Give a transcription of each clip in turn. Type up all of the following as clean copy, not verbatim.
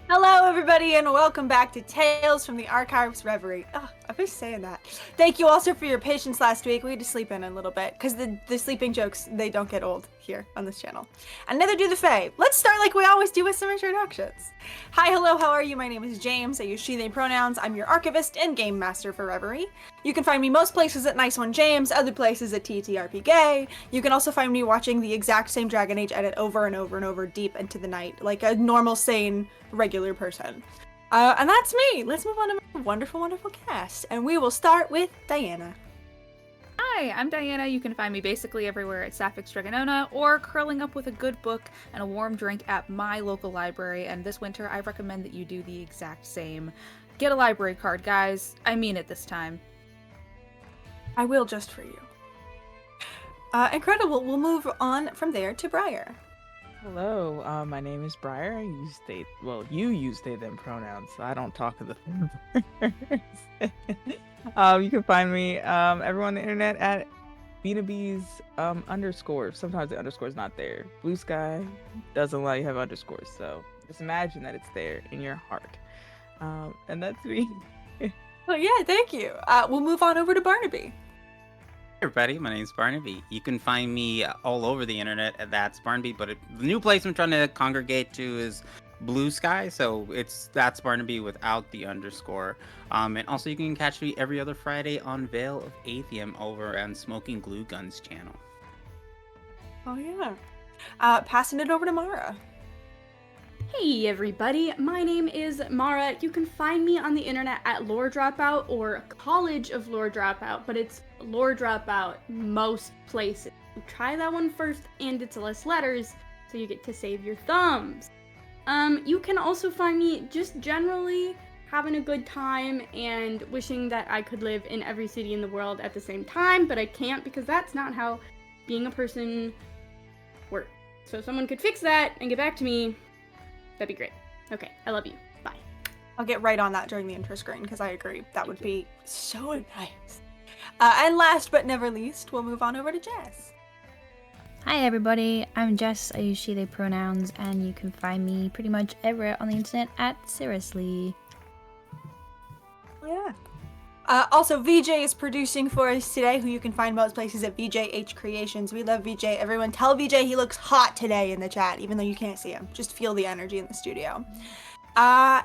Hello, everybody, and welcome back to Tales from the Archives Reverie. Oh, I was saying that. Thank you also for your patience last week. We had to sleep in a little bit, because the sleeping jokes, they don't get old here on this channel. And neither do the Fae. Let's start like we always do with some introductions. Hi, hello, how are you? My name is James. I use she, they pronouns. I'm your archivist and game master for Reverie. You can find me most places at Nice One James, other places at TTRP Gay. You can also find me watching the exact same Dragon Age edit over and over and over deep into the night, like a normal, sane, regular person. And that's me. Let's move on to my wonderful, wonderful cast. And we will start with Diana. Hi, I'm Diana. You can find me basically everywhere at Sapphic Dragonona or curling up with a good book and a warm drink at my local library. And this winter, I recommend that you do the exact same. Get a library card, guys. I mean it this time. I will just for you. Incredible. We'll move on from there to Briar. Hello, my name is Briar. I use they, well, you use they, them pronouns. So I don't talk to the you can find me everyone on the internet at Beanabees underscore. Sometimes the underscore is not there. Blue Sky doesn't allow you to have underscores, so just imagine that it's there in your heart. And that's me. Well, yeah, thank you. We'll move on over to Barnaby. Hey everybody, my name is Barnaby. You can find me all over the internet at That's Barnaby, but the new place I'm trying to congregate to is Blue Sky, so it's That's Barnaby without the underscore. And also you can catch me every other Friday on Veil of Atheum over on Smoking Glue Guns channel. Oh yeah. Passing it over to Mara. Hey everybody, my name is Mara. You can find me on the internet at Lore Dropout or College of Lore Dropout, but it's Lore Dropout most places. Try that one first and it's less letters, so you get to save your thumbs. You can also find me just generally having a good time and wishing that I could live in every city in the world at the same time, but I can't because that's not how being a person works. So if someone could fix that and get back to me, that'd be great. Okay, I love you. Bye. I'll get right on that during the intro screen because I agree. That would be so nice. And last but never least, we'll move on over to Jess. Hi everybody, I'm Jess. I use she, they pronouns, and you can find me pretty much everywhere on the internet at Seriously. Yeah. Also, VJ is producing for us today, who you can find most places at VJH Creations. We love VJ. Everyone tell VJ he looks hot today in the chat, even though you can't see him. Just feel the energy in the studio.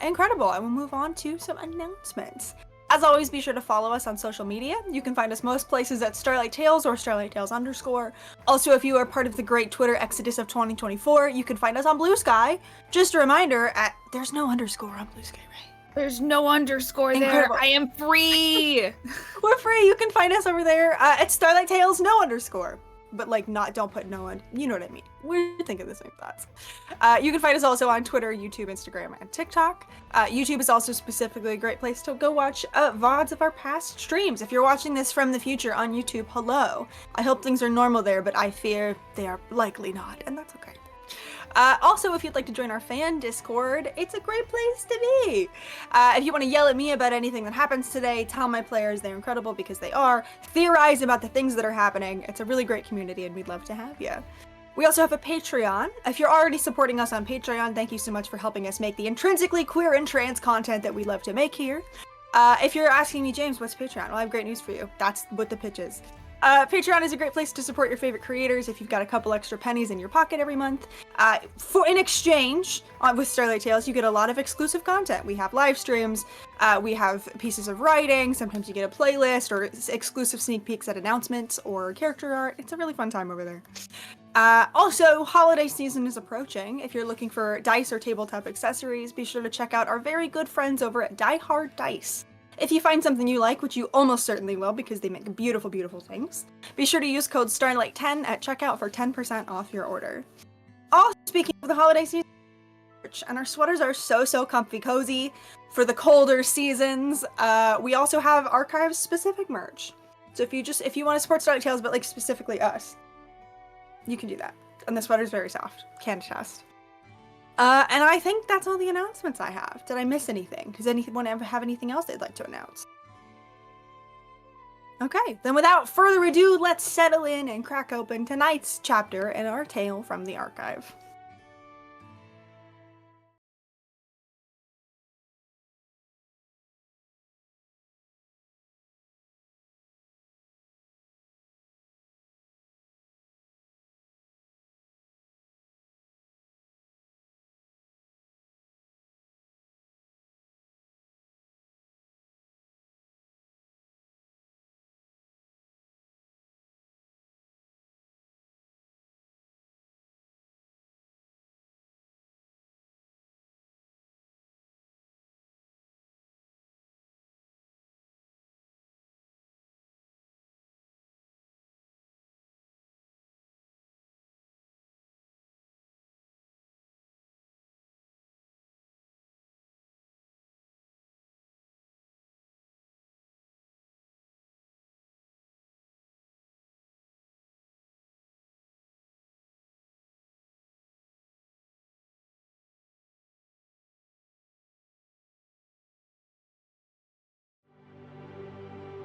Incredible. I will move on to some announcements. As always, be sure to follow us on social media. You can find us most places at Starlight Tales or Starlight Tales _. Also, if you are part of the great Twitter exodus of 2024, you can find us on Blue Sky. Just a reminder, there's no underscore on Blue Sky, right? There's no underscore Incredible. there. I am free. We're free. You can find us over there at Starlight Tales, no underscore. but like not, don't put no one. You know what I mean. We're thinking the same thoughts. You can find us also on Twitter, YouTube, Instagram, and TikTok. YouTube is also specifically a great place to go watch VODs of our past streams. If you're watching this from the future on YouTube, hello. I hope things are normal there, but I fear they are likely not, and that's okay. Also, if you'd like to join our fan Discord, it's a great place to be. If you want to yell at me about anything that happens today, tell my players they're incredible because they are, theorize about the things that are happening. It's a really great community and we'd love to have you. We also have a Patreon. If you're already supporting us on Patreon, thank you so much for helping us make the intrinsically queer and trans content that we love to make here. If you're asking me, James, what's Patreon? Well, I have great news for you. That's what the pitch is. Patreon is a great place to support your favorite creators if you've got a couple extra pennies in your pocket every month. In exchange, with Starlight Tales, you get a lot of exclusive content. We have live streams, we have pieces of writing, sometimes you get a playlist or exclusive sneak peeks at announcements or character art. It's a really fun time over there. Also, holiday season is approaching. If you're looking for dice or tabletop accessories, be sure to check out our very good friends over at Die Hard Dice. If you find something you like, which you almost certainly will because they make beautiful, beautiful things, be sure to use code STARLIGHT10 at checkout for 10% off your order. Also, speaking of the holiday season, and our sweaters are so comfy cozy for the colder seasons. We also have archives specific merch. So if you want to support Starlight Tales, but like specifically us, you can do that. And the sweater's very soft. Can test. And I think that's all the announcements I have. Did I miss anything? Does anyone ever have anything else they'd like to announce? Okay, then without further ado, let's settle in and crack open tonight's chapter in our tale from the archive.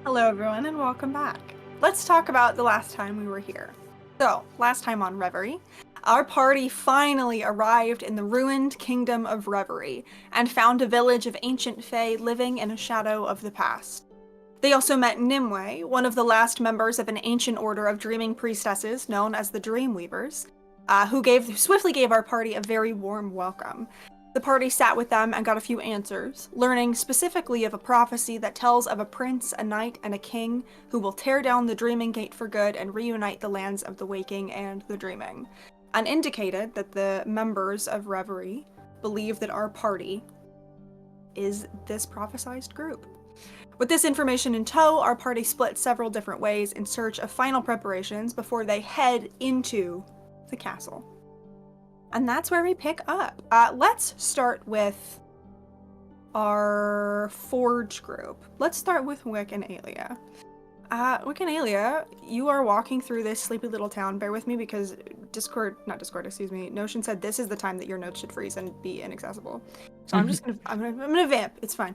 Hello everyone and welcome back. Let's talk about the last time we were here. So, last time on Reverie, our party finally arrived in the ruined kingdom of Reverie and found a village of ancient fae living in a shadow of the past. They also met Nimue, one of the last members of an ancient order of dreaming priestesses known as the Dreamweavers, who swiftly gave our party a very warm welcome. The party sat with them and got a few answers, learning specifically of a prophecy that tells of a prince, a knight, and a king who will tear down the Dreaming Gate for good and reunite the lands of the waking and the dreaming, and indicated that the members of Reverie believe that our party is this prophesized group. With this information in tow, our party split several different ways in search of final preparations before they head into the castle. And that's where we pick up. Let's start with our Forge group. Let's start with Wick and Alia. Wick and Alia, you are walking through this sleepy little town. Bear with me because Notion said this is the time that your notes should freeze and be inaccessible. So I'm gonna vamp. It's fine.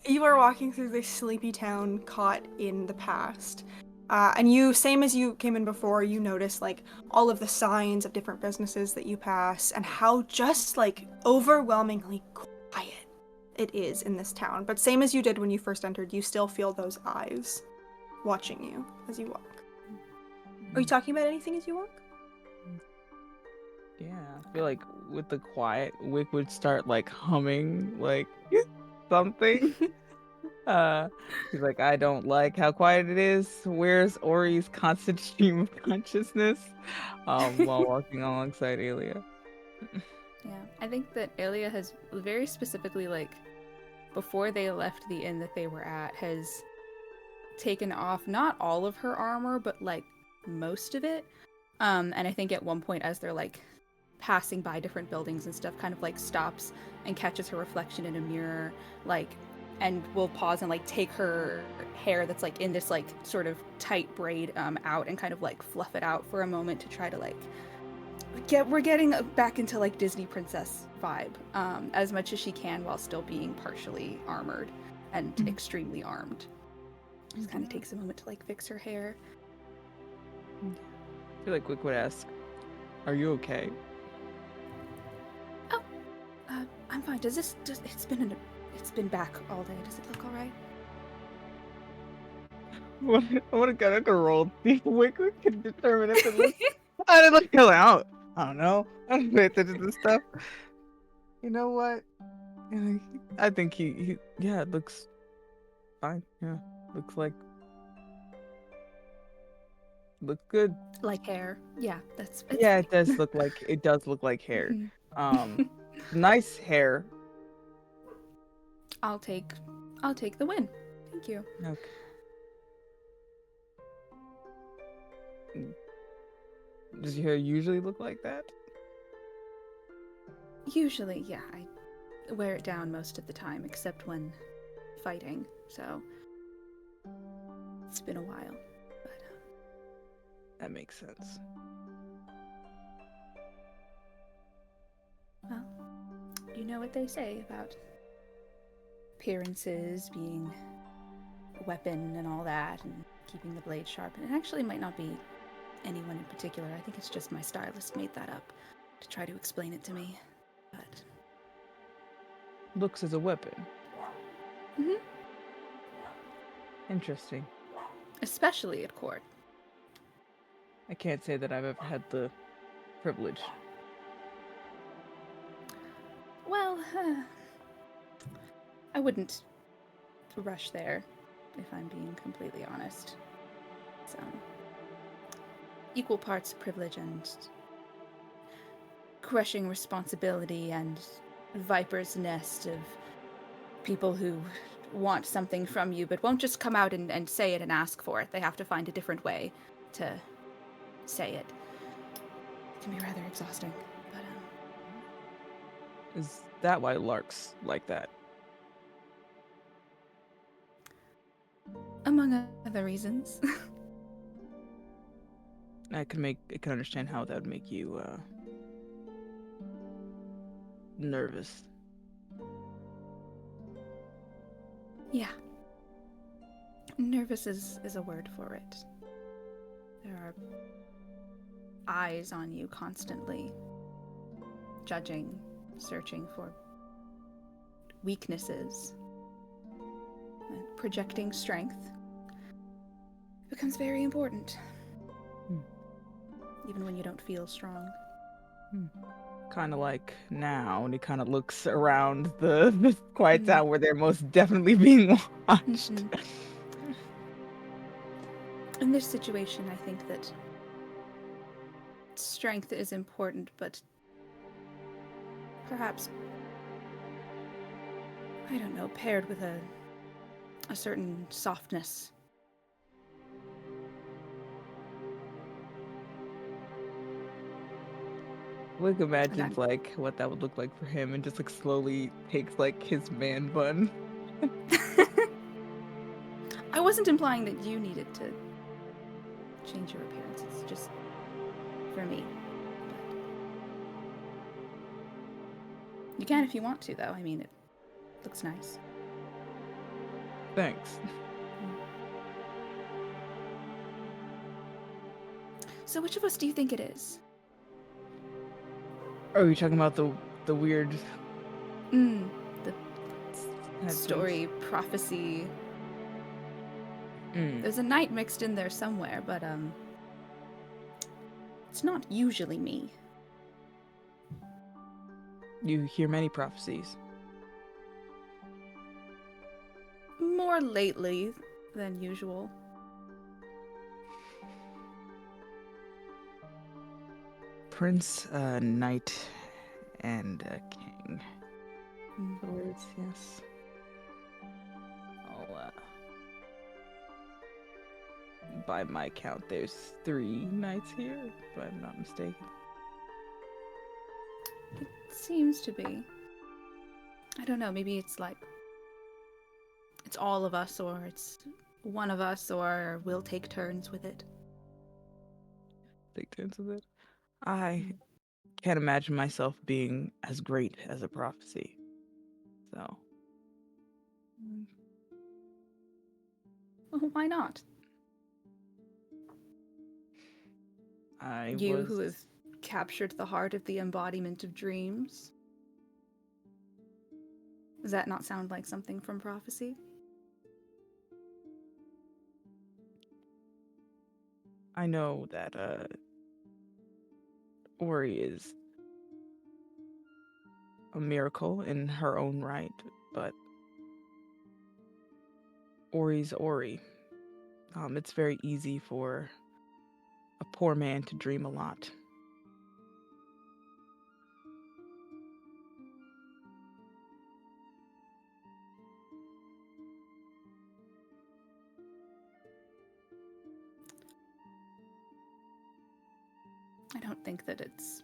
You are walking through this sleepy town caught in the past. And you, same as you came in before, you notice like all of the signs of different businesses that you pass and how just like overwhelmingly quiet it is in this town. But same as you did when you first entered, you still feel those eyes watching you as you walk. Are you talking about anything as you walk? Yeah, I feel like with the quiet, Wick would start like humming like something. He's like, I don't like how quiet it is. Where's Ori's constant stream of consciousness? While walking alongside Alia. Yeah, I think that Alia has very specifically, like, before they left the inn that they were at, has taken off not all of her armor, but like most of it. And I think at one point, as they're like passing by different buildings and stuff, kind of like stops and catches her reflection in a mirror, like, and will pause and like take her hair that's like in this like sort of tight braid out and kind of like fluff it out for a moment to try to like we're getting back into like Disney princess vibe as much as she can while still being partially armored and extremely armed. Just kind of takes a moment to like fix her hair. I feel like Wick would ask, "Are you okay?" Oh, I'm fine. It's been back all day. Does it look all right? I want to go roll. See if Wick can determine if it looks. I didn't look hell out. I don't know. I don't pay attention to this stuff. You know what? I think he yeah, it looks fine. Yeah, looks good. Like hair. Yeah, Yeah, fine. it does look like hair. Mhm. Nice hair. I'll take the win. Thank you. Okay. Does your hair usually look like that? Usually, yeah, I wear it down most of the time, except when fighting. So it's been a while, but That makes sense. well, you know what they say about appearances being a weapon and all that, and keeping the blade sharp. And it actually might not be anyone in particular. I think it's just my stylist made that up to try to explain it to me. But Looks as a weapon. Mhm. Interesting. Especially at court. I can't say that I've ever had the privilege. Well, I wouldn't rush there, if I'm being completely honest. It's equal parts privilege and crushing responsibility and viper's nest of people who want something from you but won't just come out and say it and ask for it. They have to find a different way to say it. It can be rather exhausting, but Is that why Lark's like that? among other reasons. I can understand how that would make you nervous. Yeah. Nervous is a word for it. There are eyes on you constantly, judging, searching for weaknesses, and projecting strength becomes very important. Even when you don't feel strong. Kind of like now when he kind of looks around the quiet town where they're most definitely being watched. In this situation, I think that strength is important, but perhaps, I don't know, paired with a certain softness. Wick imagines like what that would look like for him and just like slowly takes like his man bun. I wasn't implying that you needed to change your appearance. It's just for me. But you can if you want to, though. I mean, it looks nice. Thanks. So which of us do you think it is? Are you talking about the weird The tattoos? story, prophecy. There's a knight mixed in there somewhere, but it's not usually me. You hear many prophecies. More lately than usual. Prince, knight, and king. The words, yes. I'll by my count, there's 3 knights here, if I'm not mistaken. It seems to be. I don't know, maybe it's like it's all of us, or it's one of us, or we'll take turns with it. Take turns with it. I can't imagine myself being as great as a prophecy. So. Well, why not? You who have captured the heart of the embodiment of dreams. Does that not sound like something from prophecy? I know that Ori is a miracle in her own right, but Ori's Ori. It's very easy for a poor man to dream a lot. I don't think that it's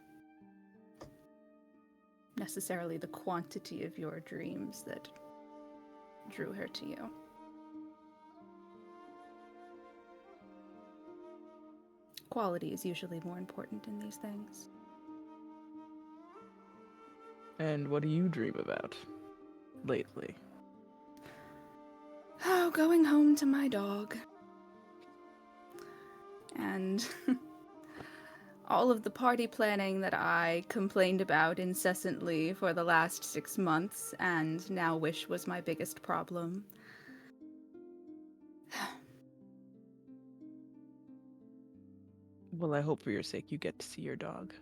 necessarily the quantity of your dreams that drew her to you. Quality is usually more important in these things. And what do you dream about lately? Oh, going home to my dog. And all of the party planning that I complained about incessantly for the last 6 months and now wish was my biggest problem. Well, I hope for your sake you get to see your dog.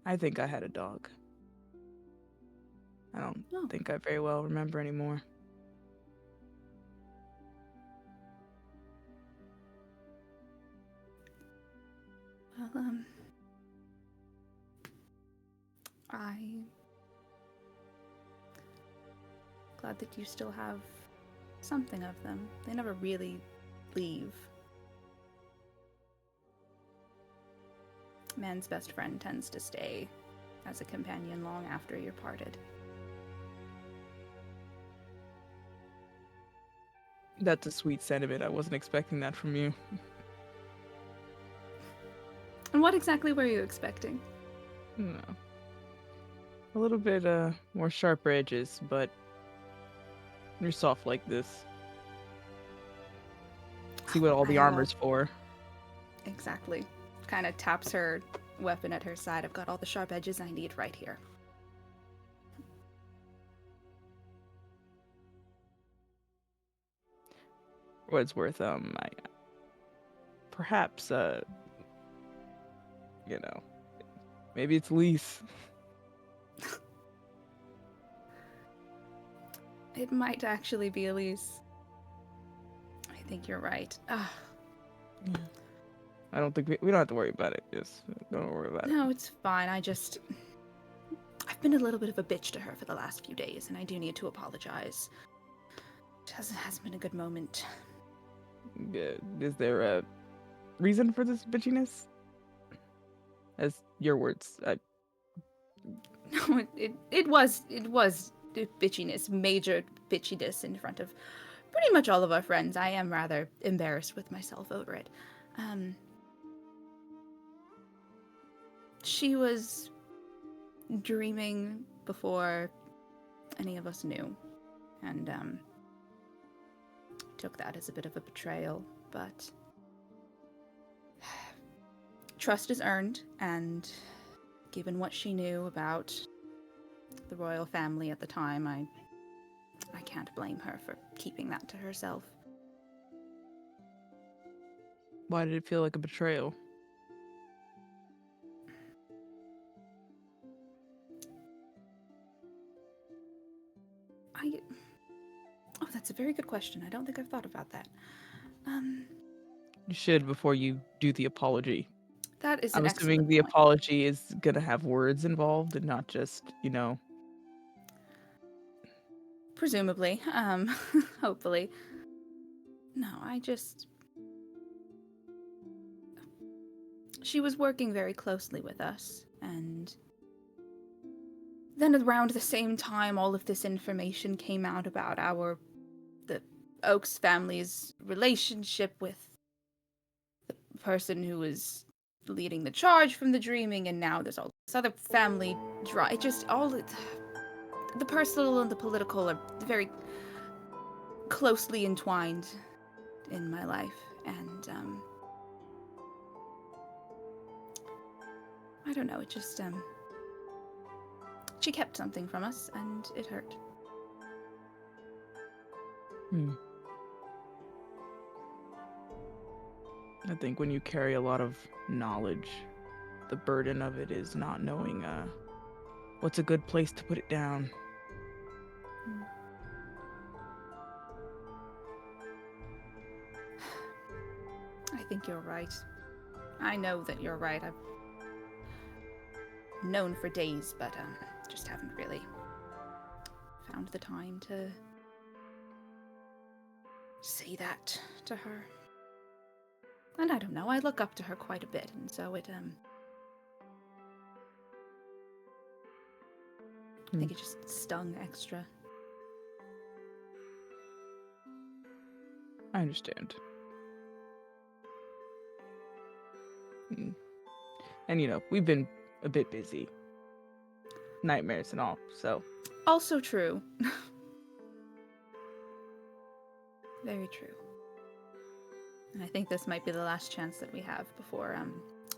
I think I had a dog. I don't think I very well remember anymore. Well, glad that you still have something of them. They never really leave. Man's best friend tends to stay as a companion long after you're parted. That's a sweet sentiment. I wasn't expecting that from you. And what exactly were you expecting? No. A little bit more sharper edges, but you're soft like this. See what all the armor's for. Exactly. Kind of taps her weapon at her side. I've got all the sharp edges I need right here. For what it's worth, perhaps, maybe it's Lise. It might actually be Elise. I think you're right. Ugh. Yeah. I don't think we don't have to worry about it. Just don't worry about it. No, it's fine. I've been a little bit of a bitch to her for the last few days, and I do need to apologize. It hasn't been a good moment. Yeah. Is there a reason for this bitchiness? As your words. No, it was bitchiness, major bitchiness in front of pretty much all of our friends. I am rather embarrassed with myself over it. She was dreaming before any of us knew, and took that as a bit of a betrayal, but trust is earned, and given what she knew about the royal family at the time, I can't blame her for keeping that to herself. Why did it feel like a betrayal? Oh, that's a very good question. I don't think I've thought about that. You should before you do the apology. That is I'm an assuming excellent the point. apology is gonna have words involved and not just, Presumably, hopefully. No, she was working very closely with us, and then around the same time all of this information came out about the Oaks family's relationship with the person who was leading the charge from the dreaming, and now there's all this other family it just the personal and the political are very closely entwined in my life, and I don't know, it just she kept something from us and it hurt. I think when you carry a lot of knowledge, the burden of it is not knowing what's a good place to put it down. I think you're right. I know that you're right. I've known for days, but just haven't really found the time to say that to her. And I don't know, I look up to her quite a bit, and so it I think it just stung extra. I understand. And we've been a bit busy. Nightmares and all, so. Also true. Very true. And I think this might be the last chance that we have before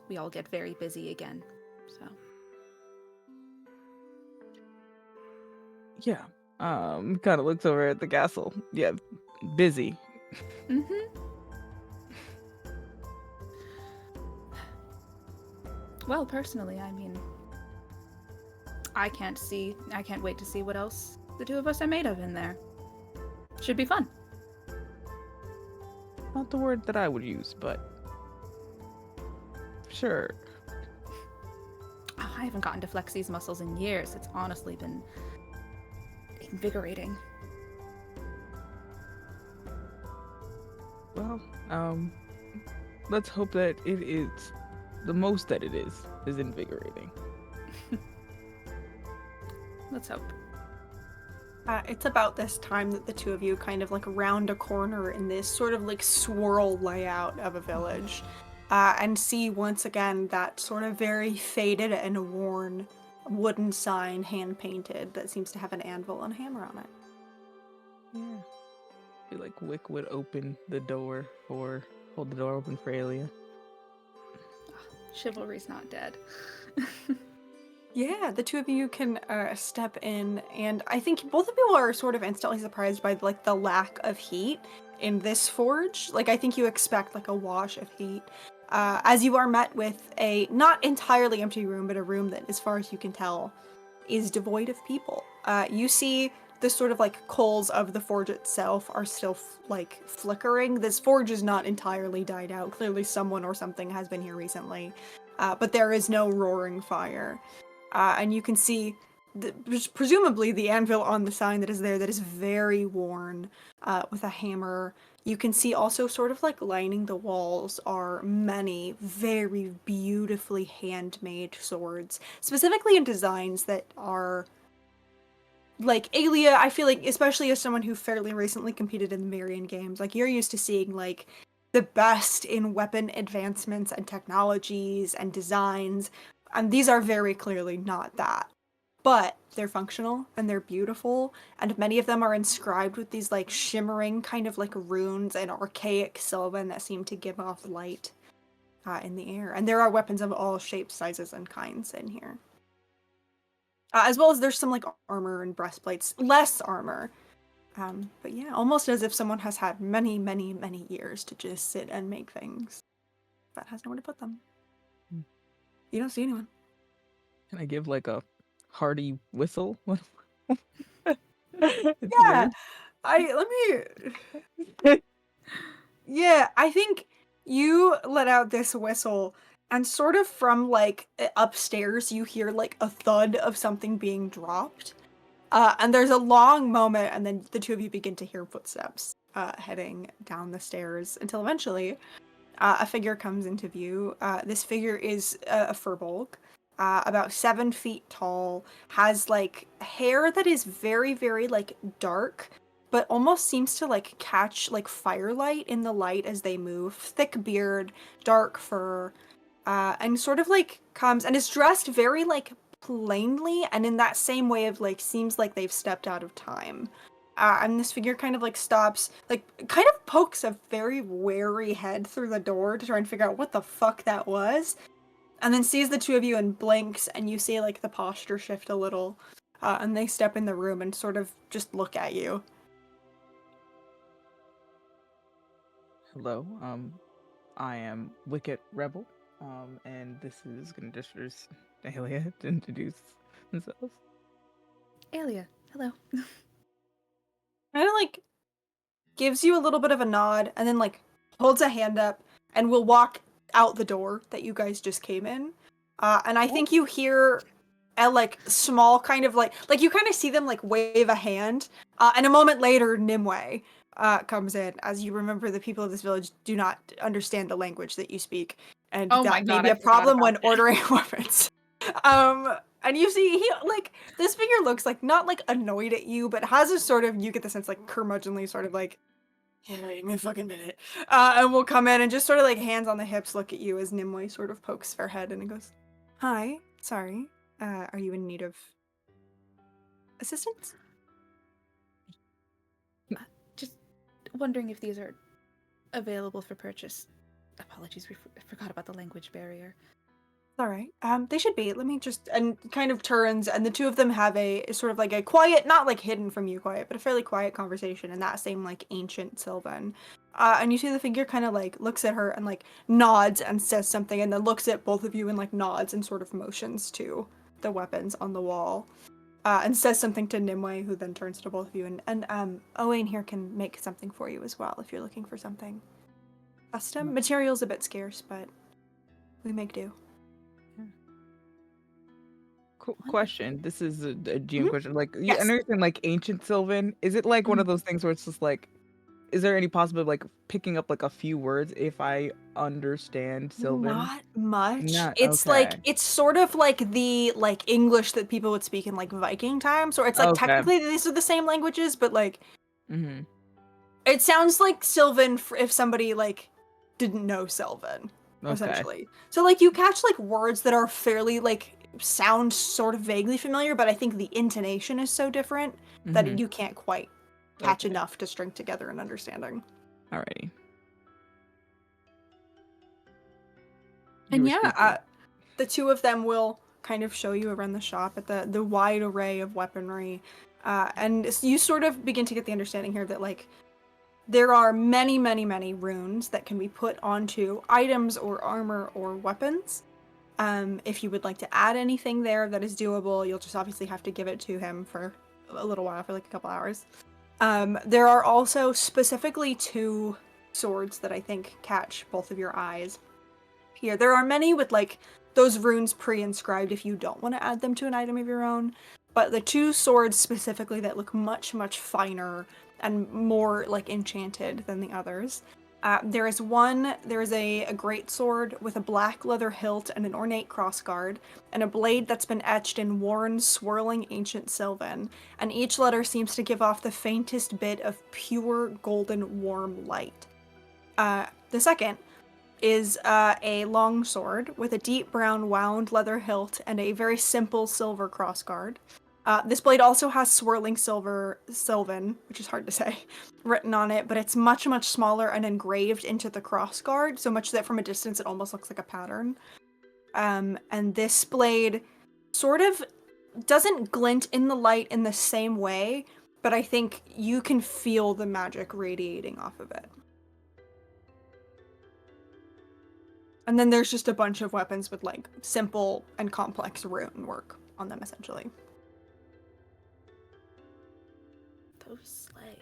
we all get very busy again. So. Yeah. Kind of looks over at the castle. Yeah, busy. Mm-hmm. Well, personally, I mean, I can't wait to see what else the two of us are made of in there. Should be fun. Not the word that I would use, but sure. Oh, I haven't gotten to flex these muscles in years. It's honestly been invigorating. Well, let's hope that it is the most that it is invigorating. Let's hope. It's about this time that the two of you kind of like round a corner in this sort of like swirl layout of a village, and see once again that sort of very faded and worn wooden sign hand painted that seems to have an anvil and a hammer on it. Yeah. I feel like Wick would open the door or hold the door open for Aelia. Chivalry's not dead. Yeah, the two of you can step in, and I think both of you are sort of instantly surprised by like the lack of heat in this forge. Like I think you expect like a wash of heat, as you are met with a not entirely empty room, but a room that, as far as you can tell, is devoid of people. You see the sort of like coals of the forge itself are still like flickering. This forge is not entirely died out. Clearly someone or something has been here recently, but there is no roaring fire. And you can see presumably the anvil on the sign that is there that is very worn, with a hammer. You can see also sort of like lining the walls are many very beautifully handmade swords, specifically in designs that are like Aelia. I feel like, especially as someone who fairly recently competed in the Marion games, like you're used to seeing like the best in weapon advancements and technologies and designs. And these are very clearly not that. But they're functional and they're beautiful, and many of them are inscribed with these like shimmering kind of like runes and archaic Sylvan that seem to give off light in the air. And there are weapons of all shapes, sizes, and kinds in here. As well as there's some like armor and breastplates, less armor. But yeah, almost as if someone has had many, many, many years to just sit and make things, but has nowhere to put them. You don't see anyone. Can I give like a hearty whistle? Yeah, yeah, I think you let out this whistle, and sort of from like upstairs you hear like a thud of something being dropped. And there's a long moment, and then the two of you begin to hear footsteps. heading down the stairs until eventually a figure comes into view. This figure is a furbolg, about 7 feet tall, has like hair that is very, very like dark, but almost seems to like catch like firelight in the light as they move. Thick beard, dark fur, and sort of like comes and is dressed very like plainly and in that same way of like seems like they've stepped out of time. And this figure kind of like stops, like kind of pokes a very wary head through the door to try and figure out what the fuck that was, and then sees the two of you and blinks, and you see like the posture shift a little, and they step in the room and sort of just look at you. Hello, I am Wicked Rebel, and this is gonna introduce Dahlia to introduce themselves. Alia, hello. Kind of like gives you a little bit of a nod, and then like holds a hand up and will walk out the door that you guys just came in. And I think you hear a like small kind of like you kind of see them like wave a hand, and a moment later Nimue comes in. As you remember, the people of this village do not understand the language that you speak, and Oh my that may God, be I a forgot problem about when that. ordering weapons. And you see he like this figure looks like not like annoyed at you, but has a sort of, you get the sense like curmudgeonly sort of like, yeah, wait a fucking minute. And we'll come in and just sort of like hands on the hips look at you as Nimue sort of pokes her head and it goes, "Hi, sorry. Are you in need of assistance?" Just wondering if these are available for purchase. Apologies, we forgot about the language barrier. All right. They should be. Let me just, and kind of turns, and the two of them have a sort of like a quiet, not like hidden from you quiet, but a fairly quiet conversation in that same like ancient Sylvan. And you see the figure kind of like looks at her and like nods and says something, and then looks at both of you and like nods and sort of motions to the weapons on the wall, and says something to Nimue, who then turns to both of you, and Owain here can make something for you as well if you're looking for something custom. Material's a bit scarce, but we make do. Question. This is a GM Mhm. question. Like, I Yes. understand, like ancient Sylvan. Is it like one of those things where it's just like, is there any possibility of like picking up like a few words if I understand Sylvan? Not much. Not It's like okay. it's sort of like the like English that people would speak in like Viking times, or it's like Okay. technically these are the same languages, but like Mm-hmm. it sounds like Sylvan if somebody like didn't know Sylvan, Okay. essentially. So like you catch like words that are fairly like sound sort of vaguely familiar, but I think the intonation is so different that Mm-hmm. you can't quite catch Okay. enough to string together an understanding. Alrighty. You And were yeah, speaking. the two of them will kind of show you around the shop at the wide array of weaponry, and you sort of begin to get the understanding here that like there are many, many, many runes that can be put onto items or armor or weapons. If you would like to add anything there that is doable, you'll just obviously have to give it to him for a little while, for like a couple hours. There are also specifically 2 swords that I think catch both of your eyes here. There are many with like those runes pre-inscribed if you don't want to add them to an item of your own, but the 2 swords specifically that look much, much finer and more like enchanted than the others. There is a great sword with a black leather hilt and an ornate crossguard, and a blade that's been etched in worn, swirling ancient Sylvan, and each letter seems to give off the faintest bit of pure golden warm light. The second is a long sword with a deep brown wound leather hilt and a very simple silver crossguard. This blade also has swirling Sylvan, which is hard to say, written on it, but it's much, much smaller and engraved into the crossguard, so much that from a distance it almost looks like a pattern. And this blade sort of doesn't glint in the light in the same way, but I think you can feel the magic radiating off of it. And then there's just a bunch of weapons with like simple and complex rune work on them, essentially. Those slay.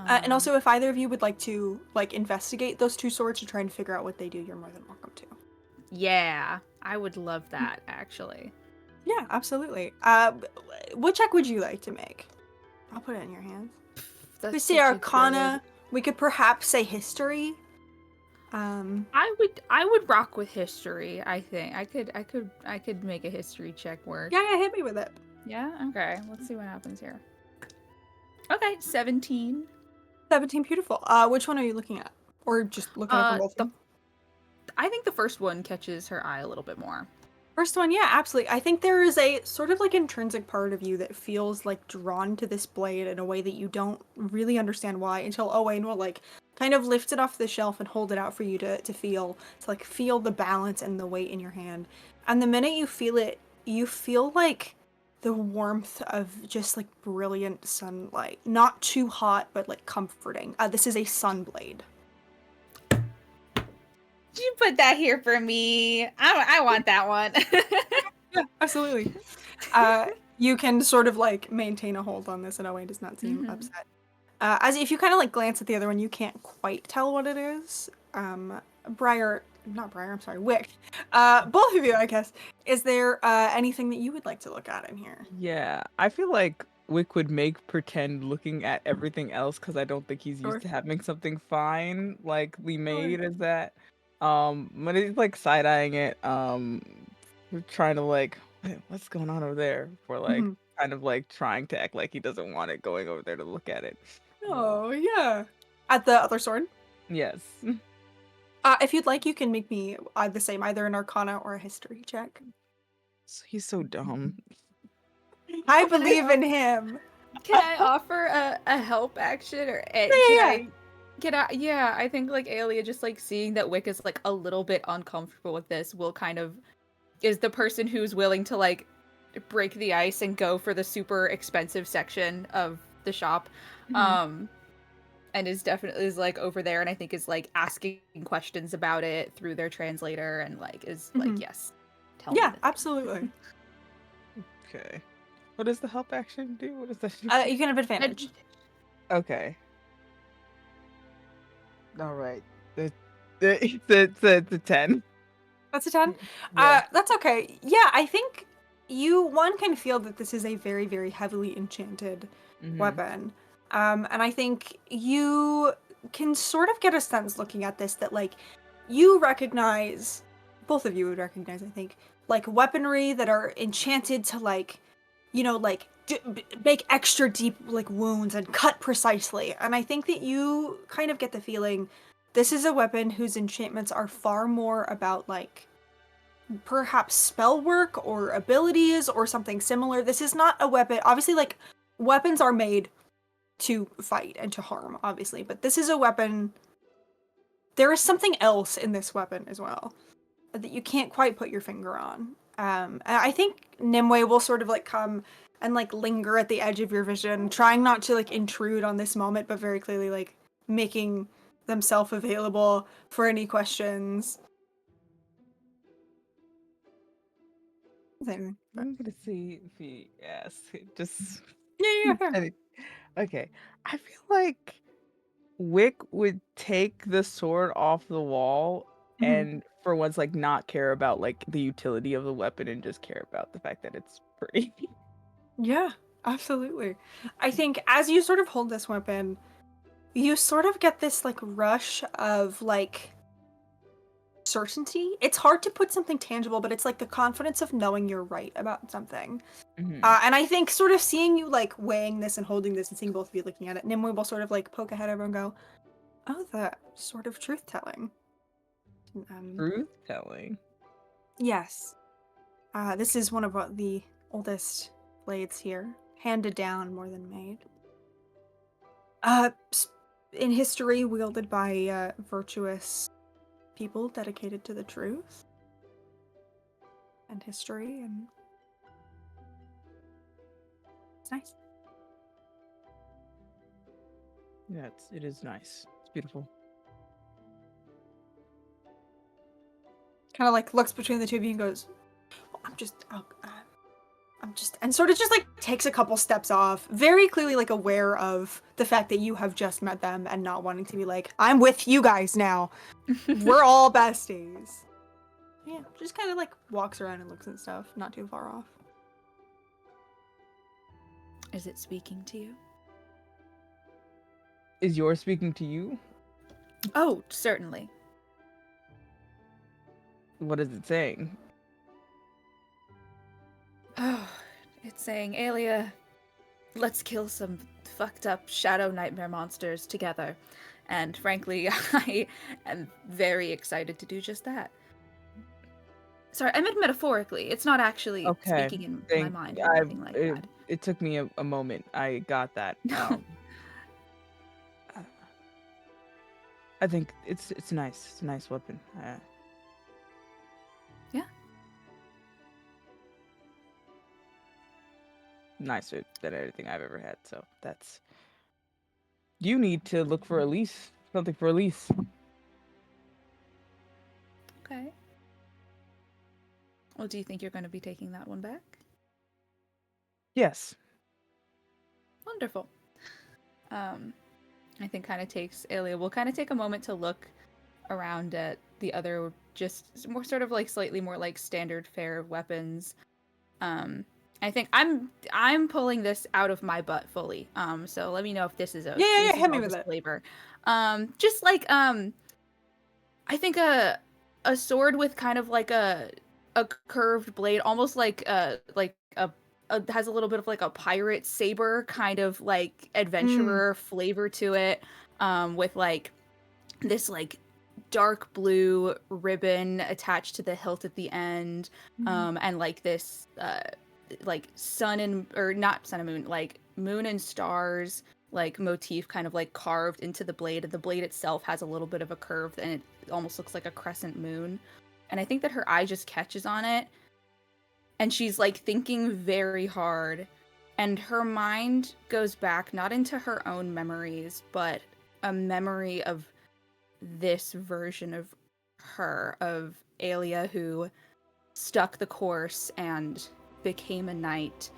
And also, if either of you would like to like investigate those 2 swords to try and figure out what they do, you're more than welcome to. Yeah, I would love that actually. Yeah, absolutely. What check would you like to make? I'll put it in your hands. We say Arcana. We could perhaps say history. I would rock with history. I think I could make a history check work. Yeah, hit me with it. Yeah. Okay. Let's see what happens here. Okay, 17. 17, beautiful. Which one are you looking at, or just looking at them both? I think the first one catches her eye a little bit more. First one, yeah, absolutely. I think there is a sort of like intrinsic part of you that feels like drawn to this blade in a way that you don't really understand why until Owain will like kind of lift it off the shelf and hold it out for you to feel the balance and the weight in your hand. And the minute you feel it, you feel like the warmth of just like brilliant sunlight. Not too hot, but like comforting. This is a sun blade. You put that here for me. I want that one. Yeah, absolutely. You can sort of like maintain a hold on this, and Owain does not seem upset. As if you kind of like glance at the other one, you can't quite tell what it is. Wick. Both of you, I guess. Is there anything that you would like to look at in here? Yeah, I feel like Wick would make pretend looking at everything else because I don't think he's used to having something fine like made as that. When he's like side-eyeing it, trying to like, what's going on over there? For like kind of like trying to act like he doesn't want it, going over there to look at it. Oh yeah. At the other sword? Yes. If you'd like, you can make me the same, either an Arcana or a History check. He's so dumb. I believe in him. Can I offer a help action or I think like Aelia just like seeing that Wick is like a little bit uncomfortable with this will kind of is the person who's willing to like break the ice and go for the super expensive section of the shop. And is definitely like over there and I think is like asking questions about it through their translator and like is like, yes, tell me. Yeah, absolutely. Okay. What does the help action do? What does that do? You can have advantage. Okay. All right. It's a 10. That's a 10? Yeah. That's okay. Yeah, I think one can feel that this is a very, very heavily enchanted weapon. And I think you can sort of get a sense looking at this that, like, you recognize, both of you would recognize, I think, like, weaponry that are enchanted to, like, you know, like, make extra deep, like, wounds and cut precisely. And I think that you kind of get the feeling this is a weapon whose enchantments are far more about, like, perhaps spell work or abilities or something similar. This is not a weapon. Obviously, like, weapons are made to fight and to harm, obviously, but this is a weapon. There is something else in this weapon as well that you can't quite put your finger on. And I think Nimue will sort of like come and like linger at the edge of your vision, trying not to like intrude on this moment, but very clearly like making themselves available for any questions. I'm gonna see if he asks. Just Yeah. Okay. I feel like Wick would take the sword off the wall and for once like not care about like the utility of the weapon and just care about the fact that it's pretty. Yeah, absolutely. I think as you sort of hold this weapon, you sort of get this like rush of like certainty. It's hard to put something tangible, but it's like the confidence of knowing you're right about something. And I think sort of seeing you like weighing this and holding this and seeing both of you looking at it, Nimue will sort of like poke ahead over and go, oh, that sort of truth-telling. Truth-telling? Yes. This is one of the oldest blades here, handed down more than made. In history, wielded by virtuous people dedicated to the truth and history, and it's nice. Yeah, it is nice. It's beautiful. Kind of like looks between the two of you and goes, well, and sort of just like takes a couple steps off, very clearly like aware of the fact that you have just met them and not wanting to be like, I'm with you guys now. We're all besties. Yeah, just kind of like walks around and looks and stuff, not too far off. Is it speaking to you? Is yours speaking to you? Oh, certainly. What is it saying? Oh, it's saying, Alia, let's kill some fucked up shadow nightmare monsters together. And frankly, I am very excited to do just that. Sorry, I meant metaphorically. It's not actually Okay. speaking in my Thank. mind or anything like that. It took me a moment. I got that. I think it's nice. It's a nice weapon. Yeah. Nicer than anything I've ever had. So that's. You need to look for Elise. Something for Elise. Okay. Well, do you think you're going to be taking that one back? Yes. Wonderful. I think kind of takes Alia will kind of take a moment to look around at the other, just more sort of like slightly more like standard fare weapons. I think I'm pulling this out of my butt fully. So let me know if this is Yeah, hit me all with this it. flavor. Just like I think a sword with kind of like a curved blade, almost like a has a little bit of like a pirate saber kind of like adventurer flavor to it, with like this like dark blue ribbon attached to the hilt at the end, and like this like sun and or not sun and moon, like moon and stars like motif kind of like carved into the blade, and the blade itself has a little bit of a curve and it almost looks like a crescent moon. And I think that her eye just catches on it, and she's like thinking very hard, and her mind goes back not into her own memories but a memory of this version of her, of Alia, who stuck the course and became a knight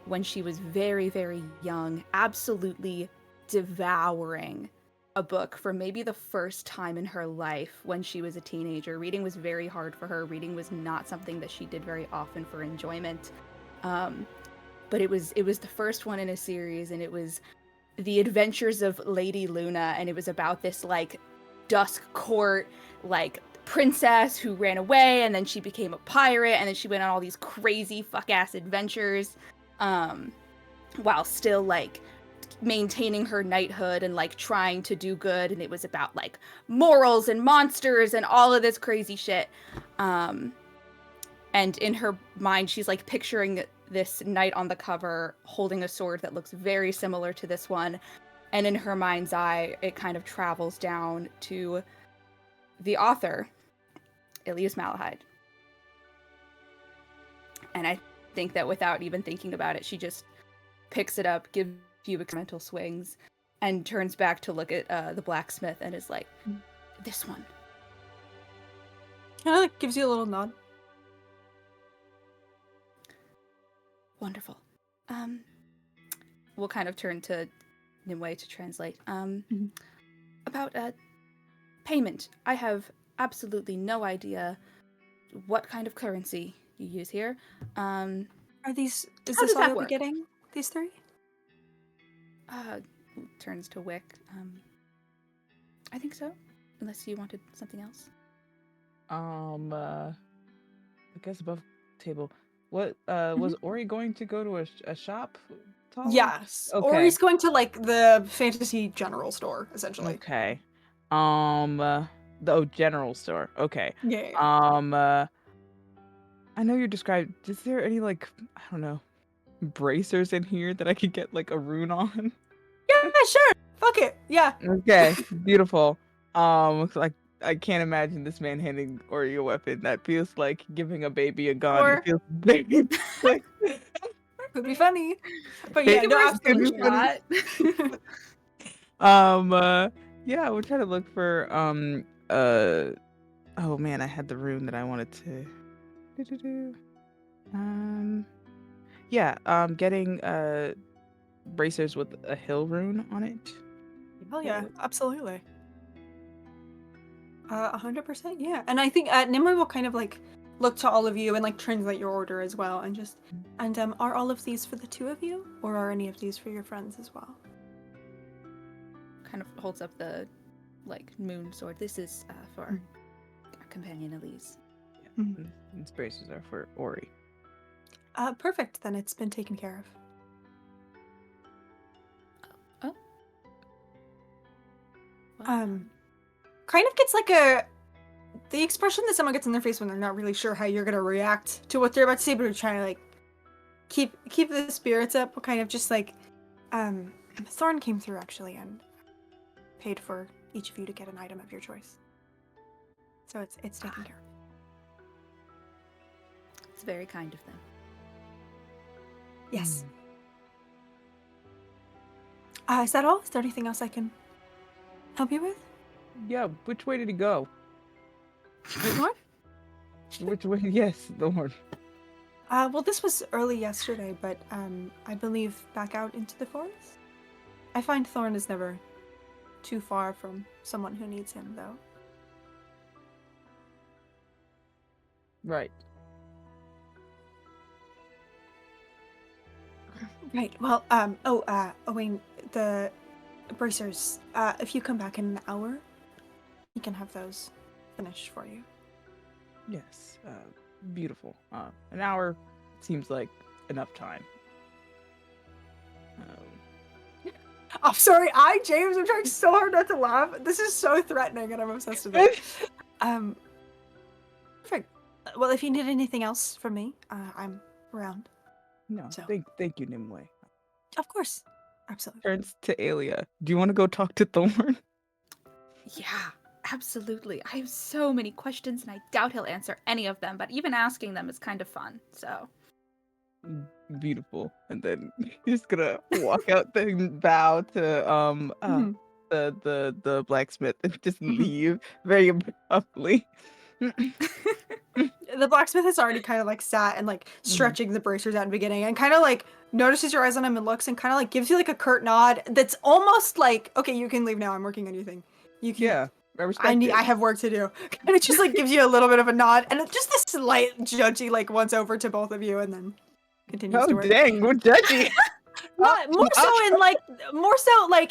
when she was very, very young, absolutely devouring a book for maybe the first time in her life when she was a teenager. Reading was very hard for her. Reading was not something that she did very often for enjoyment. But it was the first one in a series, and it was The Adventures of Lady Luna, and it was about this like dusk court like princess who ran away, and then she became a pirate, and then she went on all these crazy fuck ass adventures, while still like maintaining her knighthood and like trying to do good. And it was about like morals and monsters and all of this crazy shit. And in her mind she's like picturing this knight on the cover holding a sword that looks very similar to this one, and in her mind's eye it kind of travels down to the author, Elias Malahide. And I think that without even thinking about it, she just picks it up, gives a few experimental swings, and turns back to look at the blacksmith and is like, this one. Kind of like gives you a little nod. Wonderful. We'll kind of turn to Nimue to translate. About payment. I have absolutely no idea what kind of currency you use here. Are these? Is How this does all that you'll be work? getting? These three? Turns to Wick. I think so. Unless you wanted something else. I guess above table. What was Ori going to go to a shop? Tall? Yes. Okay. Or he's going to like the fantasy general store, essentially. Okay. General store. Okay. Yeah. I know you described. Is there any like I don't know bracers in here that I could get like a rune on? Yeah, sure. Fuck it. Yeah. Okay, beautiful. Like I can't imagine this man handing Ori a weapon. That feels like giving a baby a gun. Or- It feels very like Could be funny. But It yeah, no, could be absolutely funny. not. Yeah, we're trying to look for oh man, I had the rune that I wanted to getting bracers with a hill rune on it. Hell yeah, absolutely. 100%, yeah. And I think Nimue will kind of like look to all of you and like translate your order as well, and just are all of these for the two of you, or are any of these for your friends as well? kind of holds up the moon sword. This is for our companion Elise. And bracers are for Ori. Perfect. Then it's been taken care of. Oh. Kind of gets like the expression that someone gets in their face when they're not really sure how you're gonna react to what they're about to say, but are trying to like keep the spirits up. Kind of just like, Thorn came through actually and paid for each of you to get an item of your choice. So it's taken care of. It's very kind of them. Yes. Is that all? Is there anything else I can help you with? Yeah, which way did he go? Thorn? Which way? Yes, the horn. Well, this was early yesterday, but I believe back out into the forest. I find Thorn is never too far from someone who needs him, though. Right. Right. Well, Owain, the bracers. If you come back in an hour, we can have those finished for you. Yes. Beautiful. An hour seems like enough time. I'm sorry, James, I'm trying so hard not to laugh. This is so threatening, and I'm obsessed with it. Perfect. Well, if you need anything else from me, I'm around. No, So. thank you, Nimue. Of course. Absolutely. Turns to Alia. Do you want to go talk to Thorn? Yeah, absolutely. I have so many questions, and I doubt he'll answer any of them, but even asking them is kind of fun, so... Beautiful. And then he's gonna walk out and bow to the blacksmith and just leave very abruptly. The blacksmith has already kind of like sat and like stretching the bracers out in the beginning and kind of like notices your eyes on him and looks and kind of like gives you like a curt nod that's almost like, okay, you can leave now, I'm working on your thing. You can. Yeah, I respect it. I have work to do. And it just like gives you a little bit of a nod and just this slight judgy like once over to both of you and then continues to work. Dang, we're judgy. More so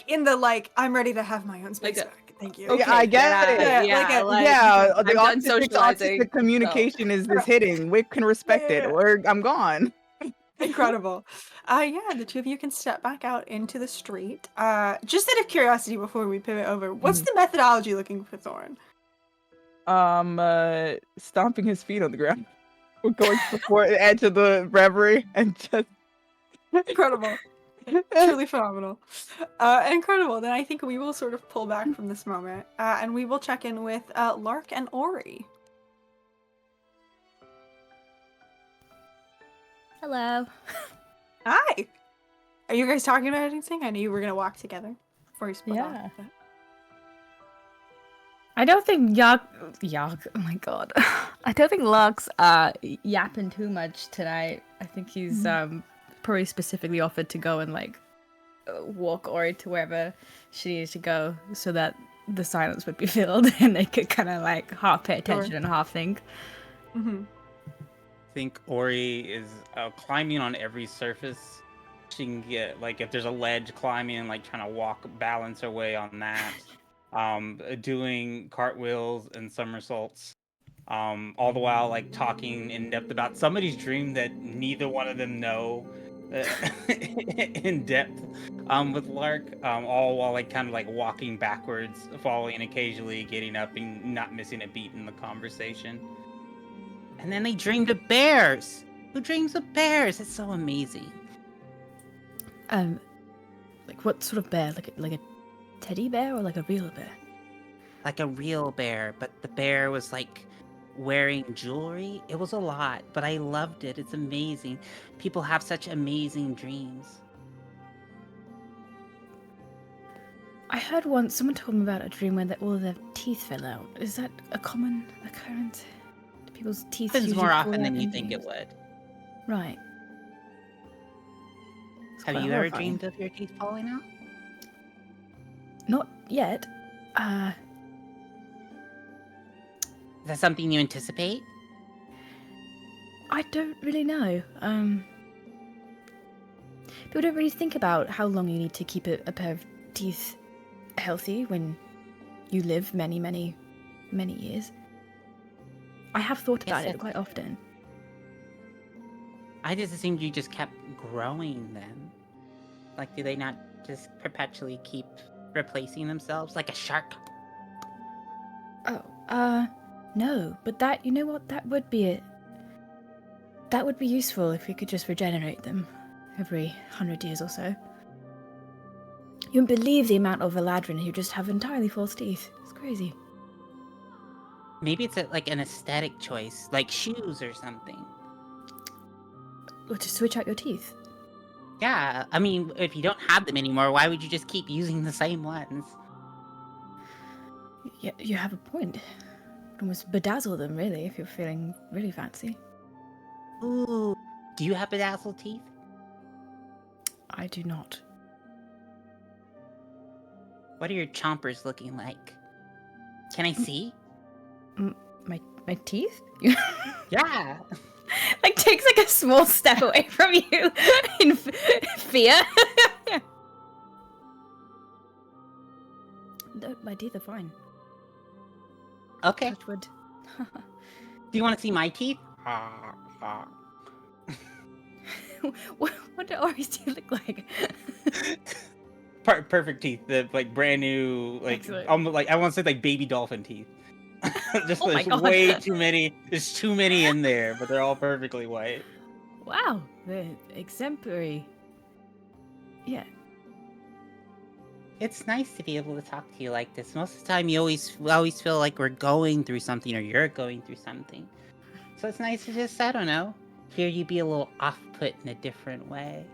in the like, I'm ready to have my own space back. Thank you. Okay, I get it. The I'm done socializing. autistic communication is hitting. We can respect it, or I'm gone. Incredible. The two of you can step back out into the street. Just out of curiosity before we pivot over, what's the methodology looking for Thorn? Stomping his feet on the ground. We're going before the edge of the reverie and just incredible. Truly phenomenal. Incredible. Then I think we will sort of pull back from this moment, and we will check in with Lark and Ori. Hello. Hi. Are you guys talking about anything? I knew you were gonna walk together before you split off. But... I don't think Yark. Oh my god. I don't think Lark's yapping too much tonight. I think he's probably specifically offered to go and like walk Ori to wherever she needs to go so that the silence would be filled and they could kind of like half pay attention and half think. I think Ori is climbing on every surface she can get. Like if there's a ledge, climbing and like trying to balance her way on that. Doing cartwheels and somersaults. All the while like talking in depth about somebody's dream that neither one of them know in depth with Lark, all while like kind of like walking backwards, falling and occasionally getting up and not missing a beat in the conversation. And then they dreamed of bears. Who dreams of bears? It's so amazing. Like what sort of bear? Like a teddy bear or like a real bear? Like a real bear, but the bear was like wearing jewelry. It was a lot, but I loved it. It's amazing. People have such amazing dreams. I heard once someone told me about a dream where all their teeth fell out. Is that a common occurrence? Do people's teeth Happens more fall often out than you in think it dreams? would. Right. Have you ever dreamed of your teeth falling out? Not yet. Is that something you anticipate? I don't really know. People don't really think about how long you need to keep a pair of teeth healthy when you live many, many, many years. I have thought about it quite often. I just assumed you just kept growing then. Like, do they not just perpetually keep replacing themselves like a shark? Oh, no, but that, you know what, that would be it. That would be useful if we could just regenerate them every 100 years or so. You wouldn't believe the amount of Eladrin who just have entirely false teeth. It's crazy. Maybe it's like an aesthetic choice, like shoes or something. Or to switch out your teeth. Yeah, I mean, if you don't have them anymore, why would you just keep using the same ones? Yeah, you have a point. Almost bedazzle them, really, if you're feeling really fancy. Ooh, do you have bedazzled teeth? I do not. What are your chompers looking like? Can I see? My teeth? Yeah. Like, takes like a small step away from you in fear. No, my teeth are fine. Okay. Touch wood. Do you want to see my teeth? What do Ori's teeth look like? Perfect teeth. The like brand new, like Excellent. almost like I want to say like baby dolphin teeth. Just Oh my there's God. way too many. There's too many in there, but they're all perfectly white. Wow, they're exemplary. Yeah. It's nice to be able to talk to you like this. Most of the time, you always feel like we're going through something or you're going through something. So it's nice to just, I don't know, hear you be a little off-put in a different way.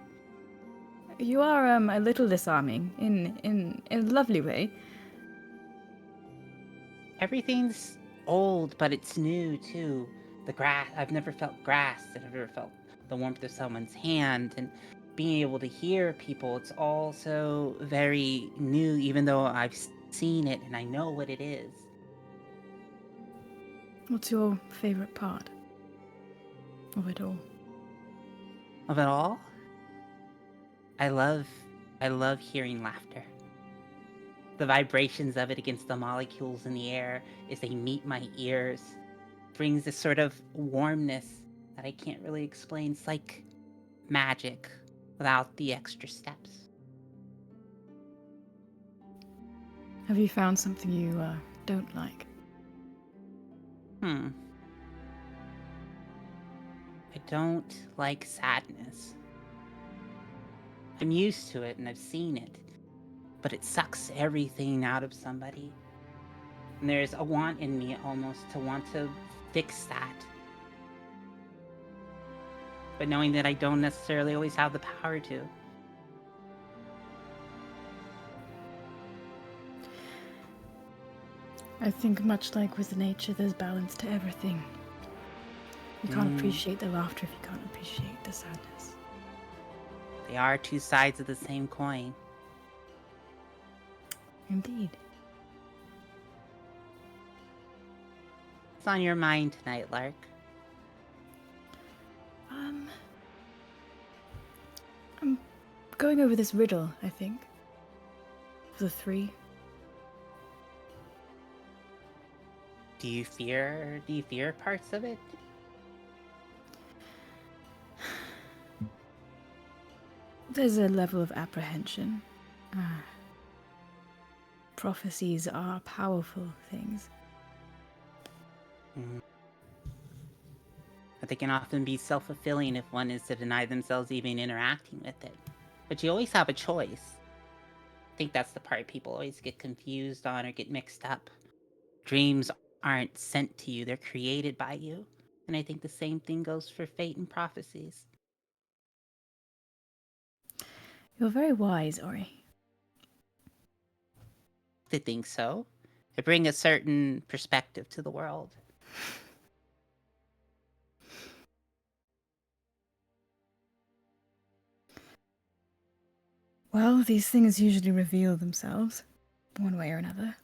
You are a little disarming in a lovely way. Everything's old, but it's new too. The grass, I've never felt grass, and I've never felt the warmth of someone's hand, and being able to hear people, it's all so very new, even though I've seen it and I know what it is. What's your favorite part of it all? Of it all, I love hearing laughter. The vibrations of it against the molecules in the air as they meet my ears brings this sort of warmness that I can't really explain. It's like magic without the extra steps. Have you found something you don't like? I don't like sadness. I'm used to it and I've seen it, but it sucks everything out of somebody. And there's a want in me almost to want to fix that. But knowing that I don't necessarily always have the power to. I think much like with nature, there's balance to everything. You can't appreciate the laughter if you can't appreciate the sadness. They are two sides of the same coin. Indeed. What's on your mind tonight, Lark? I'm going over this riddle, I think. For the three. Do you fear parts of it? There's a level of apprehension. Prophecies are powerful things. But they can often be self-fulfilling if one is to deny themselves even interacting with it. But you always have a choice. I think that's the part people always get confused on or get mixed up. Dreams aren't sent to you, they're created by you. And I think the same thing goes for fate and prophecies. You're very wise, Ori. I think so. They bring a certain perspective to the world. Well, these things usually reveal themselves, one way or another.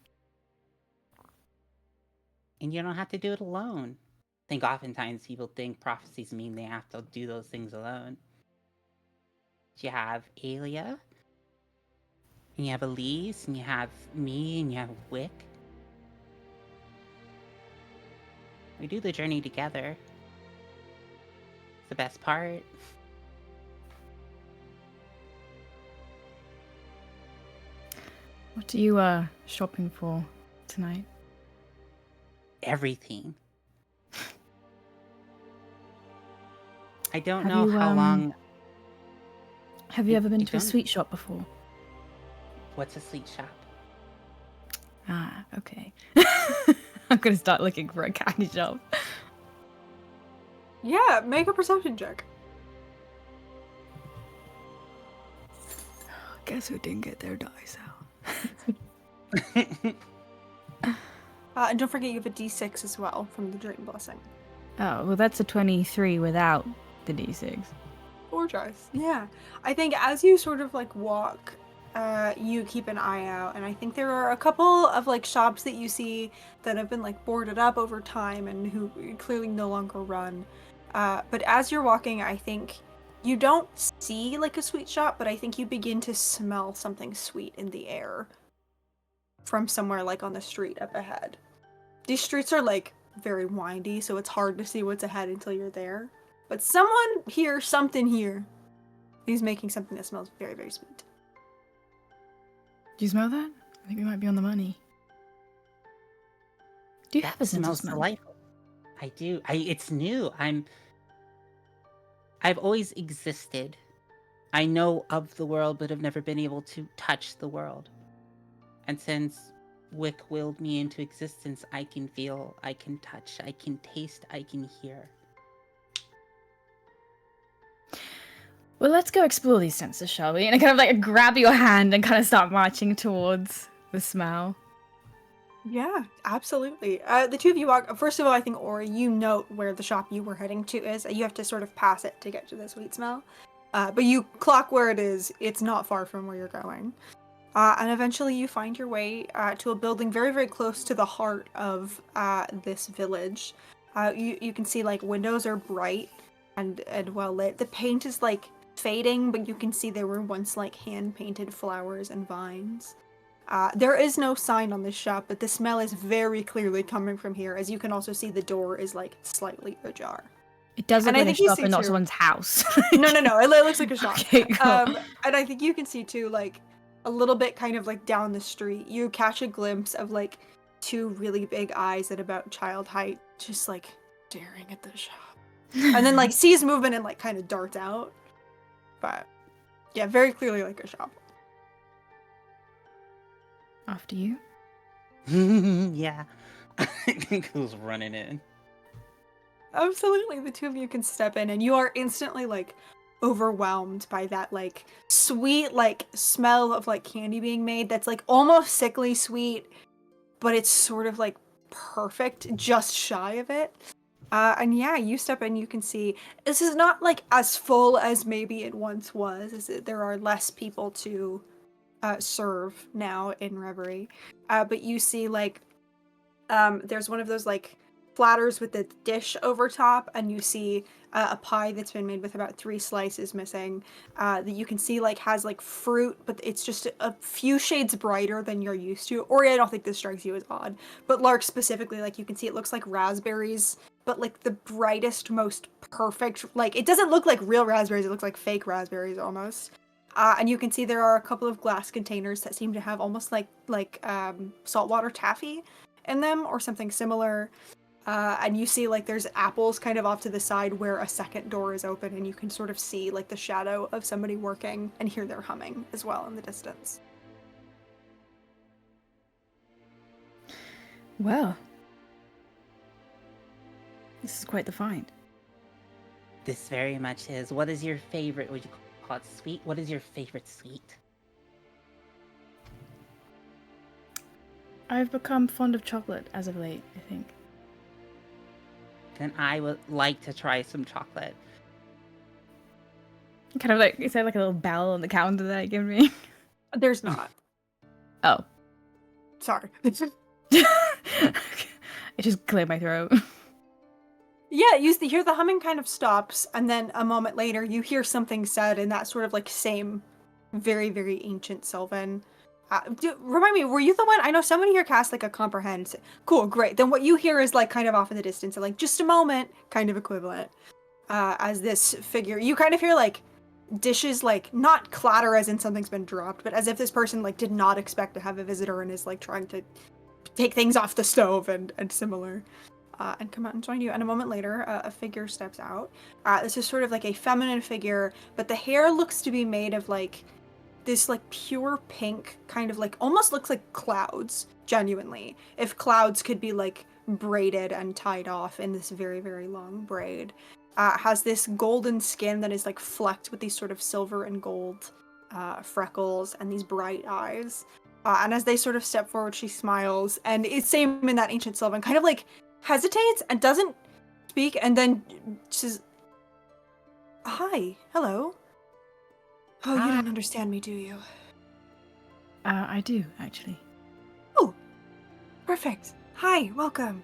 And you don't have to do it alone. I think oftentimes people think prophecies mean they have to do those things alone. You have Alia. And you have Elise, and you have me, and you have Wick. We do the journey together. It's the best part. What are you shopping for tonight? Everything. I don't Have know you, how long. Have you ever been I to a don't- sweet shop before? What's a sweet shop? Ah, okay. I'm gonna start looking for a candy shop. Yeah, make a perception check. Guess who didn't get their dice out? And don't forget you have a d6 as well from the Dream Blessing. Oh, well, that's a 23 without the d6. Gorgeous. Yeah. I think as you sort of like walk, you keep an eye out, and I think there are a couple of like shops that you see that have been like boarded up over time and who clearly no longer run. But as you're walking, I think you don't see like a sweet shop, but I think you begin to smell something sweet in the air from somewhere like on the street up ahead. These streets are like very windy, so it's hard to see what's ahead until you're there. But someone here, something here, is making something that smells very, very sweet. Do you smell that? I think we might be on the money. Do you have a sense of Smells smell? delightful. I do. It's new. I've always existed. I know of the world, but have never been able to touch the world. And since Wick willed me into existence, I can feel, I can touch, I can taste, I can hear. Well, let's go explore these senses, shall we? And I kind of like grab your hand and kind of start marching towards the smell. Yeah, absolutely. The two of you walk. First of all, I think, Ori, you note where the shop you were heading to is. You have to sort of pass it to get to the sweet smell. But you clock where it is. It's not far from where you're going. And eventually you find your way to a building very, very close to the heart of this village. You can see, like, windows are bright and well lit. The paint is, like, fading, but you can see there were once, like, hand-painted flowers and vines. There is no sign on this shop, but the smell is very clearly coming from here. As you can also see, the door is, like, slightly ajar. It does look And I like a think you shop see and not too- someone's house. No, it looks like a shop. Okay, cool. And I think you can see too, like, a little bit kind of like down the street, you catch a glimpse of like two really big eyes at about child height, just like staring at the shop. And then like sees movement and like kind of darts out. But yeah, very clearly like a shop. After you. Yeah. I think who's running in. Absolutely, the two of you can step in and you are instantly like overwhelmed by that like sweet like smell of like candy being made that's like almost sickly sweet, but it's sort of like perfect, just shy of it. And yeah, you step in, you can see this is not like as full as maybe it once was. There are less people to serve now in Reverie, but you see like there's one of those like platters with the dish over top, and you see a pie that's been made with about 3 slices missing, that you can see like has like fruit, but it's just a few shades brighter than you're used to. Or I don't think this strikes you as odd, but Lark specifically, like you can see it looks like raspberries, but like the brightest, most perfect, like it doesn't look like real raspberries, it looks like fake raspberries almost. And you can see there are a couple of glass containers that seem to have almost like saltwater taffy in them or something similar. And you see like there's apples kind of off to the side where a second door is open, and you can sort of see like the shadow of somebody working and hear their humming as well in the distance. Well, this is quite the find. This very much is. What is your favorite? Would you call it sweet? What is your favorite sweet? I've become fond of chocolate as of late, I think. Then I would like to try some chocolate. Kind of like, is there like a little bell on the counter that I give me? There's not. Oh. Sorry. It just cleared my throat. Yeah, you hear the humming kind of stops, and then a moment later you hear something said in that sort of like same very, very ancient Sylvan. Remind me, were you the one? I know somebody here cast like a comprehend. Cool, great. Then what you hear is like kind of off in the distance, and like just a moment, kind of equivalent. As this figure, you kind of hear like dishes like not clatter as in something's been dropped, but as if this person like did not expect to have a visitor and is like trying to take things off the stove and similar. And come out and join you. And a moment later, a figure steps out. This is sort of like a feminine figure, but the hair looks to be made of like this like pure pink, kind of like almost looks like clouds, genuinely. If clouds could be like braided and tied off in this very, very long braid. Has this golden skin that is like flecked with these sort of silver and gold freckles and these bright eyes. And as they sort of step forward, she smiles, and it's same in that ancient Sylvan, kind of like hesitates and doesn't speak, and then says, "Hi, hello. Oh, you don't understand me, do you?" I do, actually. Oh, perfect. Hi, welcome.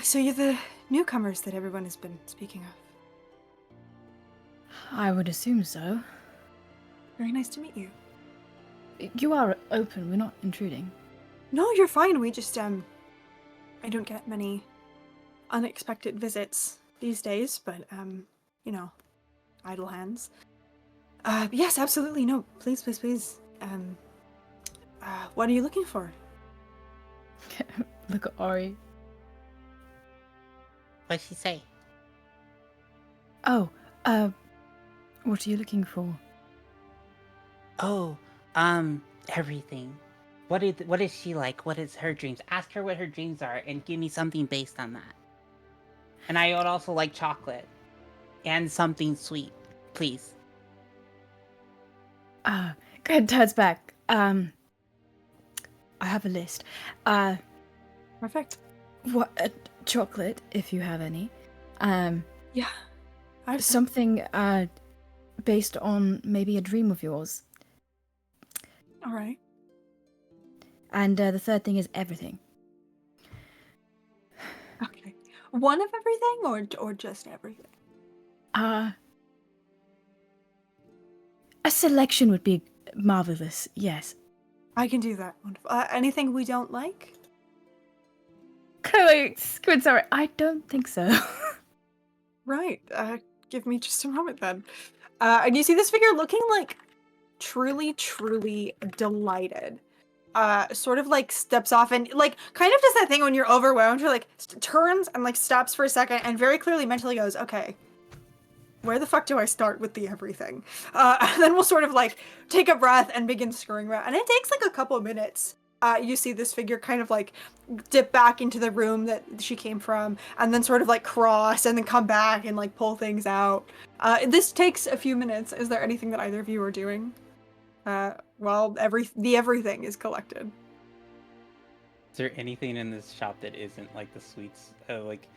So you're the newcomers that everyone has been speaking of. I would assume so. Very nice to meet you. You are open, we're not intruding. No, you're fine. We just, I don't get many unexpected visits these days, but, you know, idle hands. Yes, absolutely. No, please, please, please. What are you looking for? Look at Ori. What'd she say? Oh, what are you looking for? Oh, everything. What is she like? What is her dreams? Ask her what her dreams are and give me something based on that. And I would also like chocolate. And something sweet. Please. Go ahead, turns back. I have a list. Perfect. What, chocolate, if you have any. Yeah. Something, based on maybe a dream of yours. All right. And the third thing is everything. Okay. One of everything or just everything? A selection would be marvelous, yes. I can do that. Wonderful. Anything we don't like? Chloe, squid, sorry, I don't think so. Right. Give me just a moment then. And you see this figure looking like truly, truly delighted. Sort of like steps off and like kind of does that thing when you're overwhelmed. You're like turns and like stops for a second and very clearly mentally goes, okay, where the fuck do I start with the everything? And then we'll sort of like take a breath and begin scurrying around. And it takes like a couple of minutes. You see this figure kind of like dip back into the room that she came from and then sort of like cross and then come back and like pull things out. This takes a few minutes. Is there anything that either of you are doing? While everything is collected. Is there anything in this shop that isn't like the sweets? Like,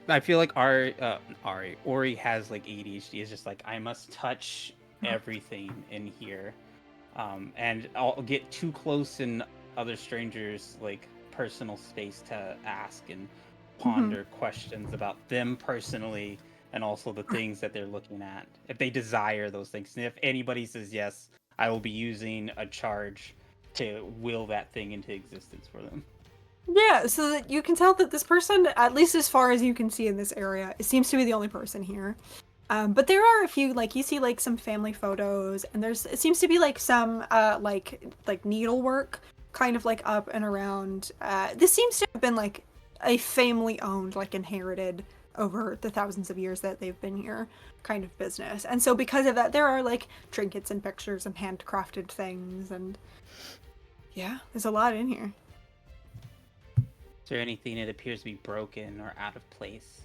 I feel like Ori has like ADHD. Is just like I must touch everything in here, and I'll get too close in other strangers' like personal space to ask and ponder questions about them personally, and also the things that they're looking at. If they desire those things, and if anybody says yes, I will be using a charge to will that thing into existence for them. Yeah, so that you can tell that this person, at least as far as you can see in this area, it seems to be the only person here. But there are a few, like you see like some family photos, and it seems to be like some like needlework kind of like up and around. This seems to have been like a family owned, like inherited over the thousands of years that they've been here kind of business. And so because of that, there are like trinkets and pictures and handcrafted things, and yeah, there's a lot in here. Is there anything that appears to be broken or out of place?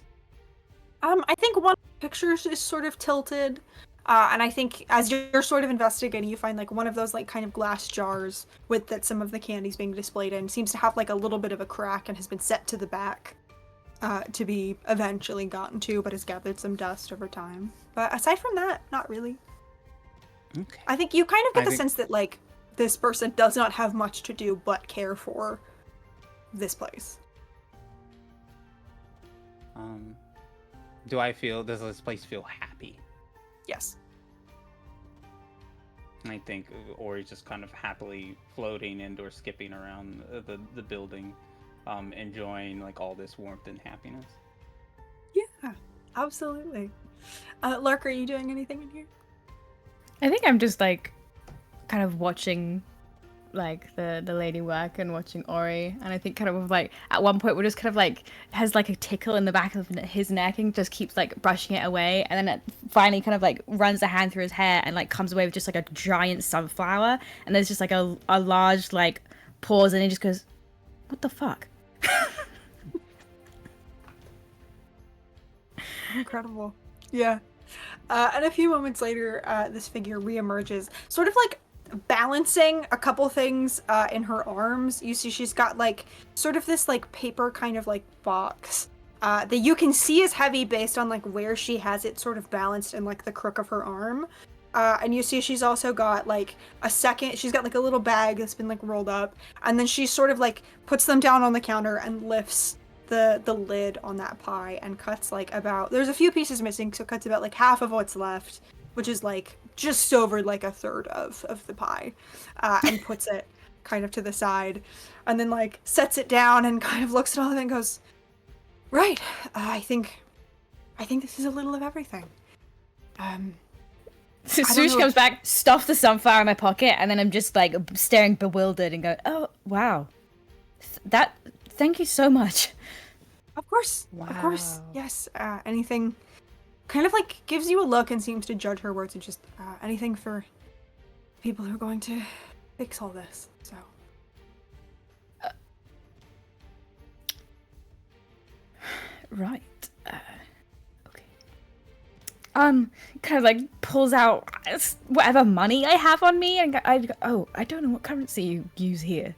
I think one of the pictures is sort of tilted, and I think as you're sort of investigating, you find like one of those like kind of glass jars with that some of the candy's being displayed in seems to have like a little bit of a crack and has been set to the back to be eventually gotten to, but has gathered some dust over time. But aside from that, not really. Okay. I think you kind of get the sense that like this person does not have much to do but care for this place. Does this place feel happy? Yes. I think Ori's just kind of happily floating and or skipping around the building, enjoying like all this warmth and happiness. Yeah, absolutely. Lark, are you doing anything in here? I think I'm just like kind of watching like the lady work and watching Ori, and I think kind of like at one point we're just kind of like has like a tickle in the back of his neck and just keeps like brushing it away, and then it finally kind of like runs a hand through his hair and like comes away with just like a giant sunflower, and there's just like a large like pause, and he just goes, "What the fuck?" Incredible. Yeah. And a few moments later, this figure reemerges, sort of like balancing a couple things in her arms. You see she's got like sort of this like paper kind of like box that you can see is heavy based on like where she has it sort of balanced in like the crook of her arm. And you see she's also got like she's got like a little bag that's been like rolled up, and then she sort of like puts them down on the counter and lifts the lid on that pie and cuts like there's a few pieces missing, so cuts about like half of what's left, which is like just over like a third of the pie, and puts it kind of to the side, and then like sets it down and kind of looks at all of it and goes, right, I think this is a little of everything. So as soon as she comes back, stuff the sunflower in my pocket, and then I'm just like staring bewildered and go, "Oh wow, thank you so much." Of course, yes. Anything, kind of like gives you a look and seems to judge her words, and just anything for people who are going to fix all this. So. Right. Okay. Kind of like pulls out whatever money I have on me, and I don't know what currency you use here.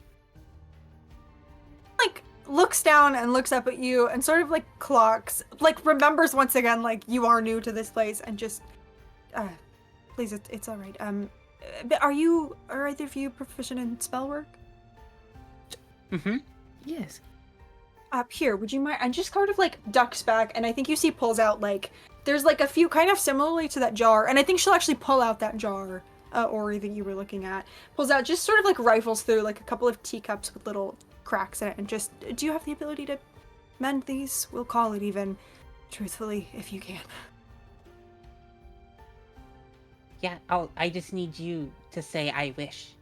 Like looks down and looks up at you and sort of like clocks, like remembers once again like you are new to this place, and just please, it's all right. Are either of you proficient in spell work? Yes. Here, would you mind? And just sort of like ducks back, and I think you see pulls out like there's like a few kind of similarly to that jar, and I think she'll actually pull out that jar, Ori, that you were looking at. Pulls out, just sort of like rifles through like a couple of teacups with little cracks in it, and just, do you have the ability to mend these? We'll call it even, truthfully, if you can. Yeah, I just need you to say I wish.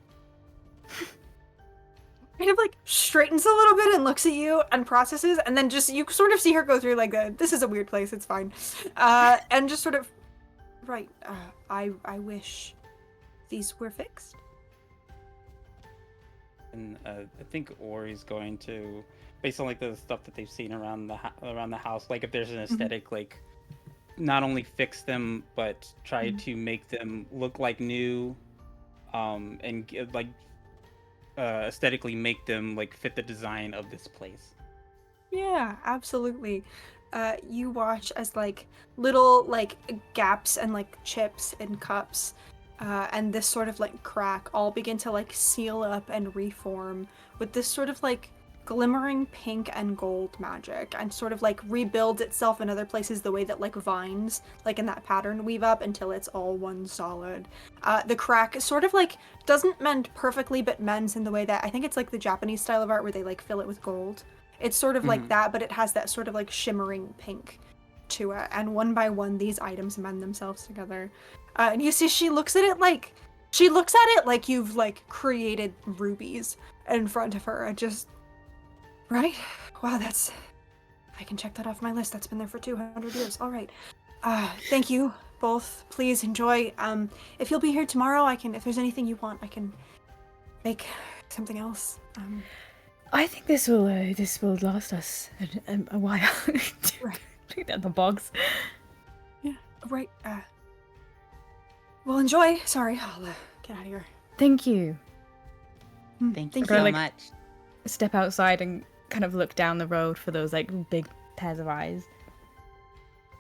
Kind of like straightens a little bit and looks at you and processes, and then just you sort of see her go through like this is a weird place, it's fine, and just sort of, right, I wish these were fixed. And I think Ori's going to, based on like the stuff that they've seen around the house, like if there's an aesthetic, like not only fix them but try to make them look like new, and like aesthetically make them like fit the design of this place. Yeah, absolutely. You watch as like little like gaps and like chips in cups, and this sort of like crack all begin to like seal up and reform with this sort of like glimmering pink and gold magic, and sort of like rebuilds itself in other places the way that like vines, like in that pattern, weave up until it's all one solid. The crack sort of like doesn't mend perfectly, but mends in the way that I think it's like the Japanese style of art where they like fill it with gold. It's sort of like that, but it has that sort of like shimmering pink to it, and one by one these items mend themselves together. And you see she looks at it like you've like created rubies in front of her. Right? Wow, I can check that off my list. That's been there for 200 years. All right. Thank you both. Please enjoy. If you'll be here tomorrow, if there's anything you want, I can make something else. I think this will last us a while. Right. Put that in the box. Yeah, right. Well, enjoy. Sorry, I'll get out of here. Thank you. Thank you Thank so you. much. Step outside and kind of look down the road for those like big pairs of eyes.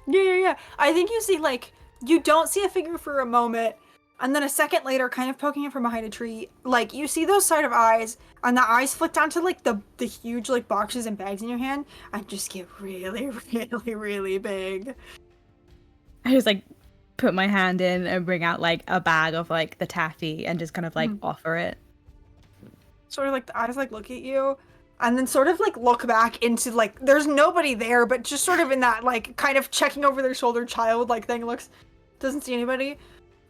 Yeah. I think you see like, you don't see a figure for a moment, and then a second later, kind of poking it from behind a tree, like you see those side of eyes, and the eyes flick down to like the huge like boxes and bags in your hand, and just get really, really, really big. I just like put my hand in and bring out like a bag of like the taffy and just kind of like offer it. Sort of like the eyes like look at you, and then sort of like look back into like there's nobody there, but just sort of in that like kind of checking over their shoulder child like thing, doesn't see anybody,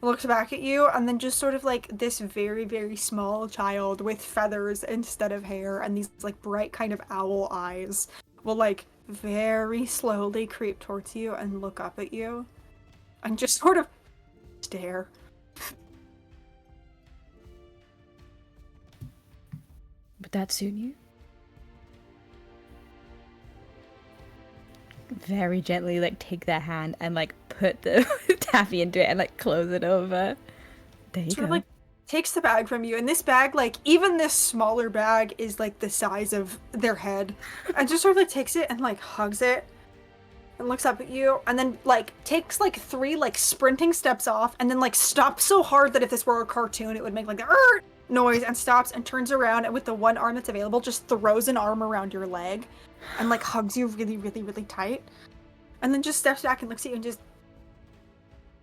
looks back at you, and then just sort of like this very, very small child with feathers instead of hair and these like bright kind of owl eyes will like very slowly creep towards you and look up at you and just sort of stare. Would that suit you? Very gently like take their hand and like put the taffy into it and like close it over. There you Sort go. of like takes the bag from you, and this bag, like even this smaller bag is like the size of their head, and just sort of like takes it and like hugs it and looks up at you, and then like takes like 3 like sprinting steps off, and then like stops so hard that if this were a cartoon it would make like the noise, and stops and turns around and with the one arm that's available just throws an arm around your leg and like hugs you really, really, really tight, and then just steps back and looks at you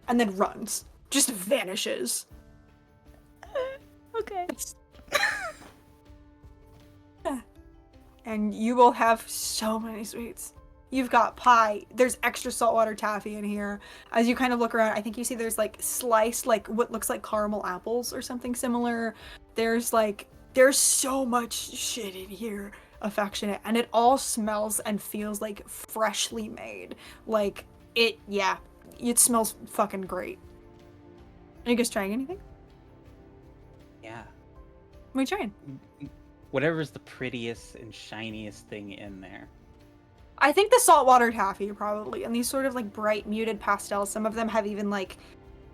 and then runs, just vanishes. Okay. And you will have so many sweets. You've got pie. There's extra saltwater taffy in here. As you kind of look around, I think you see there's like sliced, like what looks like caramel apples or something similar. There's so much shit in here, affectionate, and it all smells and feels like freshly made. Like it smells fucking great. Are you guys trying anything? Yeah. What are you trying? Whatever's the prettiest and shiniest thing in there. I think the saltwater taffy probably, and these sort of like bright muted pastels. Some of them have even like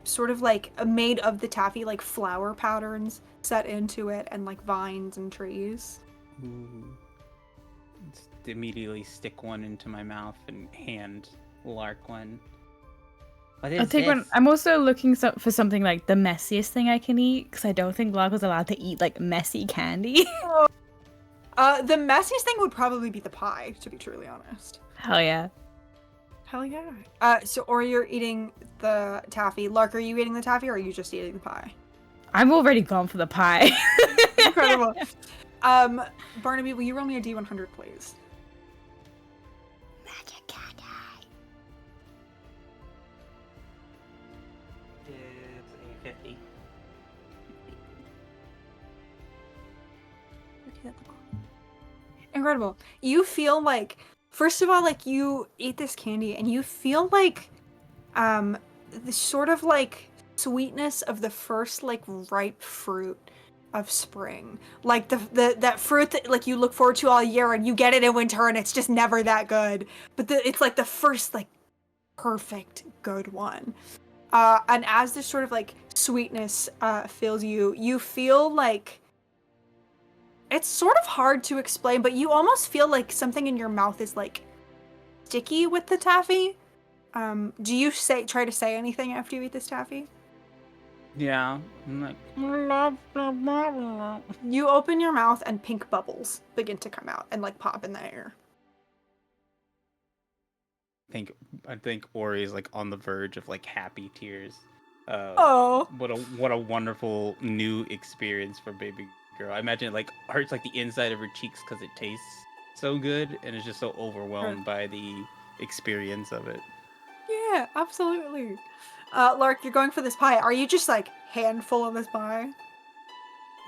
sort of like made of the taffy like flower patterns set into it, and like vines and trees. Ooh. Just immediately stick one into my mouth and hand Lark one. What is I'll take one. this? I'm also looking for something like the messiest thing I can eat, because I don't think Lark was allowed to eat like messy candy. The messiest thing would probably be the pie, to be truly honest. Hell yeah. Hell yeah. Or you're eating the taffy. Lark, are you eating the taffy or are you just eating the pie? I'm already gone for the pie. Incredible. Barnaby, will you roll me a D100, please? Magic candy. It's a 50. Incredible. You feel like, first of all, like you eat this candy and you feel like the sort of like sweetness of the first like ripe fruit of spring. Like that fruit that like you look forward to all year and you get it in winter and it's just never that good. But it's like the first like perfect good one. And as this sort of like sweetness fills you, you feel like it's sort of hard to explain, but you almost feel like something in your mouth is like sticky with the taffy. Do you try to say anything after you eat this taffy? Yeah. I'm like, You open your mouth and pink bubbles begin to come out and like pop in the air. I think Ori is like on the verge of like happy tears. Oh. What a wonderful new experience for baby girl. I imagine it like hurts like the inside of her cheeks because it tastes so good and is just so overwhelmed by the experience of it. Yeah, absolutely. Lark, you're going for this pie. Are you just like handful of this pie?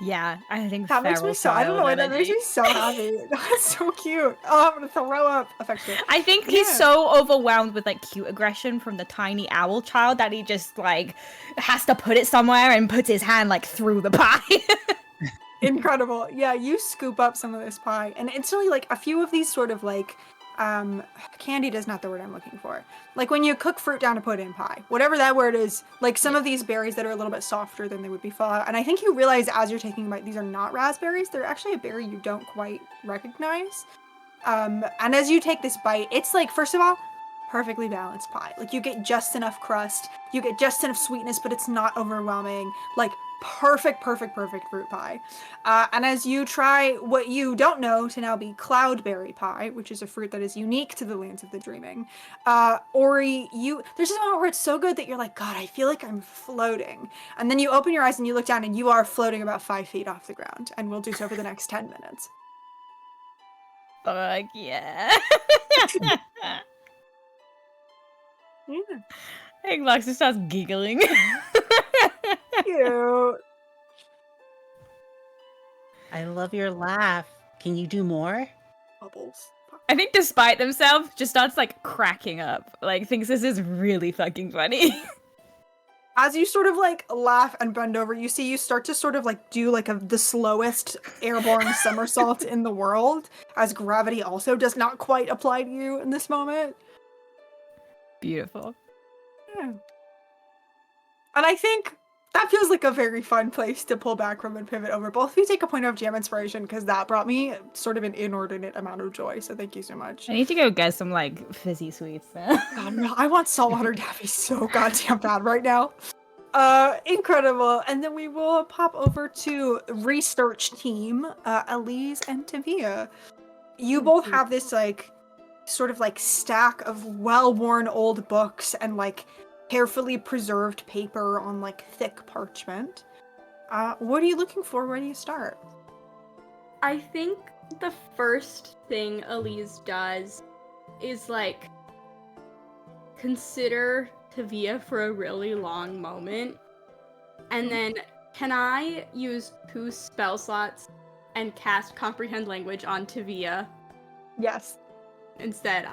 Yeah, I think That makes me so. I don't know why that makes me so happy. That's so cute. Oh, I'm gonna throw up. Affection. I think he's so overwhelmed with like cute aggression from the tiny owl child that he just like has to put it somewhere and puts his hand like through the pie. Incredible. Yeah, you scoop up some of this pie, and instantly, like, a few of these sort of, like, candied is not the word I'm looking for. Like, when you cook fruit down to put in pie. Whatever that word is, like, some of these berries that are a little bit softer than they would be fall out. And I think you realize as you're taking a bite, these are not raspberries. They're actually a berry you don't quite recognize. And as you take this bite, it's, like, first of all, perfectly balanced pie. Like, you get just enough crust, you get just enough sweetness, but it's not overwhelming. Like, perfect fruit pie. And as you try what you don't know to now be cloudberry pie, which is a fruit that is unique to the lands of the dreaming, Ori, there's this moment where it's so good that you're like, God, I feel like I'm floating. And then you open your eyes and you look down and you are floating about 5 feet off the ground, and we'll do so for the next 10 minutes. Fuck yeah. Yeah. I think Lux just starts giggling. Cute. I love your laugh. Can you do more? Bubbles. I think despite themselves, just starts like cracking up. Like thinks this is really fucking funny. As you sort of like laugh and bend over, you see you start to sort of like do like the slowest airborne somersault in the world, as gravity also does not quite apply to you in this moment. Beautiful. Yeah. And I think that feels like a very fun place to pull back from and pivot over. Both of you take a point of jam inspiration, because that brought me sort of an inordinate amount of joy, so thank you so much. I need to go get some like fizzy sweets now. God, no, I want saltwater taffy so goddamn bad right now. Incredible. And then we will pop over to research team, Elise and Tavia. You both have this like sort of like stack of well-worn old books and like carefully preserved paper on like thick parchment. What are you looking for? Where do you start? I think the first thing Elise does is like consider Tavia for a really long moment, and then can I use 2 spell slots and cast comprehend language on Tavia? Yes. Instead,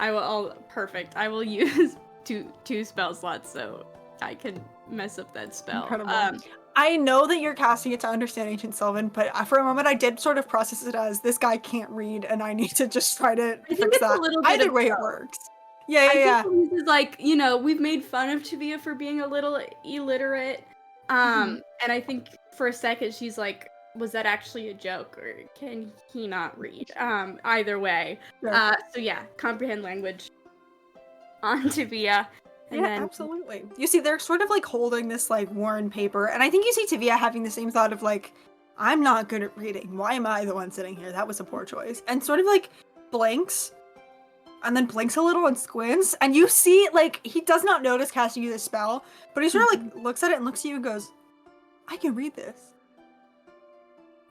perfect. I will use two spell slots so I can mess up that spell. Incredible. I know that you're casting it to understand Ancient Sylvan, but for a moment I did sort of process it as this guy can't read and I need to just try to fix that. Either way it works. Yeah. I think this is like, we've made fun of Tavia for being a little illiterate. And I think for a second she's like, was that actually a joke, or can he not read? Either way. Sure. So yeah, comprehend language on Tavia. And yeah, then... absolutely. You see, they're sort of like holding this like worn paper, and I think you see Tavia having the same thought of like, I'm not good at reading. Why am I the one sitting here? That was a poor choice. And sort of like blinks, and then blinks a little and squints, and you see like he does not notice casting you this spell, but he sort of like looks at it and looks at you and goes, I can read this.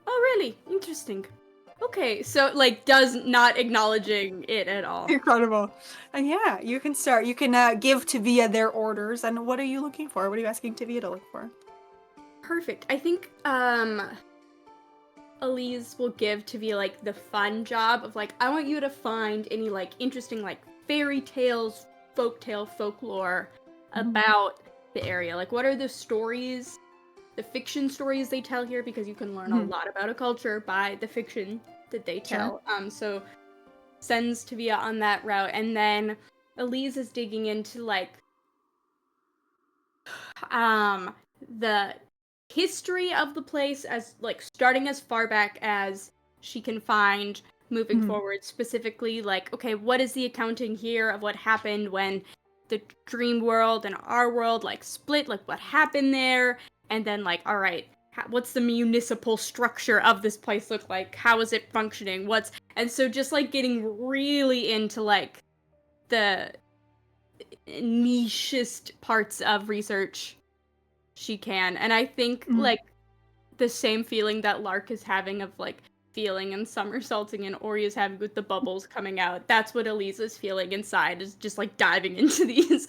Oh, really? Interesting. Okay, so like does not acknowledging it at all. Incredible. And yeah, you can start. You can give Tavia their orders. And what are you looking for? What are you asking Tavia to look for? Perfect. I think Elise will give Tavia like the fun job of like, I want you to find any like interesting like fairy tales, folklore about the area. Like, what are the stories, the fiction stories they tell here, because you can learn a lot about a culture by the fiction that they tell. Sure. So sends Tavia on that route, and then Elise is digging into like the history of the place, as like starting as far back as she can find, moving forward, specifically like, okay, what is the accounting here of what happened when the dream world and our world like split, like what happened there, and then like, all right, what's the municipal structure of this place look like, how is it functioning, and so just like getting really into like the nichest parts of research she can. And I think like the same feeling that Lark is having of like feeling and somersaulting and Ori is having with the bubbles coming out, that's what Elise is feeling inside, is just like diving into these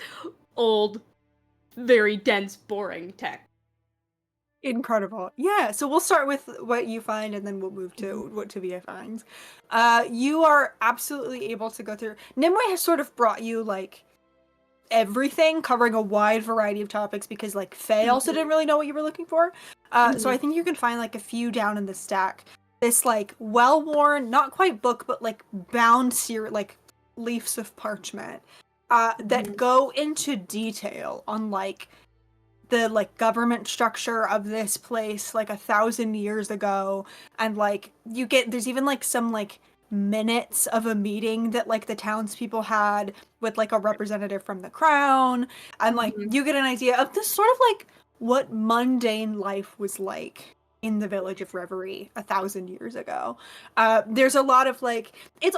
old, very dense, boring tech. Incredible. Yeah, so we'll start with what you find and then we'll move to what Tavia finds. You are absolutely able to go through. Nimue has sort of brought you like everything, covering a wide variety of topics, because like Faye also didn't really know what you were looking for. So I think you can find like a few down in the stack. This like well-worn, not quite book, but like bound like leaves of parchment that go into detail on like the like government structure of this place like 1,000 years ago, and like there's even like some like minutes of a meeting that like the townspeople had with like a representative from the crown, and like you get an idea of this sort of like what mundane life was like in the village of Reverie 1,000 years ago. There's a lot of like, it's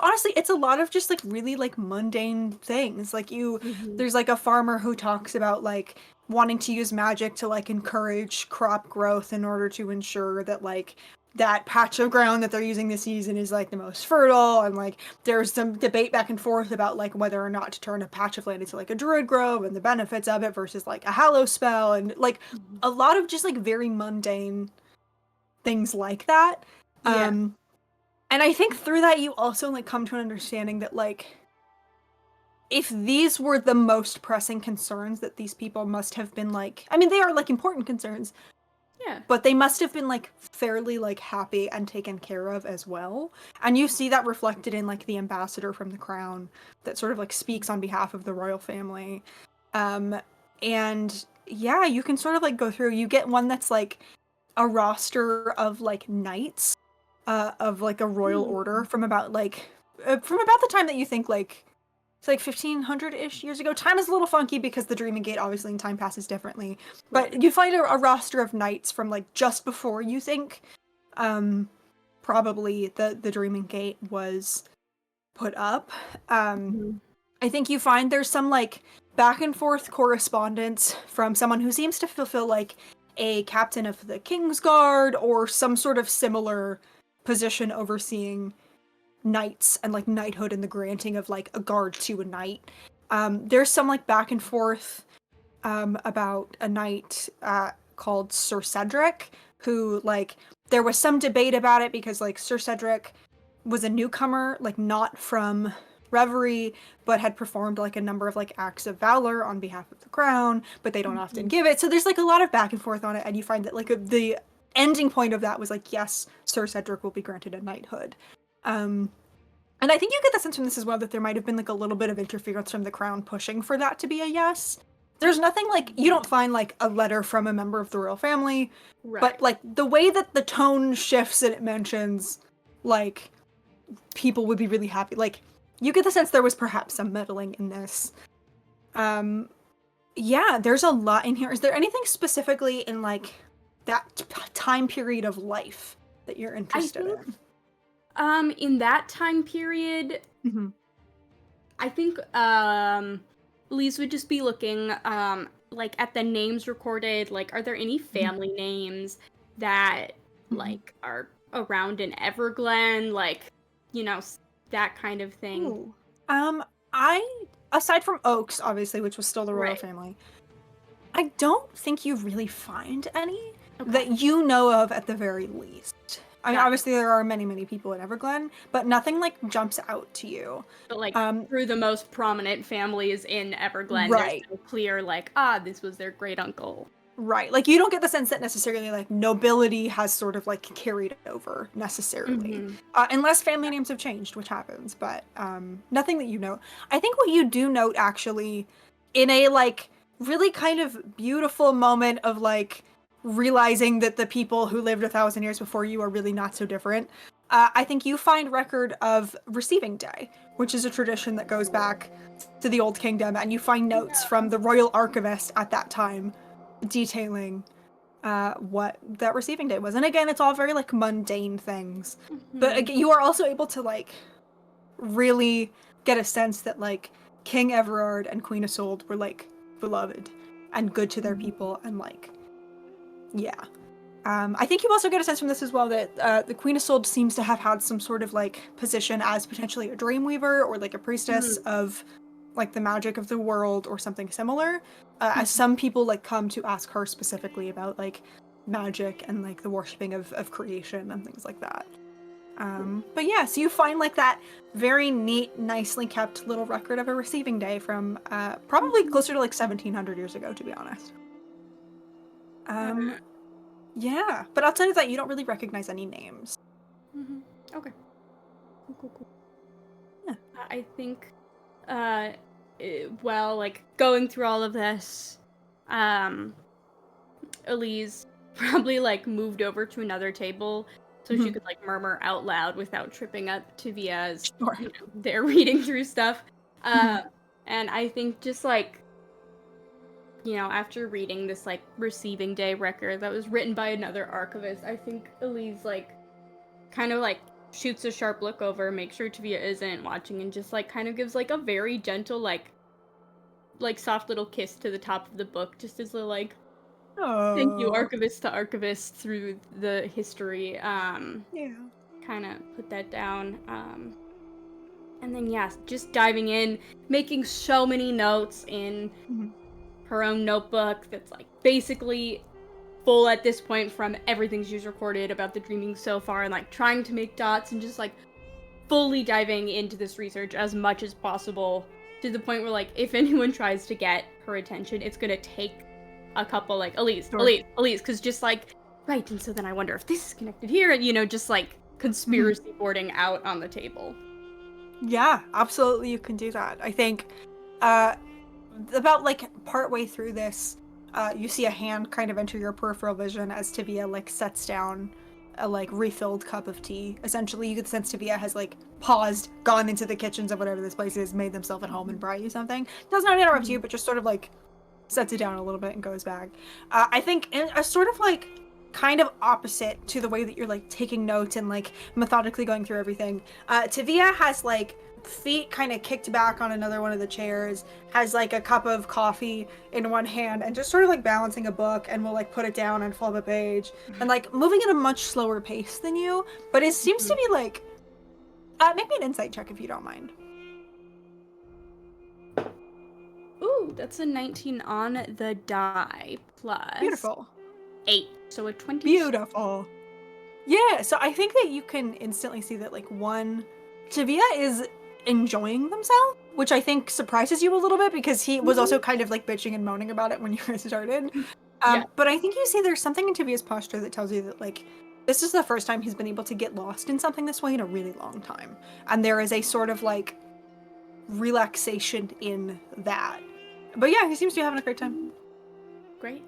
a lot of just like really like mundane things. Like there's like a farmer who talks about like wanting to use magic to like encourage crop growth in order to ensure that like that patch of ground that they're using this season is like the most fertile, and like there's some debate back and forth about like whether or not to turn a patch of land into like a druid grove and the benefits of it versus like a hallow spell, and like a lot of just like very mundane things like that. Yeah. And I think through that you also like come to an understanding that like if these were the most pressing concerns that these people must have been like, I mean they are like important concerns, Yeah. but they must have been like fairly like happy and taken care of as well. And you see that reflected in like the ambassador from the crown that sort of like speaks on behalf of the royal family. And yeah, you can sort of like go through, you get one that's like a roster of like knights of like a royal order from about the time that you think like it's like 1500-ish years ago. Time is a little funky because the Dreaming Gate obviously in time passes differently. But you find a roster of knights from like just before you think probably the Dreaming Gate was put up. I think you find there's some like back and forth correspondence from someone who seems to fulfill like a captain of the King's Guard or some sort of similar position overseeing knights and like knighthood and the granting of like a guard to a knight. There's some like back and forth about a knight called Sir Cedric, who like there was some debate about it because like Sir Cedric was a newcomer, like not from Reverie, but had performed like a number of like acts of valor on behalf of the crown, but they don't often give it. So there's like a lot of back and forth on it, and you find that like the ending point of that was like, yes, Sir Cedric will be granted a knighthood. And I think you get the sense from this as well that there might have been like a little bit of interference from the crown pushing for that to be a yes. There's nothing like, you don't find like a letter from a member of the royal family, but like the way that the tone shifts and it mentions like people would be really happy, like you get the sense there was perhaps some meddling in this. Yeah, there's a lot in here. Is there anything specifically in like that time period of life that you're interested in? In that time period, I think Lise would just be looking like at the names recorded. Like, are there any family names that like are around in Everglen? Like, you know, that kind of thing. Ooh. I aside from Oaks, obviously, which was still the royal family, I don't think you really find any that you know of at the very least. I mean, obviously there are many, many people in Everglen, but nothing like jumps out to you. But like through the most prominent families in Everglen, right, there's no clear like, this was their great uncle. Right, like you don't get the sense that necessarily like nobility has sort of like carried over necessarily, unless family names have changed, which happens. But nothing that you know. I think what you do note actually, in a like really kind of beautiful moment of like realizing that the people who lived 1,000 years before you are really not so different. I think you find record of Receiving Day, which is a tradition that goes back to the Old Kingdom, and you find notes from the royal archivist at that time detailing what that Receiving Day was. And again, it's all very like mundane things, but again, you are also able to like really get a sense that like King Everard and Queen Isolde were like beloved and good to their people, and like I think you also get a sense from this as well that the Queen Isolde seems to have had some sort of like position as potentially a dreamweaver or like a priestess of like the magic of the world or something similar, as some people like come to ask her specifically about like magic and like the worshipping of creation and things like that. But yeah, so you find like that very neat, nicely kept little record of a Receiving Day from probably closer to like 1,700 years ago, to be honest. Yeah, but outside of that, you don't really recognize any names. Okay. Cool. Yeah. I think, well, like, going through all of this, Elise probably, like, moved over to another table so she could, like, murmur out loud without tripping up Tivia as you know, they're reading through stuff. And I think just, like, after reading this, like, receiving day record that was written by another archivist, I think Elise, like, kind of, like, shoots a sharp look over, makes sure Tavia isn't watching, and just, like, kind of gives, like, a very gentle, like, soft little kiss to the top of the book, just as a, like, thank you, Oh. archivist to archivist through the history. Yeah. Kind of put that down. And then, yeah, just diving in, making so many notes in Mhm. her own notebook that's, like, basically full at this point from everything she's recorded about the dreaming so far, and, like, trying to make dots and just, like, fully diving into this research as much as possible, to the point where, like, if anyone tries to get her attention, it's gonna take a couple, like, Elise, because just, like, right, and so then I wonder if this is connected here, and, just, like, conspiracy boarding out on the table. Yeah, absolutely, you can do that. I think about, like, partway through this, you see a hand kind of enter your peripheral vision as Tavia, like, sets down a, like, refilled cup of tea. Essentially, you could sense Tavia has, like, paused, gone into the kitchens of whatever this place is, made themselves at home, and brought you something. Does not interrupt you, but just sort of, like, sets it down a little bit and goes back. I think in a sort of, like, kind of opposite to the way that you're, like, taking notes and, like, methodically going through everything, Tavia has, like, feet kind of kicked back on another one of the chairs, has, like, a cup of coffee in one hand, and just sort of, like, balancing a book, and will, like, put it down and flip a page, and, like, moving at a much slower pace than you, but it seems to be, like, make me an insight check if you don't mind. Ooh, that's a 19 on the die, plus Beautiful. 8, so a 20. Beautiful. Yeah, so I think that you can instantly see that, like, one, Tavia is enjoying themselves, which I think surprises you a little bit, because he was also kind of, like, bitching and moaning about it when you first started. Yeah. But I think you see there's something in Tavia's posture that tells you that, like, this is the first time he's been able to get lost in something this way in a really long time. And there is a sort of, like, relaxation in that. But yeah, he seems to be having a great time. Great.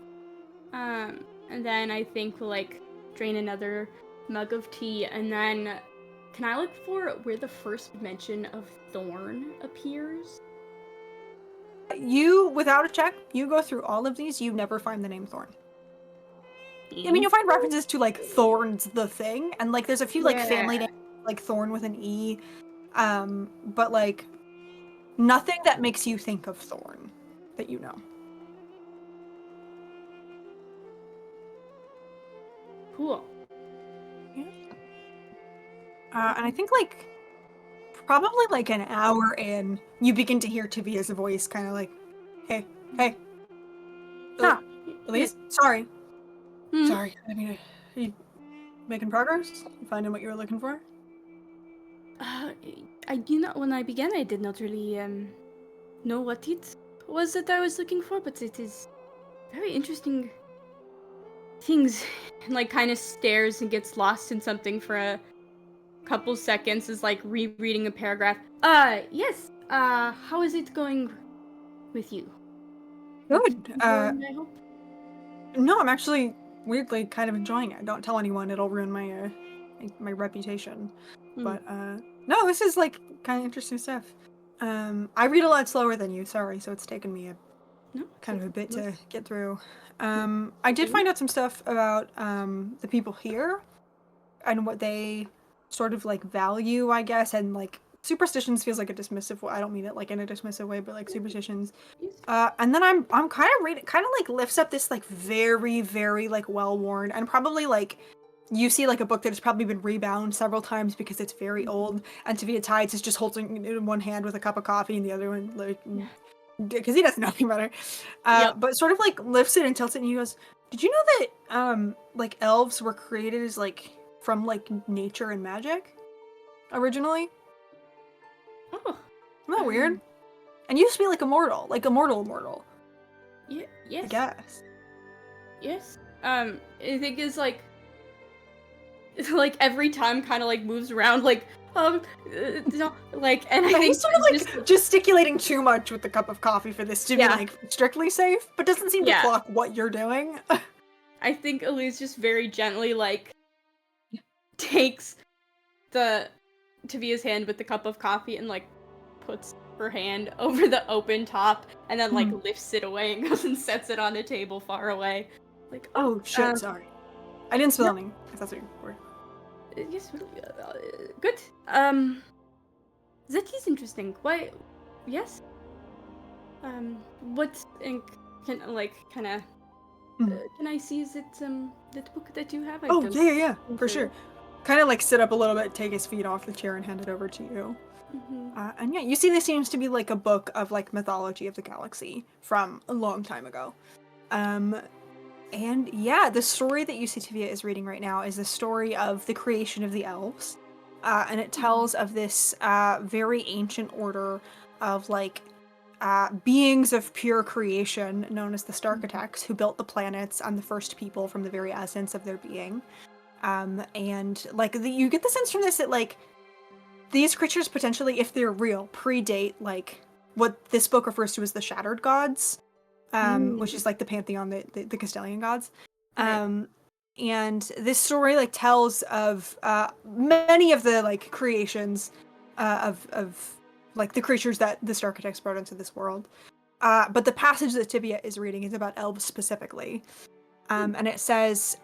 And then I think we'll, like, drain another mug of tea, and then can I look for where the first mention of Thorn appears? You, without a check, you go through all of these, you never find the name Thorn. I mean, you'll find references to, like, Thorn's the thing, and, like, there's a few, like, family names, like Thorn with an E, but, like, nothing that makes you think of Thorn that you know. Cool. Yeah. And I think, like, probably, like, an hour in, you begin to hear Tavia's voice kind of like, hey, Elise, sorry. Sorry, I mean, are you making progress? You finding what you were looking for? When I began, I did not really, know what it was that I was looking for, but it is very interesting things. And, like, kind of stares and gets lost in something for a couple seconds, is, like, rereading a paragraph. Yes, how is it going with you? Good. I hope? No, I'm actually weirdly kind of enjoying it. Don't tell anyone, it'll ruin my my reputation. But no, this is, like, kind of interesting stuff. I read a lot slower than you, sorry, so it's taken me kind of a bit to get through. I did find out some stuff about the people here and what they sort of, like, value, I guess, and, like, superstitions feels like a dismissive way. I don't mean it, like, in a dismissive way, but, like, superstitions. And then I'm kind of reading, kind of, like, lifts up this, like, very, very, like, well-worn, and probably, like, you see, like, a book that has probably been rebound several times because it's very old, and Tavia Tides is just holding it in one hand with a cup of coffee and the other one, like, because he doesn't know any better. But sort of, like, lifts it and tilts it, and he goes, did you know that, like, elves were created as, like, from, like, nature and magic originally? Oh. Isn't that weird? And used to be, like, immortal. Immortal. Yes. I guess. Yes. I think it's, like, every time kind of, like, moves around, like, like, and I think he's sort of, like, gesticulating too much with the cup of coffee for this to be, like, strictly safe, but doesn't seem to clock what you're doing. I think Elise just very gently, like, takes Tavia's hand with the cup of coffee and, like, puts her hand over the open top and then like lifts it away and goes and sets it on a table far away. Like, Oh shit, sorry. I didn't spill any, if that's what you're for. yes, good. That is interesting. Why? Yes. What can can I see that book that you have? Oh yeah, for sure. Kind of like sit up a little bit, take his feet off the chair, and hand it over to you. And yeah, you see this seems to be like a book of like mythology of the galaxy from a long time ago. And yeah, the story that you see Tivia is reading right now is the story of the creation of the elves. And it tells of this very ancient order of like beings of pure creation known as the Starkitects, who built the planets and the first people from the very essence of their being. And like you get the sense from this that like these creatures potentially, if they're real, predate like what this book refers to as the Shattered Gods, which is like the pantheon, the Castilian gods. Right. And this story like tells of many of the like creations of like the creatures that the Starkitects brought into this world. But the passage that Tivia is reading is about elves specifically. And it says,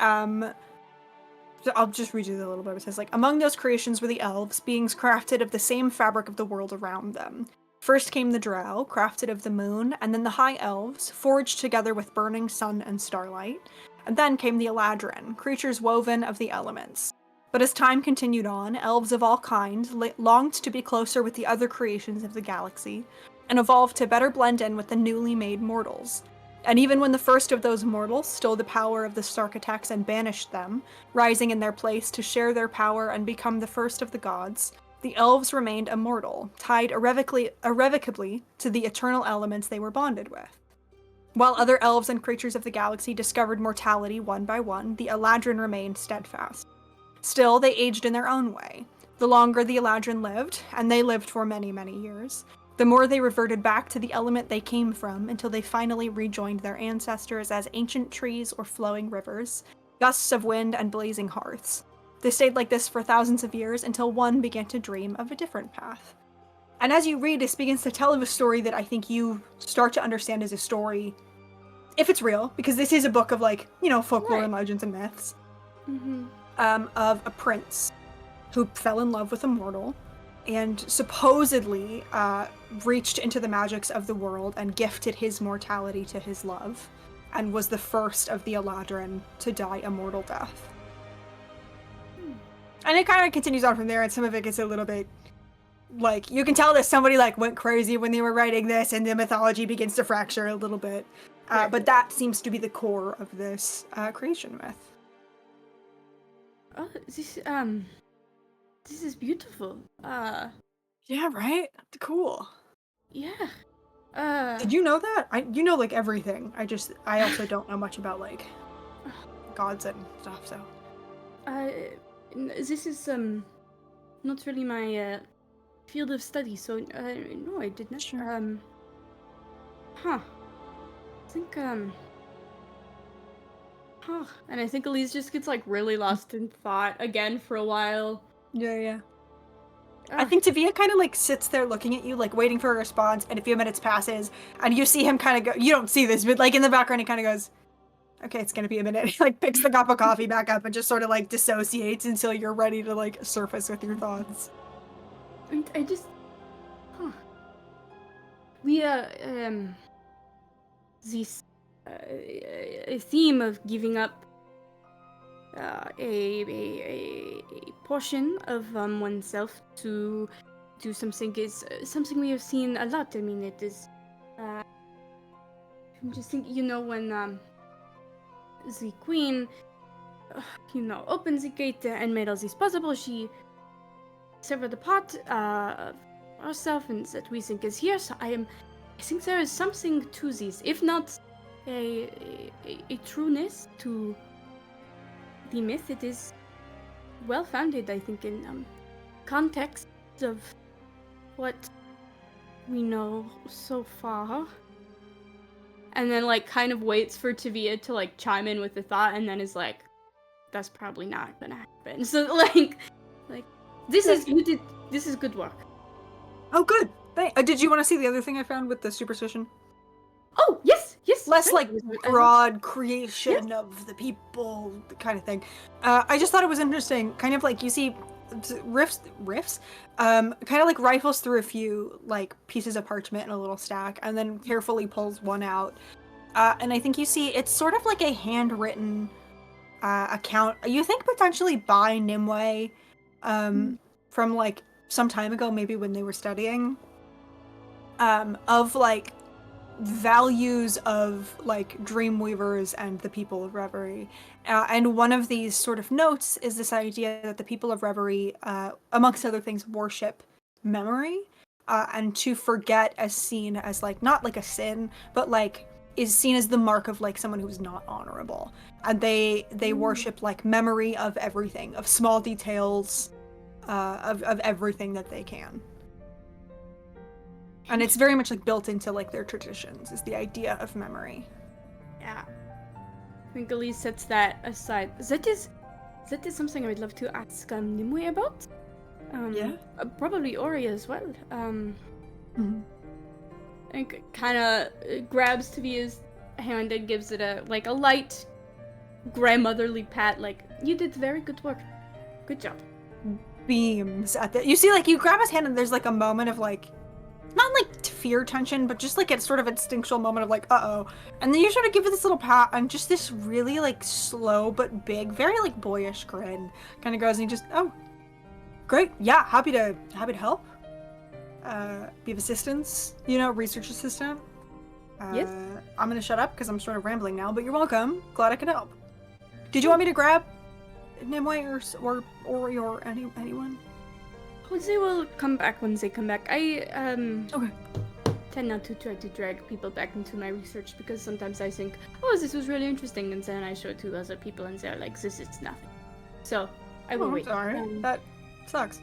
I'll just read you a little bit. It says, like, among those creations were the elves, beings crafted of the same fabric of the world around them. First came the drow, crafted of the moon, and then the high elves, forged together with burning sun and starlight. And then came the Eladrin, creatures woven of the elements. But as time continued on, elves of all kinds longed to be closer with the other creations of the galaxy, and evolved to better blend in with the newly made mortals. And even when the first of those mortals stole the power of the Starkitects and banished them, rising in their place to share their power and become the first of the gods, the elves remained immortal, tied irrevocably to the eternal elements they were bonded with. While other elves and creatures of the galaxy discovered mortality one by one, the Eladrin remained steadfast. Still, they aged in their own way. The longer the Eladrin lived, and they lived for many, many years, the more they reverted back to the element they came from until they finally rejoined their ancestors as ancient trees or flowing rivers, gusts of wind and blazing hearths. They stayed like this for thousands of years until one began to dream of a different path. And as you read, this begins to tell of a story that I think you start to understand as a story, if it's real, because this is a book of like, you know, folklore and legends and myths, of a prince who fell in love with a mortal and supposedly reached into the magics of the world and gifted his mortality to his love, and was the first of the Eladrin to die a mortal death. And it kind of continues on from there, and some of it gets a little bit, like, you can tell that somebody, like, went crazy when they were writing this, and the mythology begins to fracture a little bit. But that seems to be the core of this creation myth. Oh, this is beautiful. Yeah, right? Cool. Yeah. Did you know that? You know, like, everything. I also don't know much about, like, gods and stuff, so. This is, not really my, field of study, so, no, I did not. Sure. I think, and I think Elise just gets, like, really lost in thought again for a while. Yeah. I think Tavia kind of, like, sits there looking at you, like, waiting for a response, and a few minutes passes, and you see him kind of go, you don't see this, but, like, in the background, he kind of goes, okay, it's gonna be a minute. He, like, picks the cup of coffee back up and just sort of, like, dissociates until you're ready to, like, surface with your thoughts. I just... We, this, a theme of giving up a portion of oneself to do something is something we have seen a lot. I mean, it is. I'm just thinking, you know, when the queen, opened the gate and made all this possible, she severed the part of herself and that we think is here. So I think there is something to this, if not a trueness to the myth. It is well founded, I think, in context of what we know so far. And then, like, kind of waits for Tavia to, like, chime in with the thought, and then is like, that's probably not gonna happen. So, like, this is good work. Oh, good. Did you want to see the other thing I found with the superstition? Oh, yes, Less great. like I was- broad creation of the people kind of thing. I just thought it was interesting. Kind of like you see riffs, kind of like rifles through a few like pieces of parchment in a little stack, and then carefully pulls one out. And I think you see it's sort of like a handwritten account. You think potentially by Nimue, from like some time ago, maybe when they were studying, of like values of like Dreamweavers and the people of Reverie. And one of these sort of notes is this idea that the people of Reverie, amongst other things, worship memory, and to forget as seen as like not like a sin, but like is seen as the mark of like someone who's not honorable. And they worship like memory of everything, of small details, of everything that they can. And it's very much like built into like their traditions, is the idea of memory. Yeah. I think Elise sets that aside. That is something I would love to ask Nimue about. Yeah. Probably Ori as well. Mhm. And kind of grabs Tavia's hand and gives it a light grandmotherly pat. Like, you did very good work. Good job. Beams at the. You see, like you grab his hand and there's like a moment of like, not like fear tension, but just like a sort of instinctual moment of like, uh-oh. And then you sort of give it this little pat and just this really like slow but big, very like boyish grin kind of goes and you just, oh, great. Yeah, happy to help. Be of assistance, research assistant. Yes. I'm gonna shut up because I'm sort of rambling now, but you're welcome. Glad I could help. Did you want me to grab Nimue or Ori or anyone? Jose will come back when they come back. I Okay. tend not to try to drag people back into my research because sometimes I think, oh, this was really interesting, and then I show it to other people and they're like, this is nothing. So I will wait. Sorry. That sucks.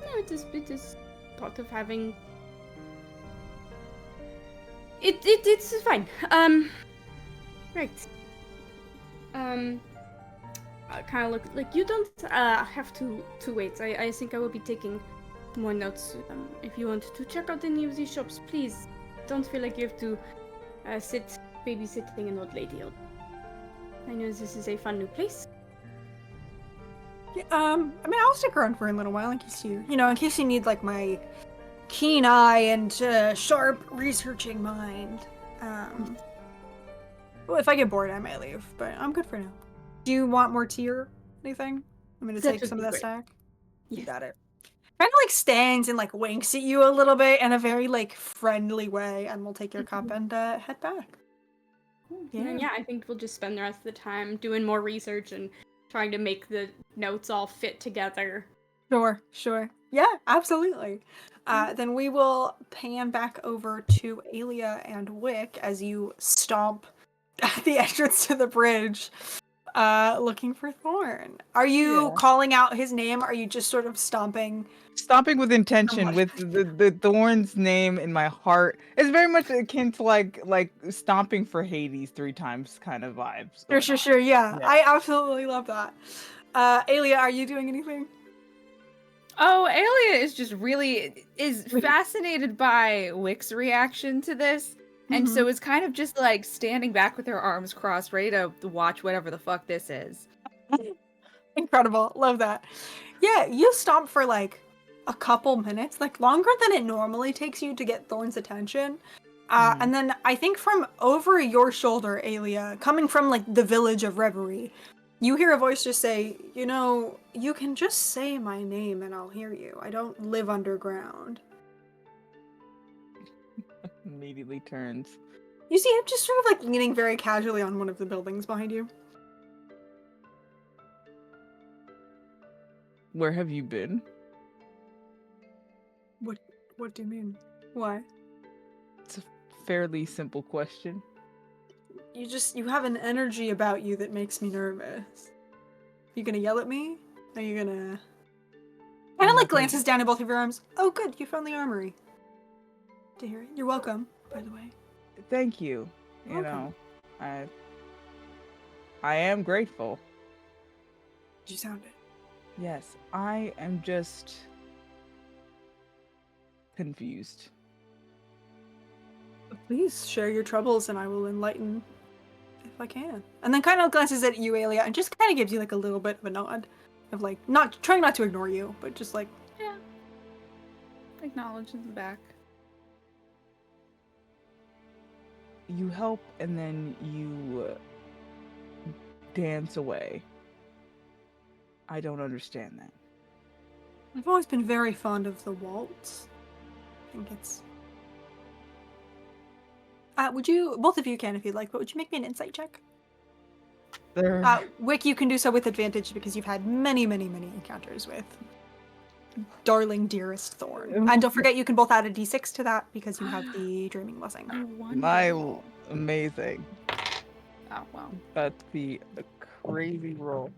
No, it is part of having. It's fine. Right. I kind of look like you don't have to wait. I think I will be taking more notes. If you want to check out any of these shops, please don't feel like you have to sit babysitting an old lady. I know this is a fun new place. Yeah, I mean, I'll stick around for a little while in case you need like my keen eye and sharp researching mind. Well, if I get bored, I might leave, but I'm good for now. Do you want more tea or anything? I'm gonna That take would some of be that great. stack. You Yes. got it. Kind of like stands and like winks at you a little bit in a very like friendly way, and we'll take your cup and head back. Yeah, I think we'll just spend the rest of the time doing more research and trying to make the notes all fit together. Sure. Yeah, absolutely. Then we will pan back over to Alia and Wick as you stomp at the entrance to the bridge, looking for Thorn. Are you calling out his name? Or are you just sort of stomping? Stomping with intention, with the Thorn's name in my heart. It's very much akin to like stomping for Hades 3 times kind of vibes. going on. Sure. Yeah, Yeah. I absolutely love that. Alia, are you doing anything? Oh, Alia is just is fascinated by Wick's reaction to this. And so is kind of just like standing back with her arms crossed, ready to watch whatever the fuck this is. Incredible. Love that. Yeah, you stomp for like a couple minutes, like longer than it normally takes you to get Thorn's attention. And then I think from over your shoulder, Alia, coming from like the village of Reverie, you hear a voice just say, you can just say my name and I'll hear you. I don't live underground. Immediately turns. You see him just sort of like leaning very casually on one of the buildings behind you. Where have you been? What do you mean? Why? It's a fairly simple question. You have an energy about you that makes me nervous. You gonna yell at me? Are you gonna... Kind of like glances down at both of your arms. Oh good, you found the armory. To hear it. You're welcome, by the way. Thank you. You know, I am grateful. Did you sound it? Yes, I am just confused. Please share your troubles and I will enlighten if I can. And then kind of glances at you, Aelia, and just kind of gives you like a little bit of a nod of like not trying not to ignore you, but just like Acknowledge in the back. You help and then you dance away. I don't understand that. I've always been very fond of the waltz. I think it's... would you, both of you can if you'd like, but would you make me an insight check? Wick, you can do so with advantage because you've had many, many, many encounters with darling dearest Thorn. And don't forget you can both add a d6 to that because you have the dreaming blessing. Amazing. Oh, wow. That's the crazy roll.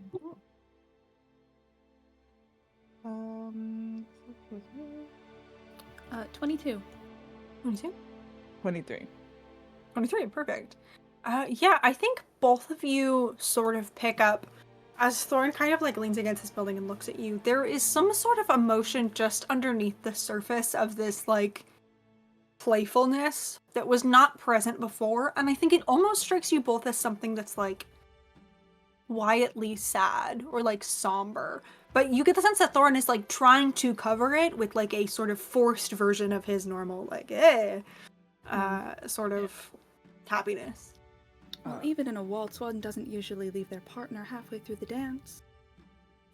22. 22? 23. 23, perfect. Yeah, I think both of you sort of pick up, as Thorn kind of like leans against this building and looks at you, there is some sort of emotion just underneath the surface of this like playfulness that was not present before, and I think it almost strikes you both as something that's like quietly sad or like somber. But you get the sense that Thorn is like trying to cover it with like a sort of forced version of his normal like sort of happiness. Well, even in a waltz, one doesn't usually leave their partner halfway through the dance.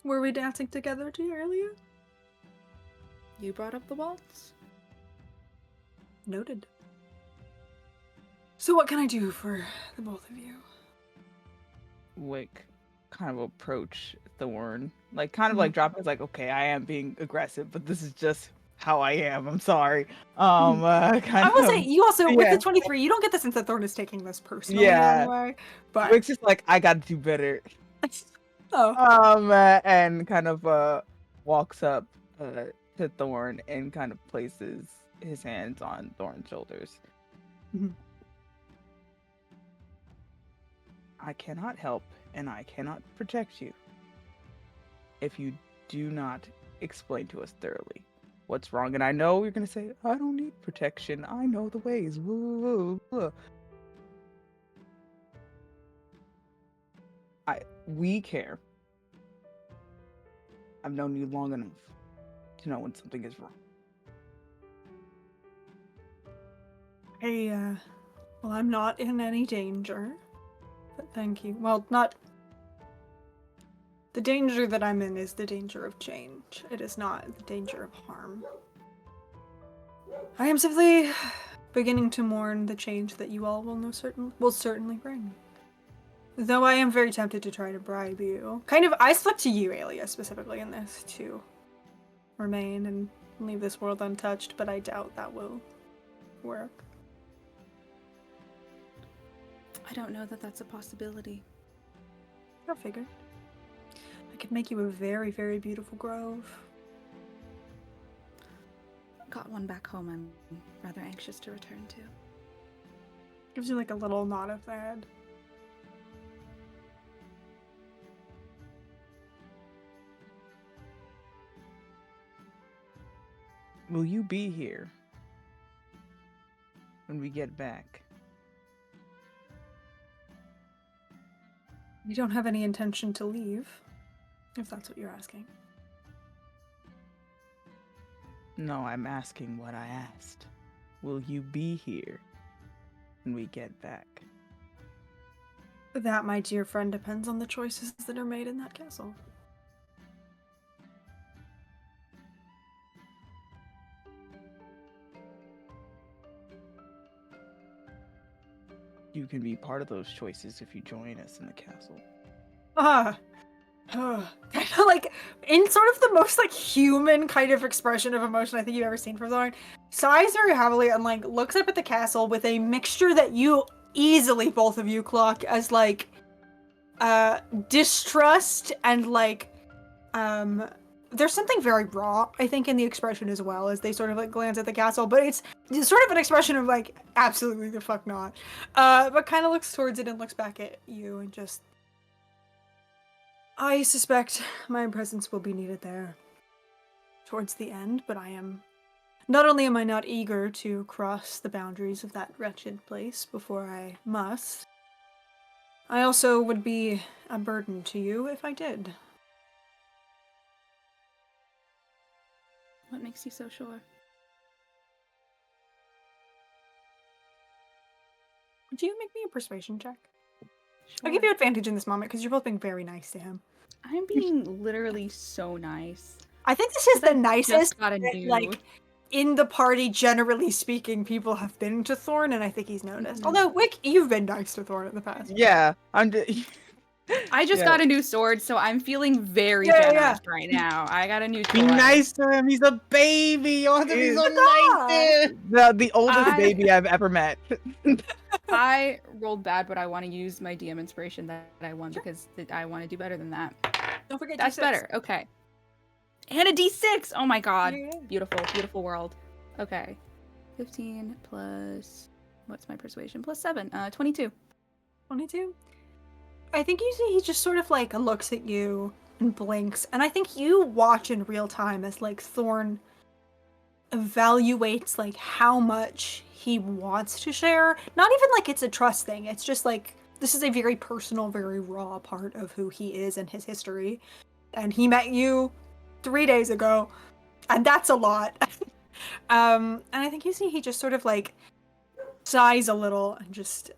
Were we dancing together too earlier? You brought up the waltz? Noted. So what can I do for the both of you? Wick kind of approach Thorn. Like kind of like drop it's like, okay, I am being aggressive, but this is just how I am. I'm sorry. I will say you also with the 23, you don't get the sense that Thorn is taking this personally anyway. But Wick's just like, I gotta do better. And kind of walks up to Thorn and kind of places his hands on Thorn's shoulders. Mm-hmm. I cannot help and I cannot protect you if you do not explain to us thoroughly what's wrong. And I know you're gonna say, I don't need protection, I know the ways. We care. I've known you long enough to know when something is wrong. Well, I'm not in any danger, but thank you. Well, not... The danger that I'm in is the danger of change. It is not the danger of harm. I am simply beginning to mourn the change that you all will certainly bring. Though I am very tempted to try to bribe you. I look to you, Aelia, specifically in this, to remain and leave this world untouched, but I doubt that will work. I don't know that that's a possibility. I figured. I could make you a very, very beautiful grove. Got one back home I'm rather anxious to return to. Gives you like a little nod of the head. Will you be here when we get back? You don't have any intention to leave, if that's what you're asking. No, I'm asking what I asked. Will you be here when we get back? That, my dear friend, depends on the choices that are made in that castle. You can be part of those choices if you join us in the castle. Kind of like, in sort of the most like human kind of expression of emotion I think you've ever seen from Thorn, sighs very heavily and like looks up at the castle with a mixture that you easily, both of you, clock as like distrust and like there's something very raw, I think, in the expression as well as they sort of like glance at the castle, but it's sort of an expression of like absolutely the fuck not, but kind of looks towards it and looks back at you and just, I suspect my presence will be needed there towards the end, but I am Not only am I not eager to cross the boundaries of that wretched place before I must, I also would be a burden to you if I did. What makes you so sure? Would you make me a persuasion check? I'll Sure. give you advantage in this moment because you're both being very nice to him. I'm being literally so nice. I think this is the nicest, Just got a that, new. like, in the party, generally speaking, people have been to Thorn, and I think he's noticed. Mhm. Although, Wick, you've been nice to Thorn in the past. Yeah, I'm just. I just got a new sword, so I'm feeling very Yeah, generous right now. I got a new Be toy. nice to him. He's a baby. You have to be so nice to him. The oldest I- baby I've ever met. I rolled bad, but I want to use my DM inspiration that I won because I want to do better than that. Don't forget That's D6. better. Okay. And a D6. Oh my god. Yeah. Beautiful, beautiful world. Okay. 15 plus what's my persuasion? Plus 7. 22. 22. I think you see he just sort of like looks at you and blinks, and I think you watch in real time as like Thorn evaluates like how much he wants to share. Not even like it's a trust thing. It's just like this is a very personal, very raw part of who he is and his history. And he met you 3 days ago, and that's a lot. And I think you see he just sort of like sighs a little and just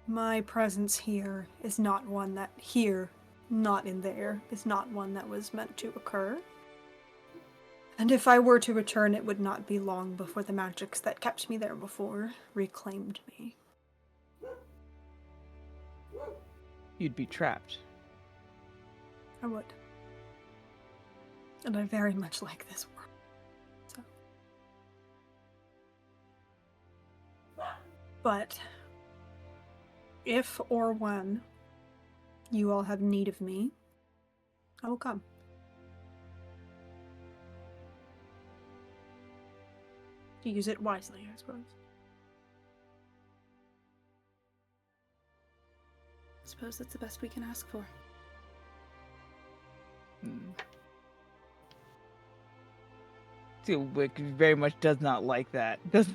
my presence here is not one that here, not in there, is not one that was meant to occur. And if I were to return, it would not be long before the magics that kept me there before reclaimed me. You'd be trapped. I would. And I very much like this world. So. But if or when you all have need of me, I will come. To use it wisely, I suppose. I suppose that's the best we can ask for. See, Wick very much does not like that. Does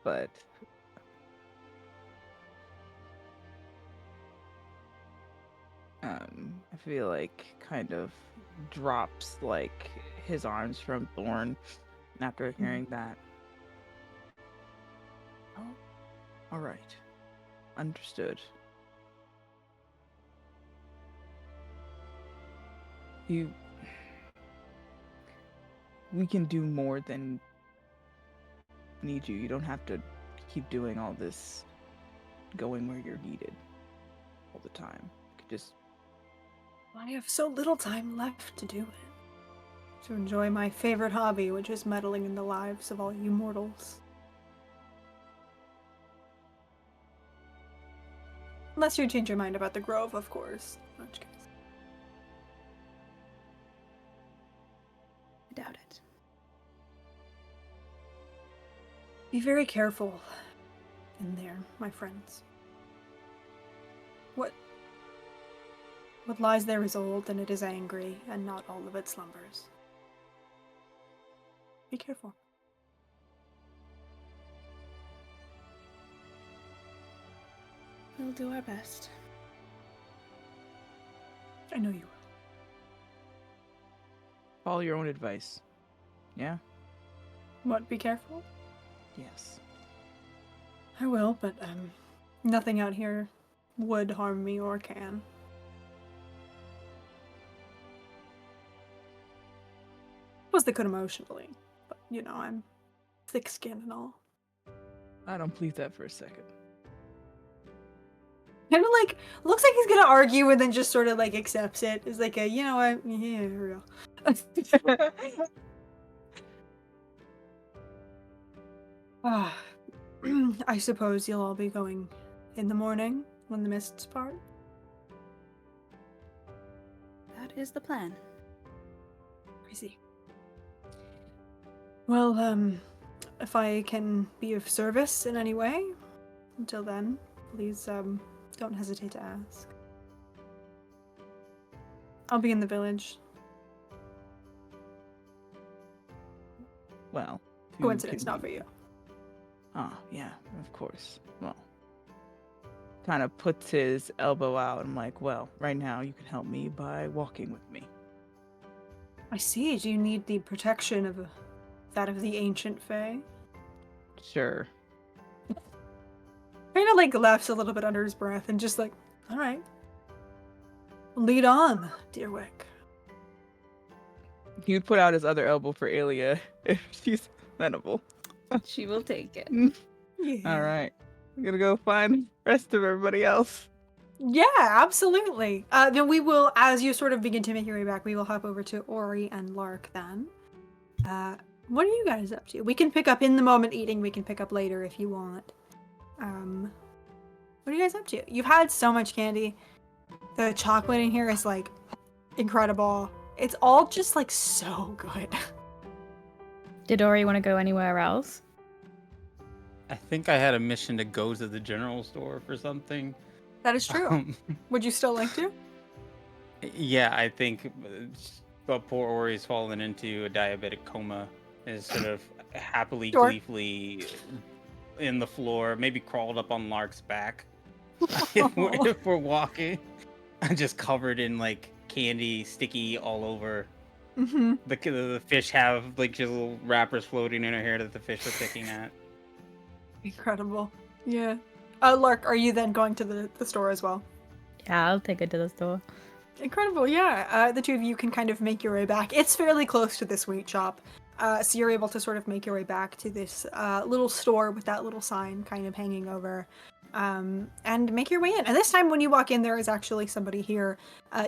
but I feel like kind of drops like his arms from Thorn after hearing that. Oh, all right, understood. We can do more than need you. You don't have to keep doing all this, going where you're needed all the time. You could just. I have so little time left to do it. To enjoy my favorite hobby, which is meddling in the lives of all you mortals. Unless you change your mind about the Grove, of course. In which case. I doubt it. Be very careful in there, my friends. What lies there is old, and it is angry, and not all of it slumbers. Be careful. We'll do our best. I know you will. Follow your own advice. Yeah? What, be careful? Yes. I will, but nothing out here would harm me or can. Suppose they could emotionally, but you know, I'm thick skinned and all. I don't believe that for a second. Kind of like, looks like he's gonna argue and then just sort of like accepts it. It's like a, you know what, yeah, real. I suppose you'll all be going in the morning when the mists part. That is the plan. I see. Well, if I can be of service in any way, until then, please, don't hesitate to ask. I'll be in the village. Well, who Coincidence, can not for we- you. Oh, yeah, of course. Well, kind of puts his elbow out. I'm like, well, right now you can help me by walking with me. I see. Do you need the protection of that of the ancient Fae? Sure. Kind of like laughs a little bit under his breath and just like, all right. Lead on, dear Wick. He would put out his other elbow for Alia if she's amenable. She will take it. Yeah. All right. I'm gonna go find the rest of everybody else. Yeah, absolutely. Then we will, as you sort of begin to make your way back, we will hop over to Ori and Lark then. What are you guys up to? We can pick up in the moment eating. We can pick up later if you want. What are you guys up to? You've had so much candy. The chocolate in here is like incredible. It's all just like so good. Did Ori want to go anywhere else? I think I had a mission to go to the general store for something. That is true. Would you still like to? Yeah, I think poor Ori's fallen into a diabetic coma. Is sort of happily, Sure. gleefully in the floor, maybe crawled up on Lark's back. if we're walking, just covered in like candy, sticky all over. Mm-hmm. The fish have like just little wrappers floating in her hair that the fish are picking at. Incredible. Yeah. Lark, are you then going to the store as well? Yeah, I'll take it to the store. Incredible, yeah. The two of you can kind of make your way back. It's fairly close to the sweet shop. So you're able to sort of make your way back to this little store with that little sign kind of hanging over. And make your way in. And this time when you walk in, there is actually somebody here.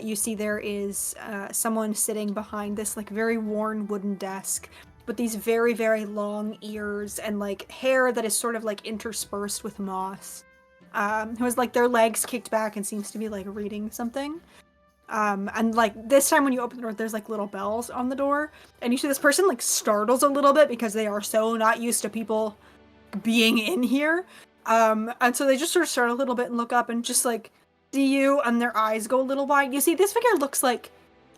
You see there is someone sitting behind this like very worn wooden desk with these very, very long ears and like hair that is sort of like interspersed with moss. Who has like their legs kicked back and seems to be like reading something. And like this time when you open the door, there's like little bells on the door, and you see this person like startles a little bit because they are so not used to people being in here. And so they just sort of start a little bit and look up and just like see you, and their eyes go a little wide. You see, this figure looks like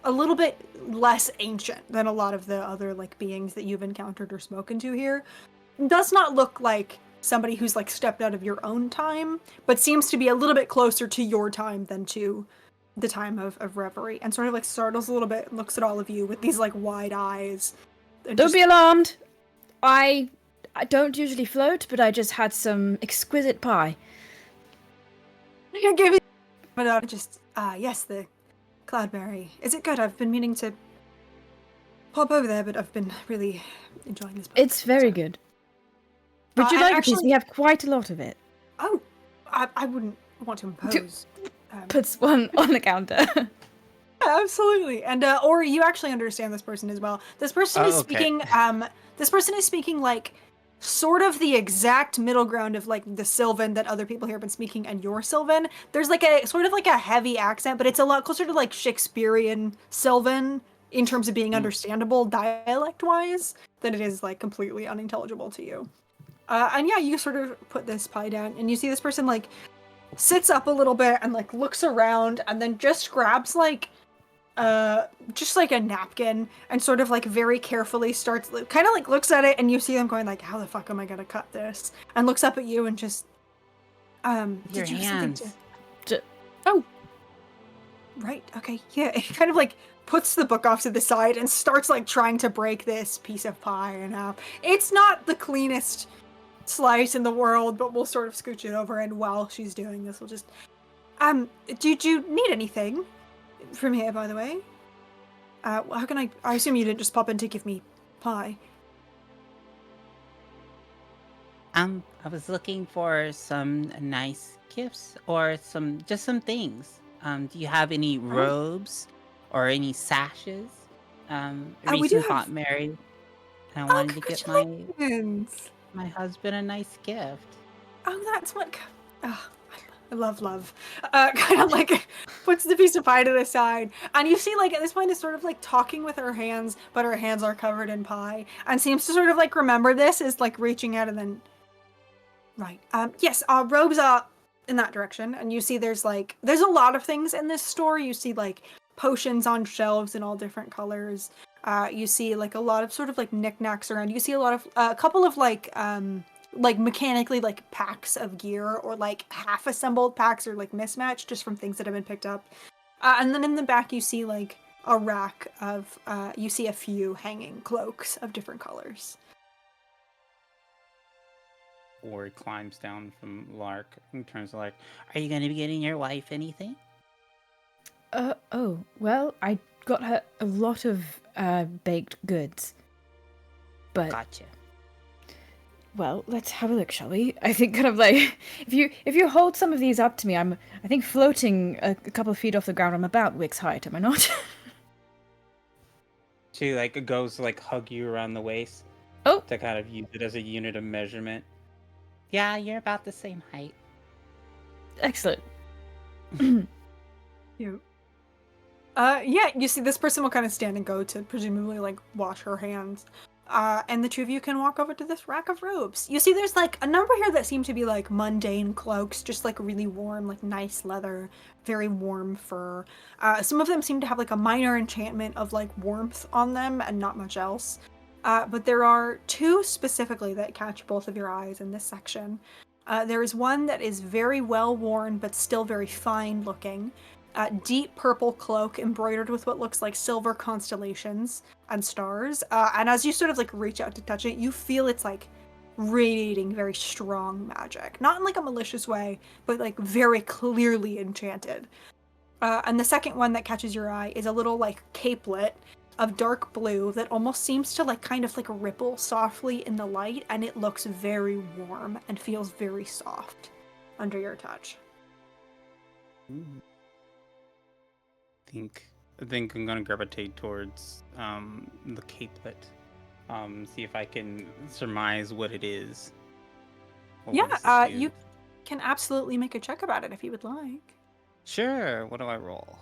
a little bit less ancient than a lot of the other like beings that you've encountered or spoken to here. Does not look like somebody who's like stepped out of your own time, but seems to be a little bit closer to your time than to the time of Reverie, and sort of like startles a little bit and looks at all of you with these like wide eyes. Don't be alarmed. I don't usually float, but I just had some exquisite pie. You're giving, but yes, the cloudberry. Is it good? I've been meaning to pop over there, but I've been really enjoying this. It's very good. Would you and like a actually- piece? We have quite a lot of it. Oh, I wouldn't want to impose. Puts one on the counter. Absolutely. And Ori, you actually understand this person as well. This person is okay. speaking this person is speaking like sort of the exact middle ground of like the Sylvan that other people here have been speaking and your Sylvan. There's like a sort of like a heavy accent, but it's a lot closer to like Shakespearean Sylvan in terms of being understandable dialect wise than it is like completely unintelligible to you. And yeah, you sort of put this pie down and you see this person like sits up a little bit and like looks around and then just grabs like just like a napkin and sort of like very carefully starts kind of like looks at it, and you see them going like, how the fuck am I gonna cut this, and looks up at you and just Your did you have hands. something to... Oh, right, okay, yeah. It kind of like puts the book off to the side and starts like trying to break this piece of pie in half. It's not the cleanest slice in the world, but we'll sort of scooch it over, and while she's doing this, we'll just did you need anything from here, by the way? How can I assume you didn't just pop in to give me pie. I was looking for some nice gifts or some things. Do you have any robes or any sashes? we do Recent have- got married, and I wanted to get my Congratulations! husband a nice gift. Oh, that's what... Oh, I love. Kind of like puts the piece of pie to the side. And you see, like, at this point is sort of like talking with her hands, but her hands are covered in pie. And seems to sort of like remember this, is like reaching out and then... Right. Yes, our robes are in that direction. And you see there's a lot of things in this store. You see like potions on shelves in all different colors. You see like a lot of sort of like knickknacks around. You see a lot of a couple of like mechanically like packs of gear or like half assembled packs or like mismatched just from things that have been picked up. And then in the back you see like a rack of you see a few hanging cloaks of different colors. Or climbs down from Lark and turns to like, Are you going to be getting your wife anything? Oh, well, I got her a lot of baked goods. But Gotcha. well, let's have a look, shall we? I think kind of like if you hold some of these up to me, I think floating a couple of feet off the ground. I'm about Wick's height, am I not? she like goes to like hug you around the waist Oh, to kind of use it as a unit of measurement. Yeah, you're about the same height. excellent. Cute. Yeah, you see this person will kind of stand and go to presumably like wash her hands. And the two of you can walk over to this rack of robes. You see there's like a number here that seem to be like mundane cloaks, just like really warm, like nice leather, very warm fur. Some of them seem to have like a minor enchantment of like warmth on them and not much else. But there are two specifically that catch both of your eyes in this section. There is one that is very well worn but still very fine looking. Deep purple cloak embroidered with what looks like silver constellations and stars. And as you sort of like reach out to touch it, you feel it's like radiating very strong magic. Not in like a malicious way, but like very clearly enchanted. And the second one that catches your eye is a little like capelet of dark blue that almost seems to like kind of like ripple softly in the light, and it looks very warm and feels very soft under your touch. I think I'm gonna gravitate towards the capelet. See if I can surmise what it is. Yeah, you can absolutely make a check about it if you would like. Sure. What do I roll?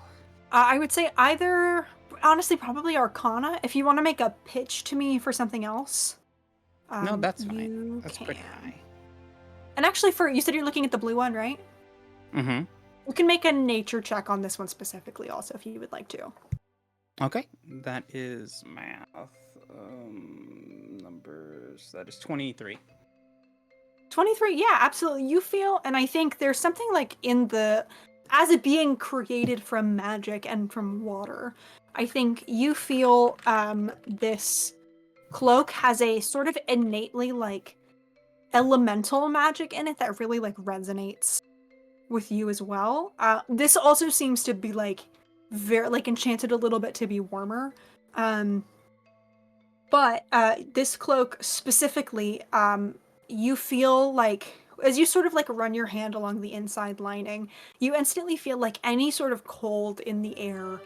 I would say either, honestly, probably Arcana. If you want to make a pitch to me for something else. No, that's fine. You That's can. pretty high. And actually, you said you're looking at the blue one, right? Mm-hmm. You can make a nature check on this one specifically also if you would like to. Okay. That is math. Numbers. That is 23. 23, yeah, absolutely. You feel, and I think there's something like as it being created from magic and from water, I think you feel this cloak has a sort of innately like elemental magic in it that really like resonates with you as well. This also seems to be like very like enchanted a little bit to be warmer. But this cloak specifically, you feel like as you sort of like run your hand along the inside lining, you instantly feel like any sort of cold in the air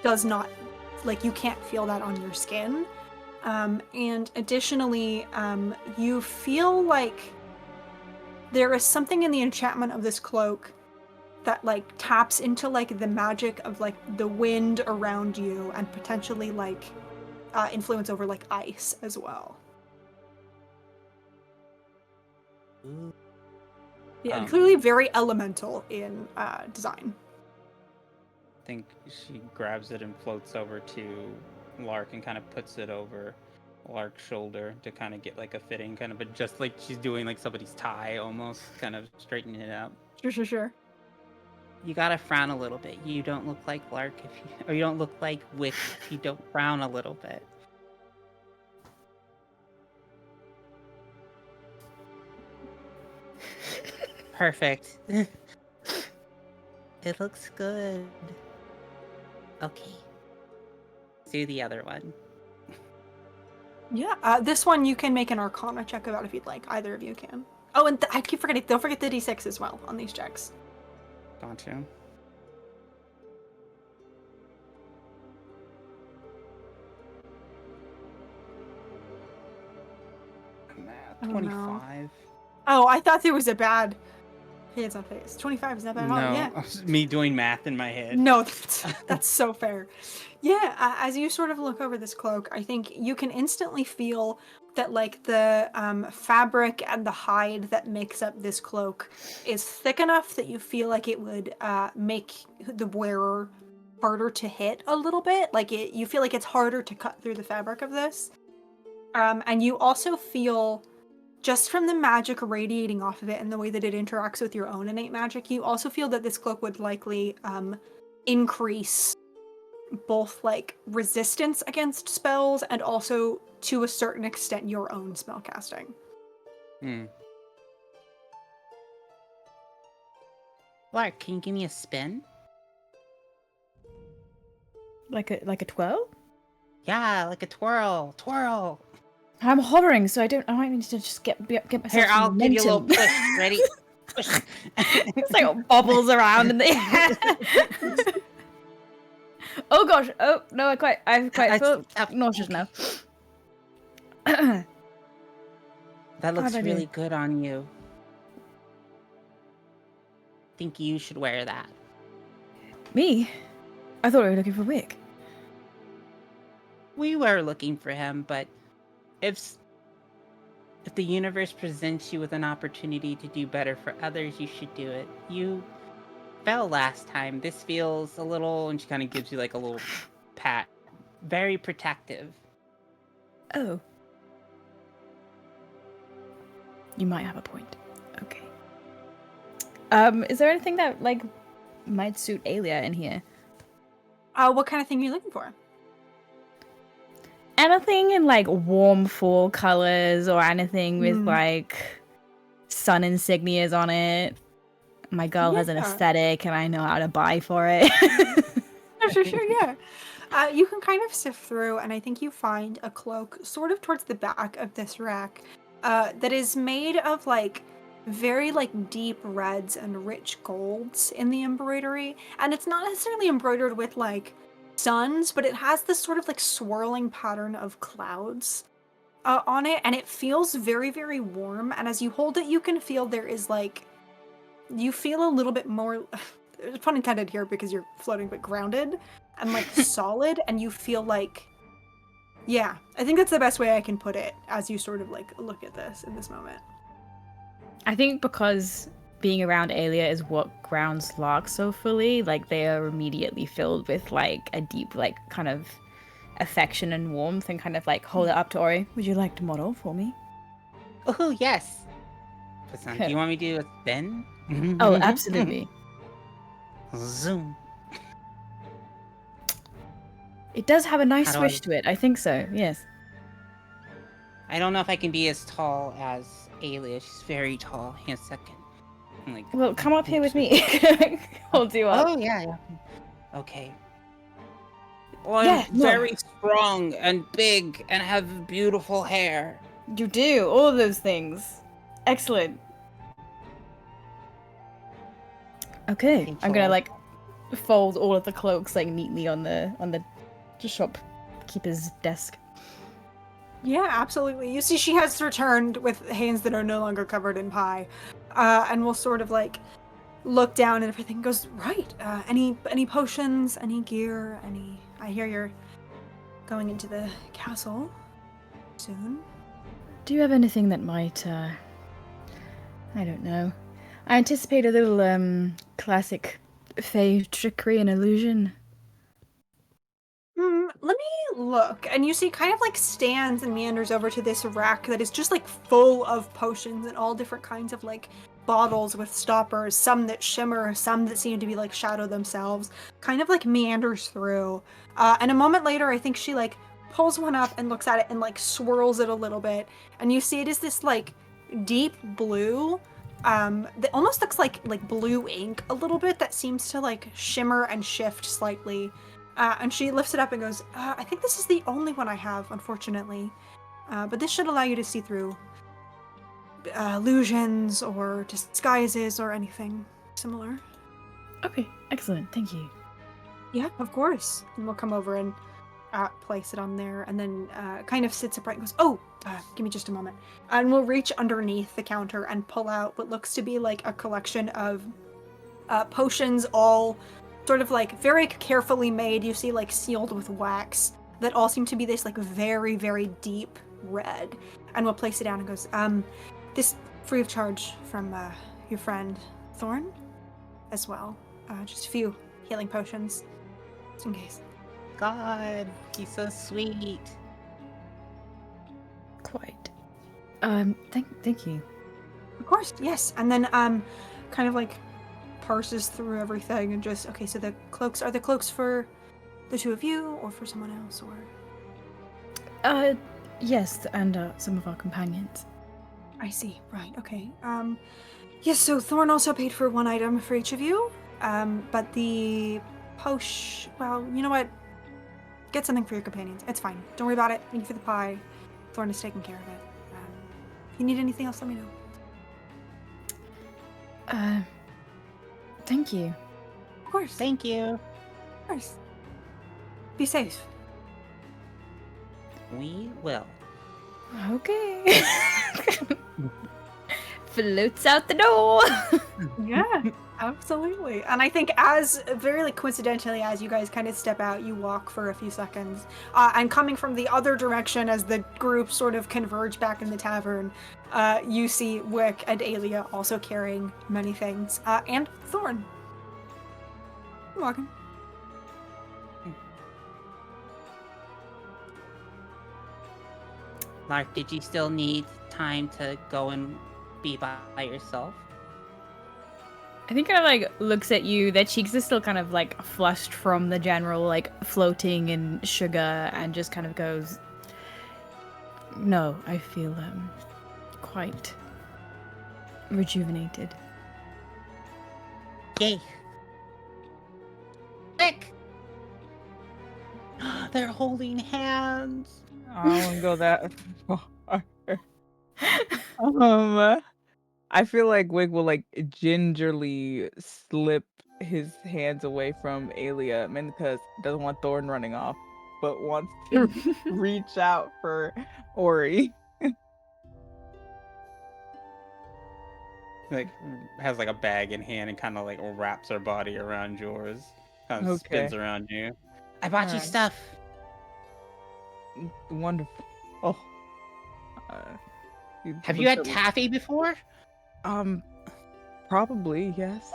does not, like you can't feel that on your skin. And additionally, you feel like there is something in the enchantment of this cloak that like taps into like the magic of like the wind around you and potentially like influence over like ice as well. Ooh. Yeah, clearly very elemental in design. I think she grabs it and floats over to Lark and kind of puts it over Lark's shoulder to kind of get like a fitting, kind of adjust like she's doing like somebody's tie almost, kind of straightening it out. Sure. You gotta frown a little bit. You don't look like Lark or you don't look like Wick if you don't frown a little bit. Perfect. It looks good. Okay. Let's do the other one. Yeah, this one you can make an Arcana check about if you'd like. Either of you can. Oh, and I keep forgetting. Don't forget the D6 as well on these checks. Gotcha. Math. 25. Oh, I thought there was a bad hands on face. 25 is not bad at all. No, Yeah. me doing math in my head. No, that's so fair. Yeah, as you sort of look over this cloak, I think you can instantly feel that like the fabric and the hide that makes up this cloak is thick enough that you feel like it would make the wearer harder to hit a little bit. Like you feel like it's harder to cut through the fabric of this. And you also feel, just from the magic radiating off of it and the way that it interacts with your own innate magic, you also feel that this cloak would likely increase both like resistance against spells and also to a certain extent your own spell casting. Lark, can you give me a spin? Like a twirl? Yeah, like a twirl. Twirl. I'm hovering, so I might need to just get myself Here, some I'll give you a little momentum. push. Ready? Push. It's like bobbles around in the air. Oh gosh! Oh no! I quite feel nauseous now. That looks How'd I do? really good on you. Think you should wear that. Me? I thought we were looking for Wick. We were looking for him, but if the universe presents you with an opportunity to do better for others, you should do it. You fell last time. This feels a little, and she kind of gives you like a little pat. Very protective. Oh. You might have a point. Okay. Is there anything that like might suit Alia in here? What kind of thing are you looking for? Anything in like warm fall colors or anything with like sun insignias on it. My girl has an aesthetic and I know how to buy for it. Sure, yeah. You can kind of sift through, and I think you find a cloak sort of towards the back of this rack that is made of like very like deep reds and rich golds in the embroidery, and it's not necessarily embroidered with like suns, but it has this sort of like swirling pattern of clouds on it, and it feels very, very warm. And as you hold it, you can feel there is like, you feel a little bit more, pun intended here because you're floating, but grounded and like solid, and you feel like, yeah, I think that's the best way I can put it as you sort of like look at this in this moment. I think because being around Alia is what grounds Lark so fully, like they are immediately filled with like a deep like kind of affection and warmth, and kind of like hold it up to Ori. Would you like to model for me? Oh, yes. Do you want me to do a spin? Oh, absolutely. Zoom. It does have a nice How do swish to it. I think so, yes. I don't know if I can be as tall as Alia. She's very tall. Hang on a second. I'm like, Well, come up here with me. Hold you up. oh, yeah. Okay. Well, Yeah, I'm very strong and big and have beautiful hair. You do, all of those things. Excellent. Okay, I'm gonna like fold all of the cloaks like neatly on the shopkeeper's desk. Yeah, absolutely. You see she has returned with hands that are no longer covered in pie. And will sort of like look down and everything goes, right. Any potions, any gear, I hear you're going into the castle soon. Do you have anything that might I don't know. I anticipate a little classic fey trickery and illusion. Let me look. And you see kind of like stands and meanders over to this rack that is just like full of potions and all different kinds of like bottles with stoppers, some that shimmer, some that seem to be like shadow themselves, kind of like meanders through. And a moment later, I think she like pulls one up and looks at it and like swirls it a little bit. And you see it is this like deep blue that almost looks like blue ink a little bit, that seems to like shimmer and shift slightly. And she lifts it up and goes, I think this is the only one I have, unfortunately. But this should allow you to see through illusions or disguises or anything similar. Okay, excellent. Thank you. Yeah, of course. And we'll come over and place it on there, and then kind of sits upright and goes, give me just a moment. And we'll reach underneath the counter and pull out what looks to be like a collection of potions, all sort of like very carefully made. You see like sealed with wax that all seem to be this like very, very deep red. And we'll place it down and goes, this free of charge from your friend Thorn as well. Just a few healing potions. just in case. God, he's so sweet. Quite. Thank you. Of course, yes. And then kind of like parses through everything and just okay. So the cloaks are the cloaks for the two of you or for someone else or? Yes, and some of our companions. I see. Right. Okay. Yes. So Thorn also paid for one item for each of you. But the potion. Well, you know what? Get something for your companions. It's fine. Don't worry about it. Thank you for the pie. Thorn is taking care of it. If you need anything else, let me know. Thank you. Of course. Thank you. Of course. Be safe. We will. Okay. Floats out the door. Yeah, absolutely. And I think as very like coincidentally, as you guys kind of step out, you walk for a few seconds, and coming from the other direction as the group sort of converge back in the tavern, you see Wick and Alia also carrying many things, and Thorn. You're walking. Lark, did you still need time to go and be by yourself? I think kind of like looks at you. Their cheeks are still kind of like flushed from the general like floating in sugar, and just kind of goes, "No, I feel quite rejuvenated." Yay. Quick! They're holding hands. I won't go that far. I feel like Wig will like gingerly slip his hands away from Alia, mainly because he doesn't want Thorn running off, but wants to reach out for Ori. Like has like a bag in hand and kind of like wraps her body around yours. Kind of Okay. spins around you. I bought you Alright. stuff. Wonderful. Oh. Have you had looks at- taffy before? Probably, yes.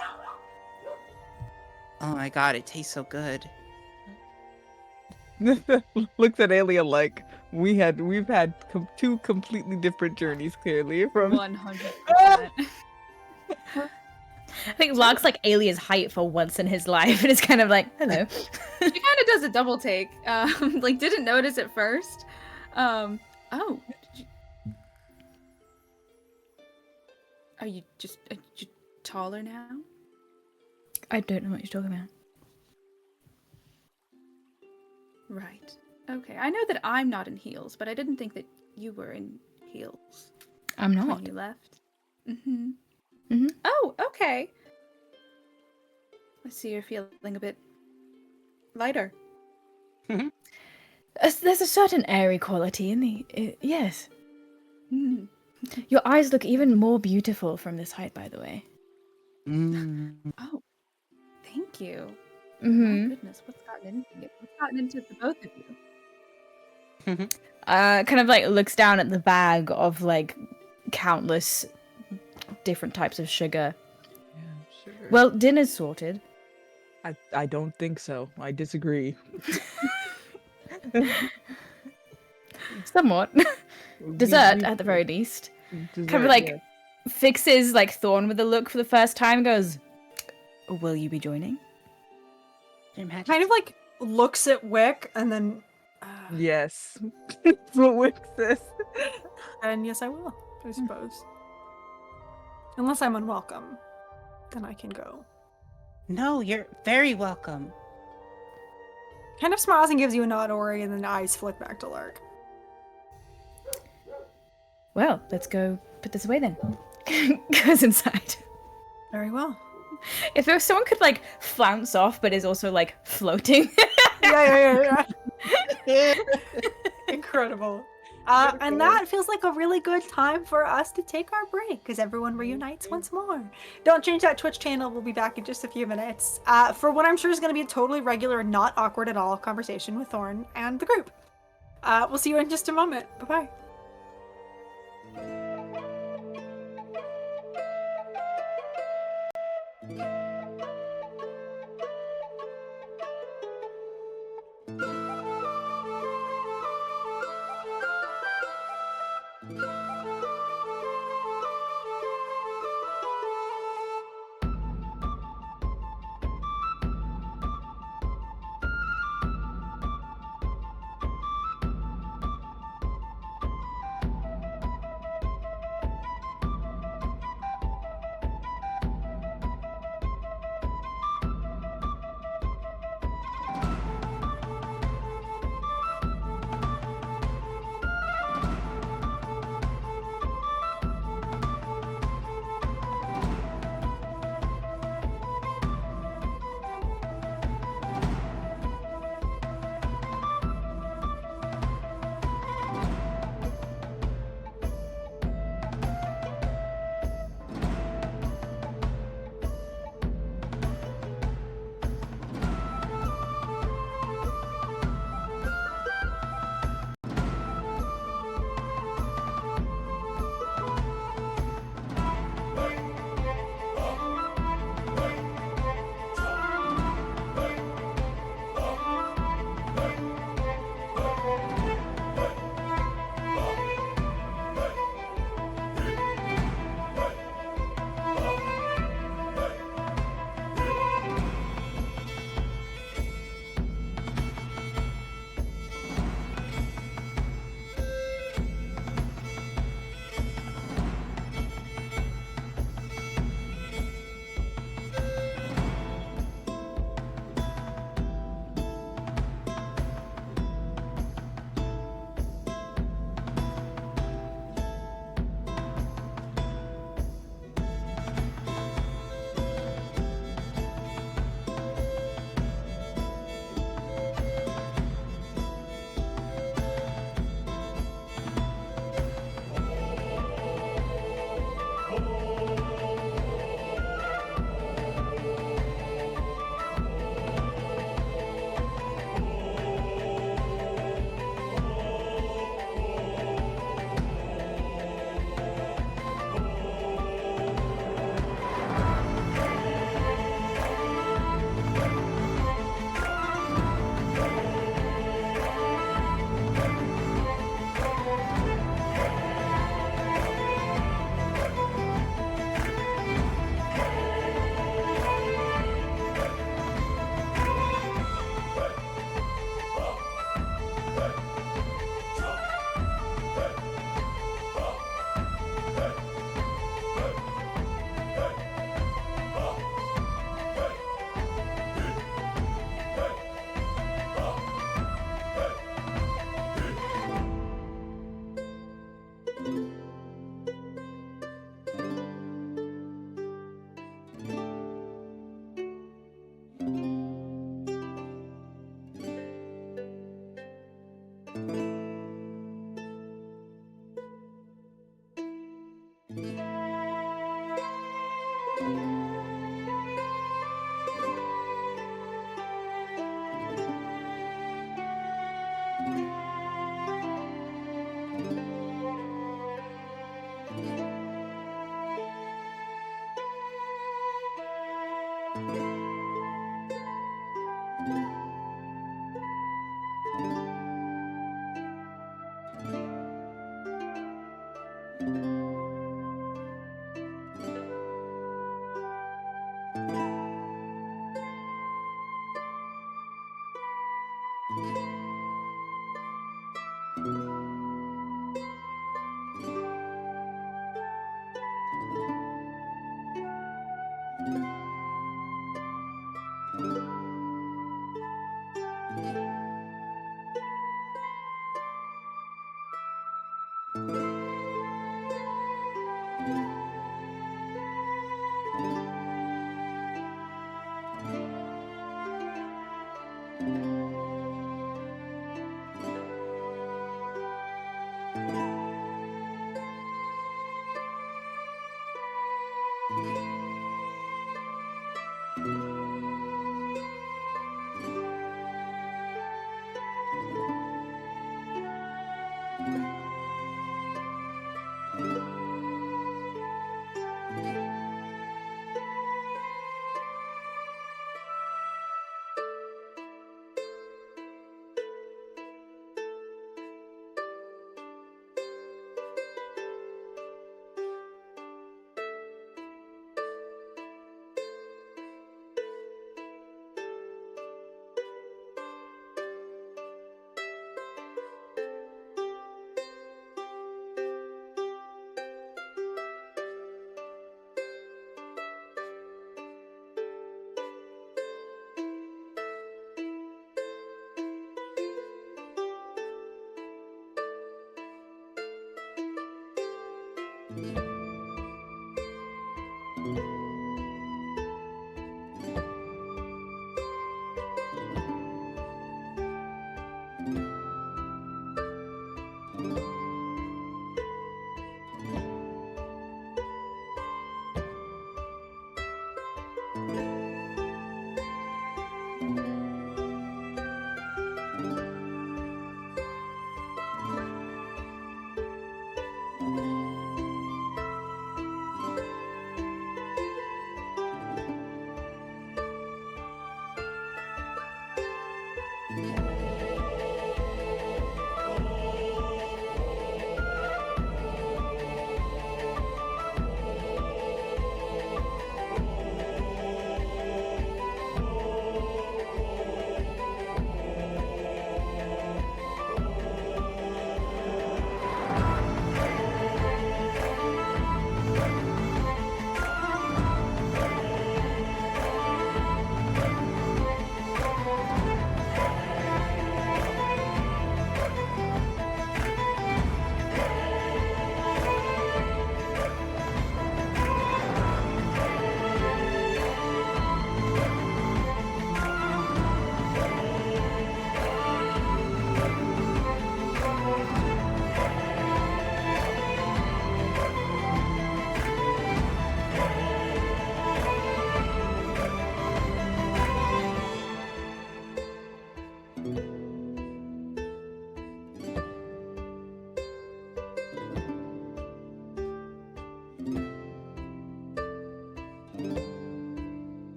Oh my god, it tastes so good. Looks at Alia like we've had two completely different journeys clearly from 100%. I think Lark's like Alia's height for once in his life, and it's kind of like, hello. She kind of does a double take. Like, didn't notice at first. Oh. did you- Are you taller now? I don't know what you're talking about. Right. Okay. I know that I'm not in heels, but I didn't think that you were in heels I'm not. when you left. Mm-hmm. Mhm. Oh, okay. I see you're feeling a bit lighter. There's a certain airy quality in the. Yes. Mm. Your eyes look even more beautiful from this height, by the way. Oh, thank you. Mm-hmm. My goodness, what's gotten into you? What's gotten into the both of you? Kind of like looks down at the bag of like countless different types of sugar. Yeah, sugar. Well, dinner's sorted. I don't think so. I disagree. Somewhat. Dessert, at the very least. Dessert, Kind of like yeah. fixes like Thorn with a look for the first time. Goes, "Will you be joining?" Kind of like looks at Wick and then. Yes. That's what Wick says. And yes, I will, I suppose. Unless I'm unwelcome, then I can go. No, you're very welcome. Kind of smiles and gives you a nod, Ori, and then the eyes flick back to Lark. Well, let's go put this away then. Goes inside. Very well. If there was someone could like flounce off, but is also like floating. Yeah. Incredible. And that feels like a really good time for us to take our break because everyone reunites once more. Don't change that Twitch channel. We'll be back in just a few minutes for what I'm sure is going to be a totally regular and not awkward at all conversation with Thorn and the group. We'll see you in just a moment. Bye-bye.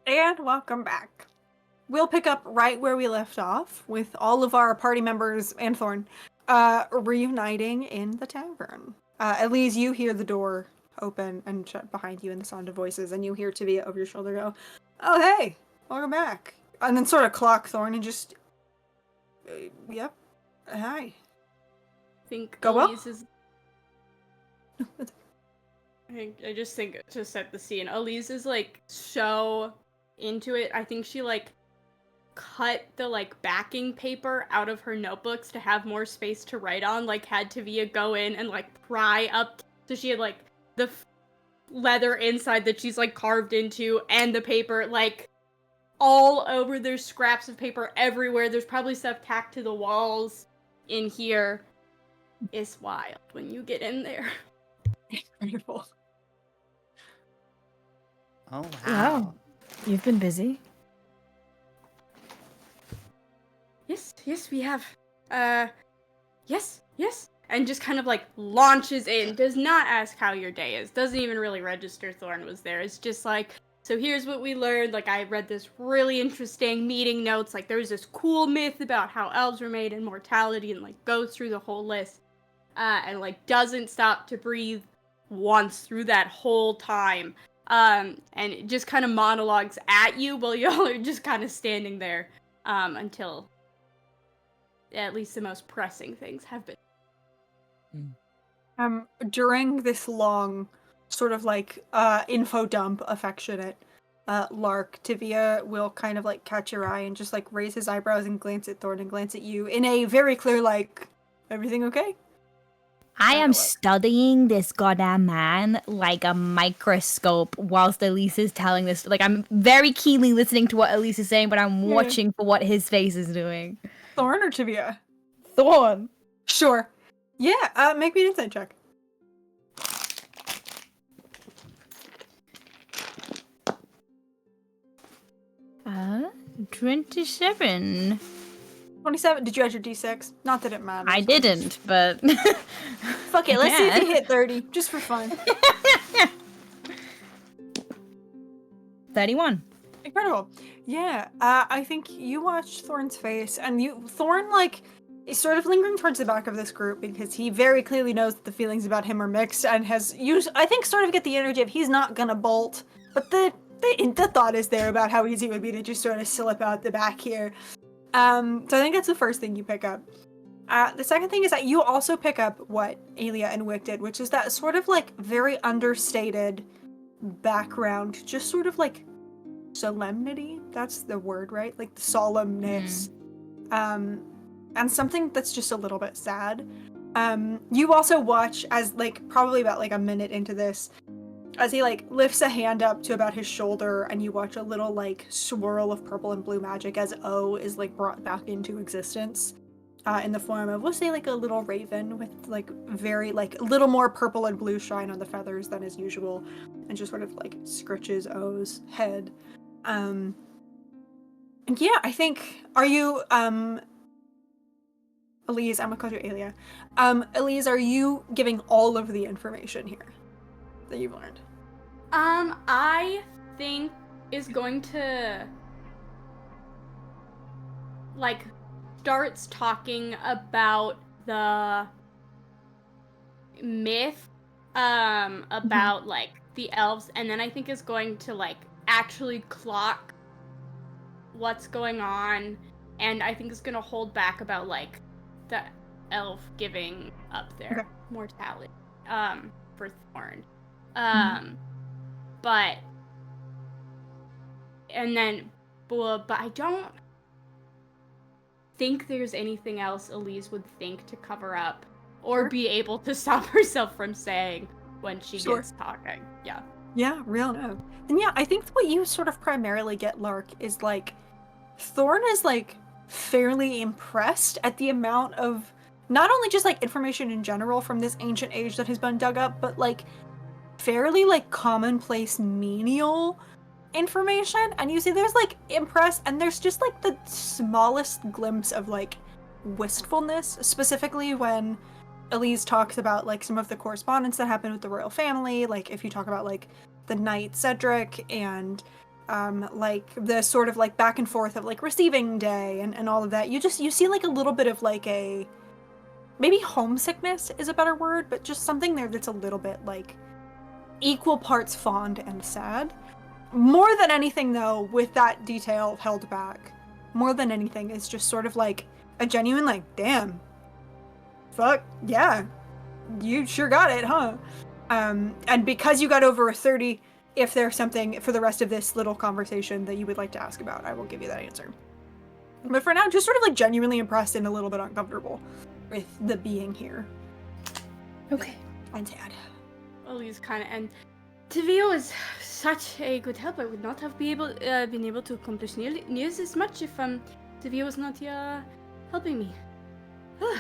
And welcome back. We'll pick up right where we left off with all of our party members and Thorn reuniting in the tavern. At least you hear the door open and shut behind you and the sound of voices, and you hear Tibia over your shoulder go, "Oh, hey, welcome back." And then sort of clock Thorn and just, yep, hi. I think Go well? Elise is. I just think to set the scene, Elise is like so into it. I think she like cut the like backing paper out of her notebooks to have more space to write on. Like had Tavia go in and like pry up, so she had like the leather inside that she's like carved into, and the paper like all over. There's scraps of paper everywhere. There's probably stuff tacked to the walls in here. It's wild when you get in there. Wonderful. Oh, wow. Wow. You've been busy. Yes, we have. Yes. And just kind of like launches in, does not ask how your day is, doesn't even really register Thorn was there. It's just like, so here's what we learned. Like, I read this really interesting meeting notes. Like, there's this cool myth about how elves were made and mortality, and like goes through the whole list. And like doesn't stop to breathe once through that whole time. And it just kind of monologues at you while y'all are just kind of standing there until at least the most pressing things have been. During this long sort of like info dump affectionate lark, Tivia will kind of like catch your eye and just like raise his eyebrows and glance at Thorn and glance at you in a very clear like, everything okay? I am studying this goddamn man like a microscope whilst Elise is telling this. Like, I'm very keenly listening to what Elise is saying, but I'm watching for what his face is doing. Thorn or Tivia? Thorn. Sure. Yeah, make me an insight check. 27. 27. Did you add your d6? Not that it matters. I didn't, but... Fuck it, let's see if you hit 30, just for fun. 31. Incredible. Yeah, I think you watch Thorn's face, and Thorn, like, is sort of lingering towards the back of this group because he very clearly knows that the feelings about him are mixed and has used, I think, sort of get the energy of he's not gonna bolt, but the thought is there about how easy it would be to just sort of slip out the back here. So I think that's the first thing you pick up. The second thing is that you also pick up what Alia and Wick did, which is that sort of like very understated background, just sort of like solemnity. That's the word, right? Like the solemnness. And something that's just a little bit sad. You also watch as like probably about like a minute into this, as he like lifts a hand up to about his shoulder, and you watch a little like swirl of purple and blue magic as O is like brought back into existence in the form of, we'll say, like a little raven with like very like a little more purple and blue shine on the feathers than is usual, and just sort of like scritches O's head. And yeah, I think, are you Elise, I'm gonna call you Alia. Elise, are you giving all of the information here that you've learned? I think is going to like starts talking about the myth about like the elves, and then I think is going to like actually clock what's going on, and I think is going to hold back about like the elf giving up their mortality for Thorn. But I don't think there's anything else Elise would think to cover up or be able to stop herself from saying when she gets talking. Yeah, real no. And yeah, I think what you sort of primarily get, Lark, is like Thorn is like fairly impressed at the amount of not only just like information in general from this ancient age that has been dug up, but like fairly like commonplace menial information. And you see there's like impressed, and there's just like the smallest glimpse of like wistfulness, specifically when Elise talks about like some of the correspondence that happened with the royal family. Like if you talk about like the knight Cedric and like the sort of like back and forth of like receiving day and all of that, you see like a little bit of like a, maybe homesickness is a better word, but just something there that's a little bit like equal parts fond and sad. More than anything though, with that detail held back, more than anything is just sort of like a genuine like, damn, fuck yeah, you sure got it, huh? And because you got over a 30, if there's something for the rest of this little conversation that you would like to ask about, I will give you that answer. But for now, just sort of like genuinely impressed and a little bit uncomfortable with the being here. Okay. And sad. Elise kind of, and Tivio is such a good help. I would not have been able to accomplish nearly as much if Tivio was not here helping me.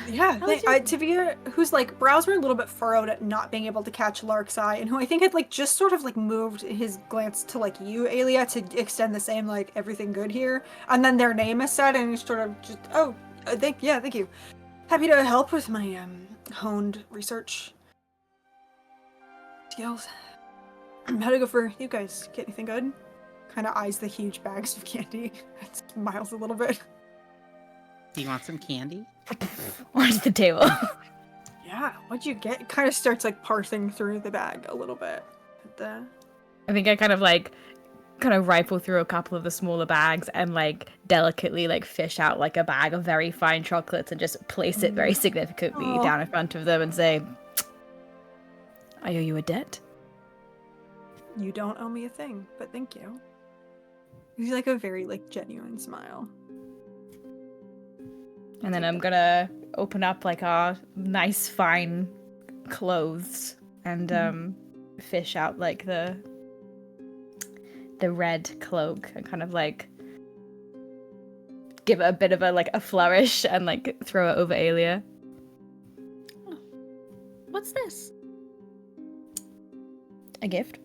Yeah, How was your- Tavia, whose like brows were a little bit furrowed at not being able to catch Lark's eye, and who I think had like just sort of like moved his glance to like you, Aelia, to extend the same like everything good here, and then their name is said, and he's sort of just thank you, happy to help with my honed research skills. How'd it go for you guys? Get anything good? Kind of eyes the huge bags of candy. It smiles a little bit. Do you want some candy? Onto the table. Yeah, what'd you get? It kind of starts like parsing through the bag a little bit. I think I kind of rifle through a couple of the smaller bags and like delicately like fish out like a bag of very fine chocolates and just place it very significantly Aw. down in front of them and say, I owe you a debt. You don't owe me a thing, but thank you. He's like a very like genuine smile. And then I'm gonna open up like our nice fine clothes and fish out like the red cloak and kind of like give it a bit of a flourish and like throw it over Aelia. What's this? A gift.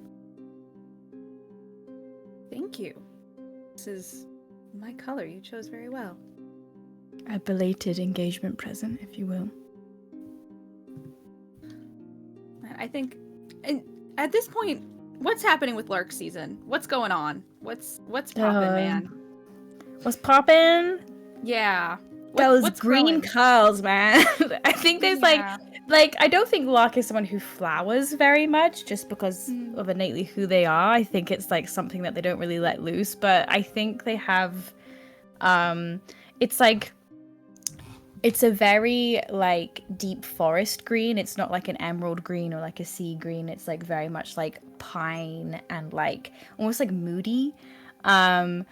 Thank you. This is my color. You chose very well. A belated engagement present, if you will. I think, and at this point, what's happening with Lark season? What's going on? What's poppin', man? What's poppin'? Yeah. Those what's green growing? curls, man. I think there's Yeah. like I don't think Lark is someone who flowers very much just because of innately who they are. I think it's like something that they don't really let loose, but I think they have it's like it's a very like deep forest green. It's not like an emerald green or like a sea green. It's like very much like pine and like almost like moody. And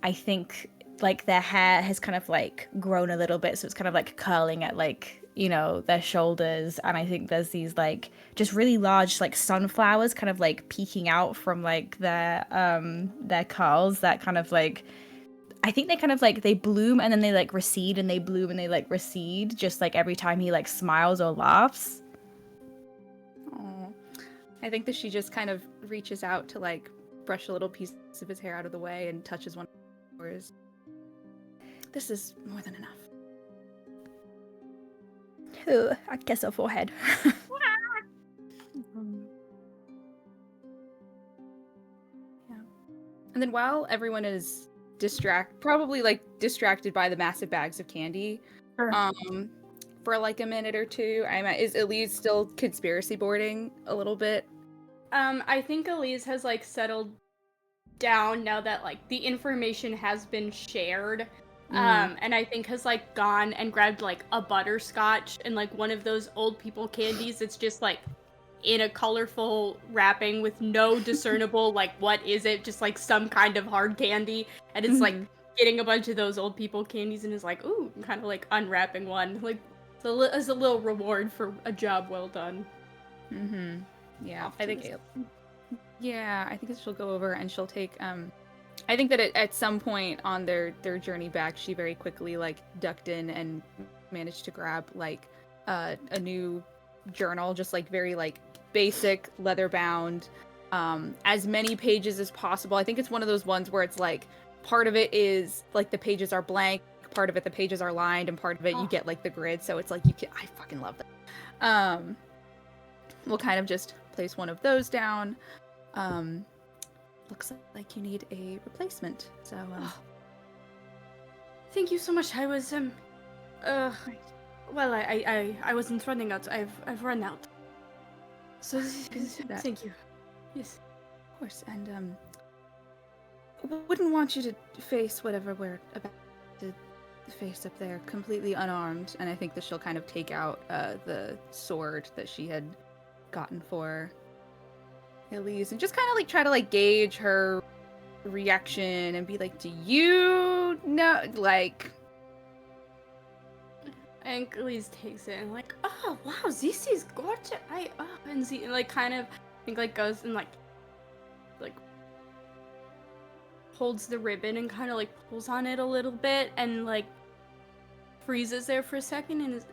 I think like their hair has kind of like grown a little bit, so it's kind of like curling at like, you know, their shoulders. And I think there's these like just really large like sunflowers kind of like peeking out from like their curls that kind of like, I think they kind of like they bloom and then they like recede and they bloom and they like recede just like every time he like smiles or laughs. Aw. I think that she just kind of reaches out to like brush a little piece of his hair out of the way and touches one of yours. This is more than enough. I guess her forehead. Yeah. And then while everyone is probably distracted by the massive bags of candy, Sure. for like a minute or two, is Elise still conspiracy boarding a little bit? I think Elise has like settled down now that like the information has been shared. And I think has like gone and grabbed like a butterscotch and like one of those old people candies that's just like in a colorful wrapping with no discernible like what is it, just like some kind of hard candy, and it's like getting a bunch of those old people candies and is like, ooh, kind of like unwrapping one like as a little reward for a job well done. Yeah, Off I to think the I think she'll go over and she'll take I think that at some point on their journey back, she very quickly like ducked in and managed to grab like a new journal, just like very like basic leather bound, as many pages as possible. I think it's one of those ones where it's like part of it is like the pages are blank, part of it the pages are lined, and part of it you get like the grid. So it's like I fucking love that. We'll kind of just place one of those down. Looks like you need a replacement. So Thank you so much. I was well, I wasn't running out. I've run out. So thank you. Yes. of course, and wouldn't want you to face whatever we're about to face up there completely unarmed. And I think that she'll kind of take out the sword that she had gotten for Elise and just kind of like try to like gauge her reaction and be like, do you know, like, And Elise takes it and like, oh wow, this is gorgeous. And Z like kind of I think like goes and like holds the ribbon and kind of like pulls on it a little bit and like freezes there for a second and is,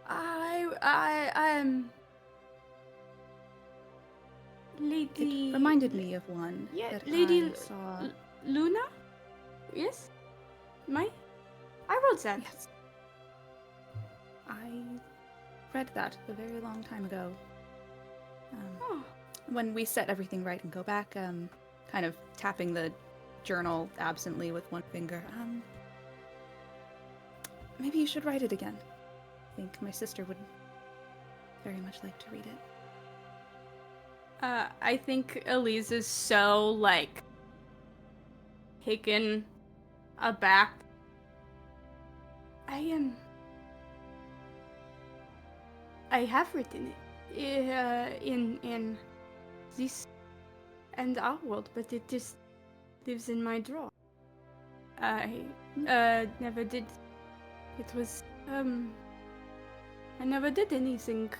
I'm Lady. It reminded me of one Yeah, that Lady I saw. Luna? Yes? I wrote that. Yes. I read that a very long time ago. Oh. When we set everything right and go back, kind of tapping the journal absently with one finger. Maybe you should write it again. I think my sister would very much like to read it. I think Elise is so, like, taken aback. I have written it in this and our world, but it just lives in my drawer. I never did. It was I never did anything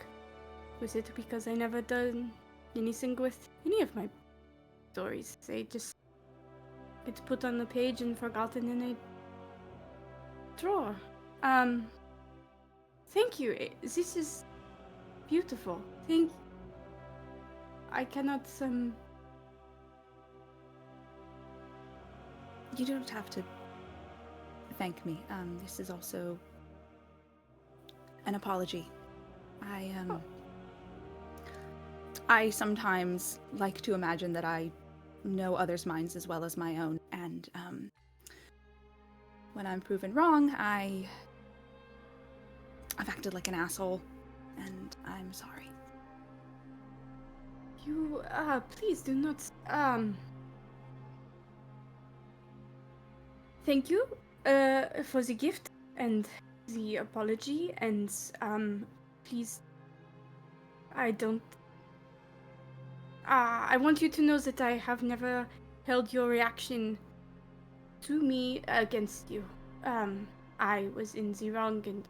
with it because I never done anything with any of my stories. They just get put on the page and forgotten in a drawer. Thank you. This is beautiful. I cannot You don't have to thank me. This is also an apology. I sometimes like to imagine that I know others' minds as well as my own, and when I'm proven wrong, I've acted like an asshole, and I'm sorry. You please do not thank you for the gift and the apology, and please, I want you to know that I have never held your reaction to me against you. I was in the wrong, and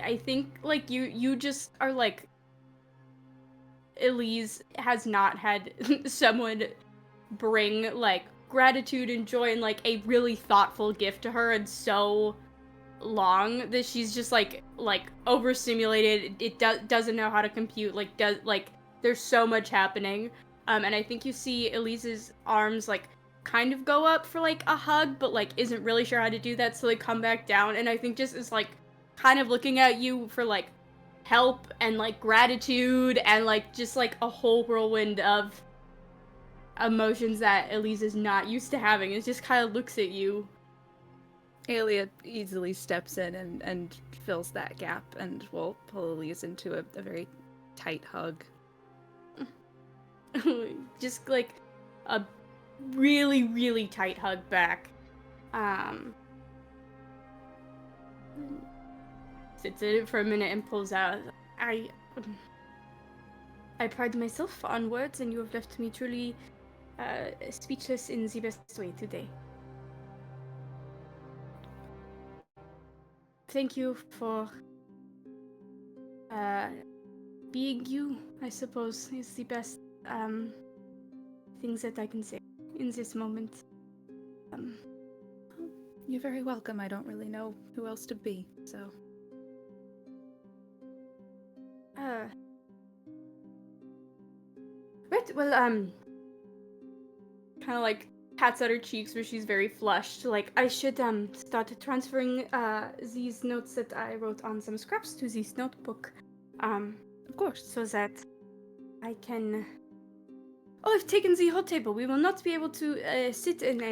I think, like, you just are like, Elise has not had someone bring, like, gratitude and joy and, like, a really thoughtful gift to her in so long that she's just, like overstimulated. It doesn't know how to compute, there's so much happening. And I think you see Elise's arms, like, kind of go up for, like, a hug, but, like, isn't really sure how to do that, so they come back down, and I think just is, like, kind of looking at you for, like, help and, like, gratitude and, like, just, like, a whole whirlwind of emotions that Elise is not used to having. It just kind of looks at you. Aelia easily steps in and fills that gap and will pull Elise into a very tight hug. Just, like, a really, really tight hug back. Sits in it for a minute and pulls out. I pride myself on words, and you have left me truly speechless in the best way today. Thank you for being you, I suppose, is the best things that I can say in this moment. You're very welcome. I don't really know who else to be, so. Right, well, kind of, like, pats at her cheeks where she's very flushed. Like, I should, start transferring, these notes that I wrote on some scraps to this notebook. Of course. So that I can... Oh, I've taken the whole table. We will not be able to, sit and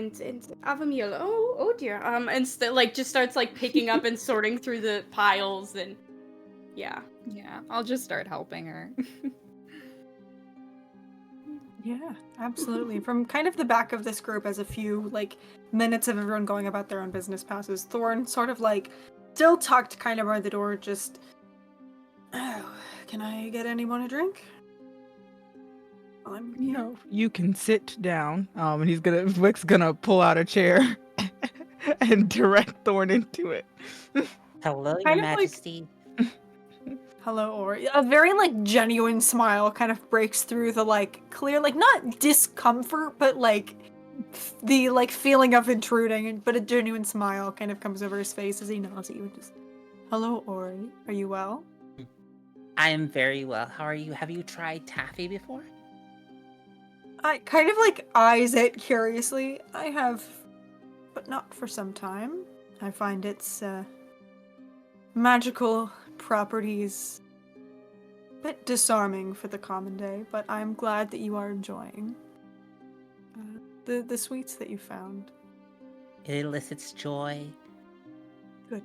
have a meal. Oh dear. And like, just starts, like, picking up and sorting through the piles, and... Yeah. Yeah, I'll just start helping her. Yeah, absolutely. From kind of the back of this group, as a few, like, minutes of everyone going about their own business passes, Thorn sort of, like, still tucked kind of by the door, just, oh, can I get anyone a drink? Well, I'm here. No, you can sit down. And Wick's gonna pull out a chair and direct Thorn into it. Hello, Your Kind of like- Majesty. Hello, Ori. A very, like, genuine smile kind of breaks through the, like, clear, like, not discomfort, but, like, the like feeling of intruding, but a genuine smile kind of comes over his face as he nods at you and just, hello, Ori. Are you well? I am very well. How are you? Have you tried taffy before? I kind of like eyes it curiously. I have, but not for some time. I find its magical properties a bit disarming for the common day, but I'm glad that you are enjoying the sweets that you found. It elicits joy. Good.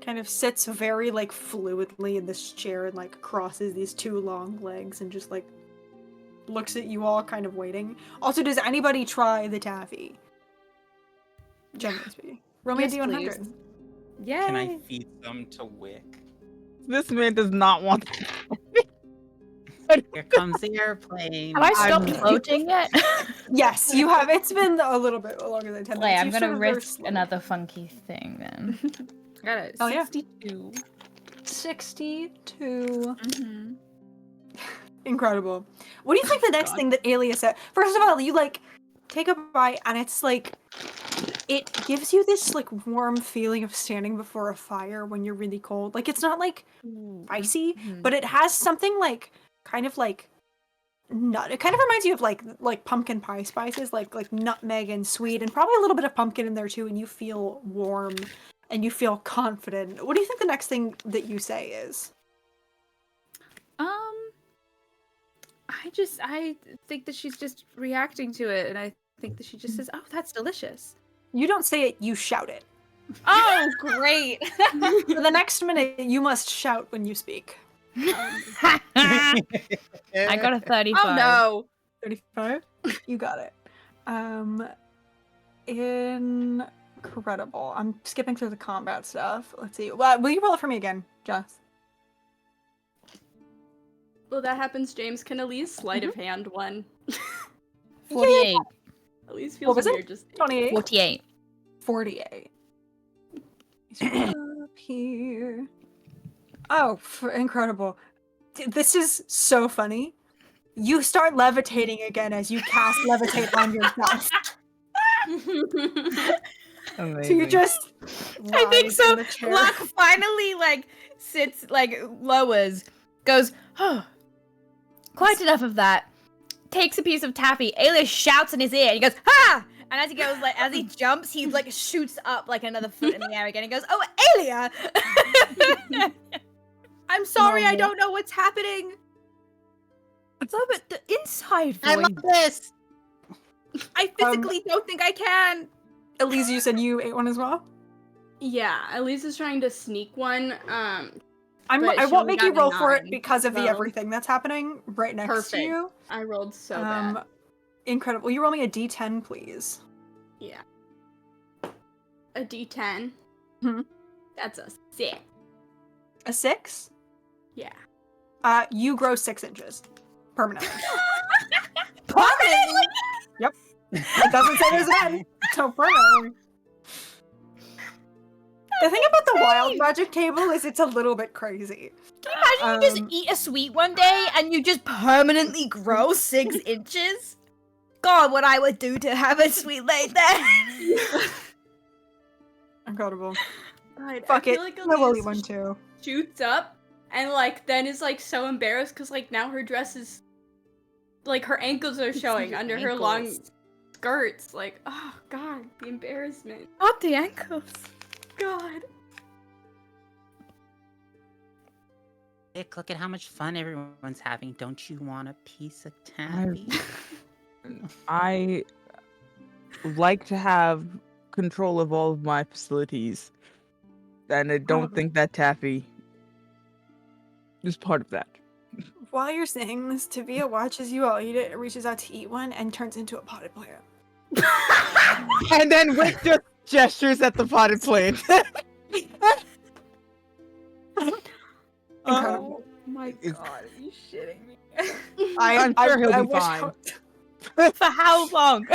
Kind of sits very like fluidly in this chair and like crosses these two long legs and just like looks at you all kind of waiting. Also, does anybody try the taffy? Generally speaking. Roll me a Yes, D100. please. Yay! Can I feed them to Wick? This man does not want. Here comes the airplane. Have I stopped I'm- floating yet? Yes, you have. It's been a little bit longer than 10 Wait, minutes. I'm You've gonna sort of very risk slow. another funky thing then. I got it. Oh, yeah. 62. 62. Mm-hmm. Incredible. What do you think the next God. thing that Alias said? First of all, you like take a bite and it's like it gives you this like warm feeling of standing before a fire when you're really cold. Like it's not like spicy, Mhm. but it has something like kind of like nut. It kind of reminds you of like pumpkin pie spices, like nutmeg and sweet, and probably a little bit of pumpkin in there too. And you feel warm and you feel confident. What do you think the next thing that you say is? I think that she's just reacting to it, and I think that she just says, "Oh, that's delicious." You don't say it. You shout it. Oh, great! For the next minute, you must shout when you speak. I got a 35. Oh no! 35. You got it. Incredible. I'm skipping through the combat stuff. Let's see. Well, will you roll it for me again, Jess? Well, that happens, James. Can Elise sleight of hand one? 48. Elise What feels was it? weird just 28. 48. 48. He's up here. Oh, incredible. This is so funny. You start levitating again as you cast levitate on yourself. So you just I think rise so. in the chair. Locke finally like sits, like lowers, goes, oh, quite enough of that. Takes a piece of taffy. Alias shouts in his ear. And he goes, ha! And as he goes, like as he jumps, he like shoots up like another foot in the air again. He goes, oh, Alia! I'm sorry, I yeah. don't know what's happening. So, but the inside I voice. love this. I physically don't think I can. Elise, you said you ate one as well? Yeah, Elise is trying to sneak one. But I she won't only make you got a roll for it 9, because of the so- everything that's happening right next to Perfect. you. I rolled so bad. Incredible. Will you roll me a d10, please? Yeah. A D10. Hmm. That's a 6. A 6? Yeah. You grow 6 inches. Permanently. Permanently? Yep. It doesn't say there's an end. So permanently. The thing about the wild magic table is it's a little bit crazy. Can you imagine you just eat a sweet one day and you just permanently grow 6 inches? God, what I would do to have a sweet like that. Incredible. God, Fuck I it. feel like I will eat Elise one too. shoots up and like then is like so embarrassed because like now her dress is like her ankles are showing your under her long ankles. skirts. Like, oh god, the embarrassment. Not the ankles. God. Vic, look at how much fun everyone's having. Don't you want a piece of taffy? I like to have control of all of my facilities, and I don't think that taffy is part of that. While you're saying this, Tavia watches you all eat it, reaches out to eat one, and turns into a potted plant. And then Wick just gestures at the potted plant. Incredible. My Is- God, are you shitting me? I'm sure he'll be wish- fine. For how long?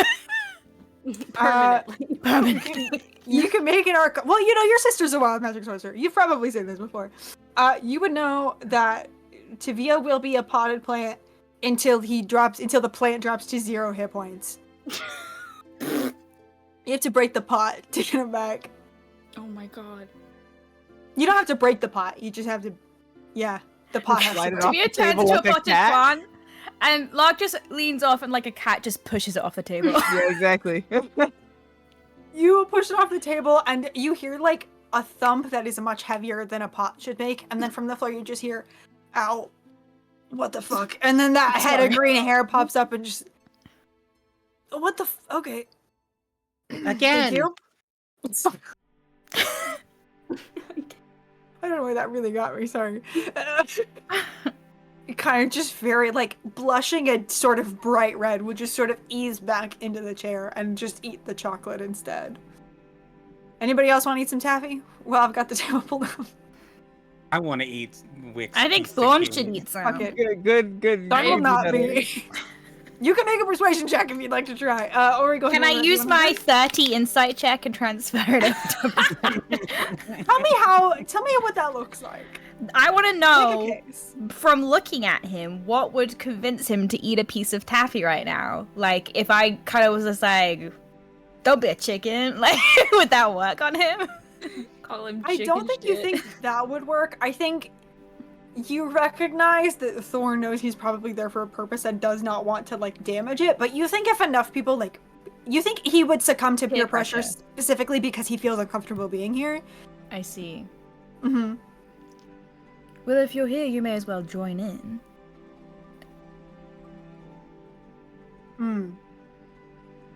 Permanently. Permanently. You can make an arc. Well, you know your sister's a wild magic sorcerer. You've probably seen this before. You would know that Tavia will be a potted plant until the plant drops to 0 hit points, You have to break the pot to get him back. Oh my god. You don't have to break the pot. You just have to. Yeah, the pot has slide to it break. off Tamia the turns table into a like a potted cat? plant, and Lark just leans off and like a cat just pushes it off the table. Yeah, exactly. You push it off the table, and you hear like a thump that is much heavier than a pot should make, and then from the floor you just hear, "Ow, what the fuck?" And then that head of green hair pops up and just, what the? Okay. Again. Thank you. I don't know where that really got me. Sorry. Kind of just very like blushing a sort of bright red would just sort of ease back into the chair and just eat the chocolate instead. Anybody else want to eat some taffy? Well, I've got the table pulled up. I want to eat Wix. I think pizza Thorn too. should eat some. Fuck it. Good. I will good not better. be. You can make a persuasion check if you'd like to try. Ori, go Can ahead. I use my 30 insight check and transfer it over to Tell me what that looks like. I want to Make know, a case. from looking at him, what would convince him to eat a piece of taffy right now? Like, if I kind of was just like, don't be a chicken, like, would that work on him? Call him I don't think you think that would work. I think you recognize that Thorn knows he's probably there for a purpose and does not want to like damage it, but you think if enough people like, you think he would succumb to peer pressure specifically because he feels uncomfortable being here. I see. Mm-hmm. Well, if you're here, you may as well join in.